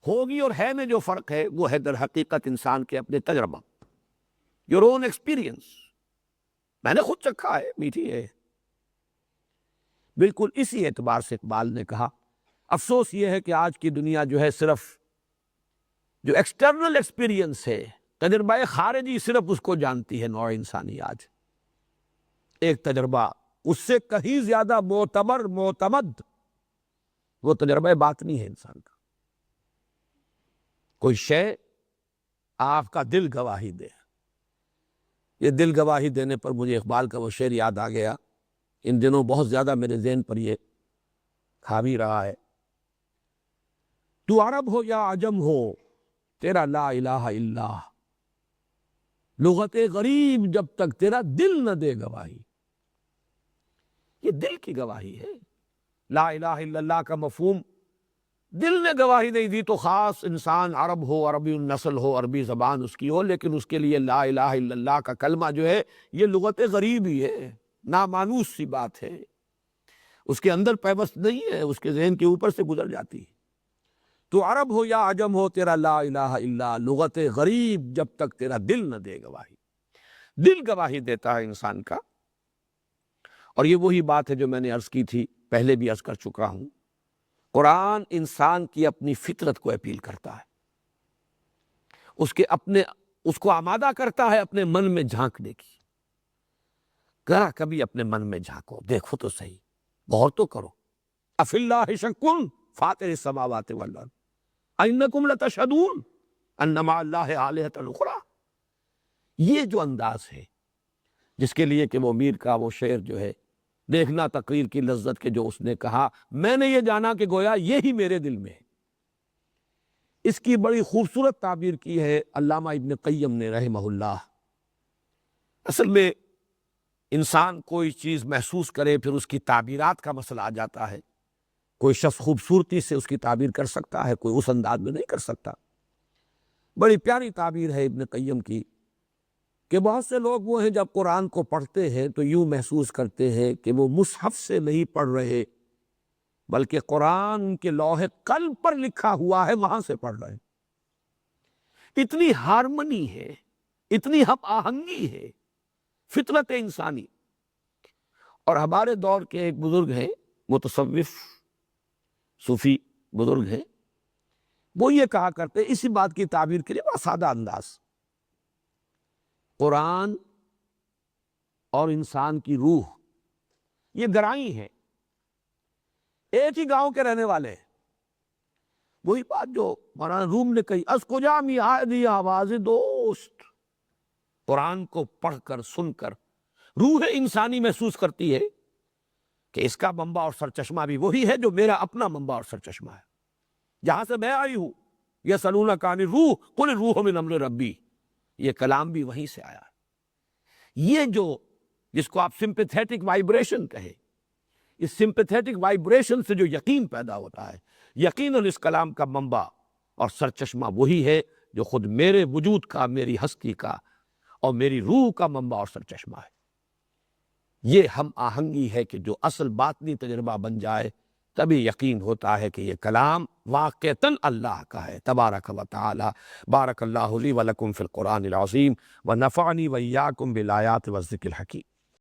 A: ہوگی اور ہے میں جو فرق ہے وہ ہے در حقیقت انسان کے اپنے تجربہ، your own experience۔ میں نے خود چکھا ہے، میٹھی ہے۔ بالکل اسی اعتبار سے اقبال نے کہا افسوس یہ ہے کہ آج کی دنیا جو ہے صرف جو ایکسٹرنل ایکسپیرینس ہے، تجربہ خارجی، صرف اس کو جانتی ہے نوع انسانی آج۔ ایک تجربہ اس سے کہیں زیادہ معتبر معتمد وہ تجربہ باطنی ہے انسان کا۔ کوئی شے آپ کا دل گواہی دے، یہ دل گواہی دینے پر مجھے اقبال کا وہ شعر یاد آ گیا، ان دنوں بہت زیادہ میرے ذہن پر یہ کھا بھی رہا ہے۔ تو عرب ہو یا عجم ہو تیرا لا الہ الا، لغت غریب جب تک تیرا دل نہ دے گواہی۔ یہ دل کی گواہی ہے۔ لا الہ الا اللہ کا مفہوم دل نے گواہی نہیں دی تو خاص انسان عرب ہو، عربی النسل ہو، عربی زبان اس کی ہو، لیکن اس کے لیے لا الہ الا اللہ کا کلمہ جو ہے یہ لغت غریب ہی ہے، نامانوس سی بات ہے، اس کے اندر پیوست نہیں ہے، اس کے ذہن کے اوپر سے گزر جاتی ہے۔ تو عرب ہو یا عجم ہو تیرا لا الہ الا، لغت غریب جب تک تیرا دل نہ دے گواہی۔ دل گواہی دیتا ہے انسان کا، اور یہ وہی بات ہے جو میں نے عرض کی تھی، پہلے بھی عرض کر چکا ہوں۔ قرآن انسان کی اپنی فطرت کو اپیل کرتا ہے، اس کو آمادہ کرتا ہے اپنے من میں جھانکنے کی۔ کبھی اپنے من میں جھانکو، دیکھو تو صحیح، غور تو کرو۔ افی اللہ شک فاطر السماوات والارض انکم لتشہدون ان مع اللہ آلہۃ اخری۔ یہ جو انداز ہے جس کے لیے کہ وہ میر کا وہ شعر جو ہے، دیکھنا تقریر کی لذت کے، جو اس نے کہا میں نے یہ جانا کہ گویا یہی میرے دل میں ہے، اس کی بڑی خوبصورت تعبیر کی ہے علامہ ابن قیم نے رحمہ اللہ۔ اصل میں انسان کوئی چیز محسوس کرے پھر اس کی تعبیرات کا مسئلہ آ جاتا ہے۔ کوئی شخص خوبصورتی سے اس کی تعبیر کر سکتا ہے، کوئی اس انداز میں نہیں کر سکتا۔ بڑی پیاری تعبیر ہے ابن قیم کی کہ بہت سے لوگ وہ ہیں جب قرآن کو پڑھتے ہیں تو یوں محسوس کرتے ہیں کہ وہ مصحف سے نہیں پڑھ رہے، بلکہ قرآن کے لوح قلب پر لکھا ہوا ہے وہاں سے پڑھ رہے ہیں۔ اتنی ہارمنی ہے، اتنی ہم آہنگی ہے فطرت انسانی۔ اور ہمارے دور کے ایک بزرگ ہیں، متصوف صوفی بزرگ ہیں، وہ یہ کہا کرتے اسی بات کی تعبیر کے لیے بڑا سادہ انداز، قرآن اور انسان کی روح یہ گرائی ہیں، ایک ہی گاؤں کے رہنے والے ہیں۔ وہی بات جو مولانا روم نے کہی، از کجا می آئے آواز دوست۔ قرآن کو پڑھ کر سن کر روح انسانی محسوس کرتی ہے کہ اس کا منبع اور سرچشمہ بھی وہی ہے جو میرا اپنا منبع اور سرچشمہ ہے، جہاں سے میں آئی ہوں۔ یسألونک عن الروح قل الروح من امر ربی، یہ کلام بھی وہیں سے آیا ہے۔ یہ جو جس کو آپ سمپیتھیٹک وائبریشن کہے، اس سمپیتھیٹک وائبریشن سے جو یقین پیدا ہوتا ہے، یقیناً اس کلام کا منبع اور سرچشمہ وہی ہے جو خود میرے وجود کا، میری ہستی کا اور میری روح کا منبع اور سرچشمہ ہے۔ یہ ہم آہنگی ہے کہ جو اصل باطنی تجربہ بن جائے تبھی یقین ہوتا ہے کہ یہ کلام واقعتاً اللہ کا ہے۔ تبارک و تعالی۔ بارک اللہ لی و لکم فی القرآن العظیم ونفعنی و ایاکم بالآیات والذکر الحکیم۔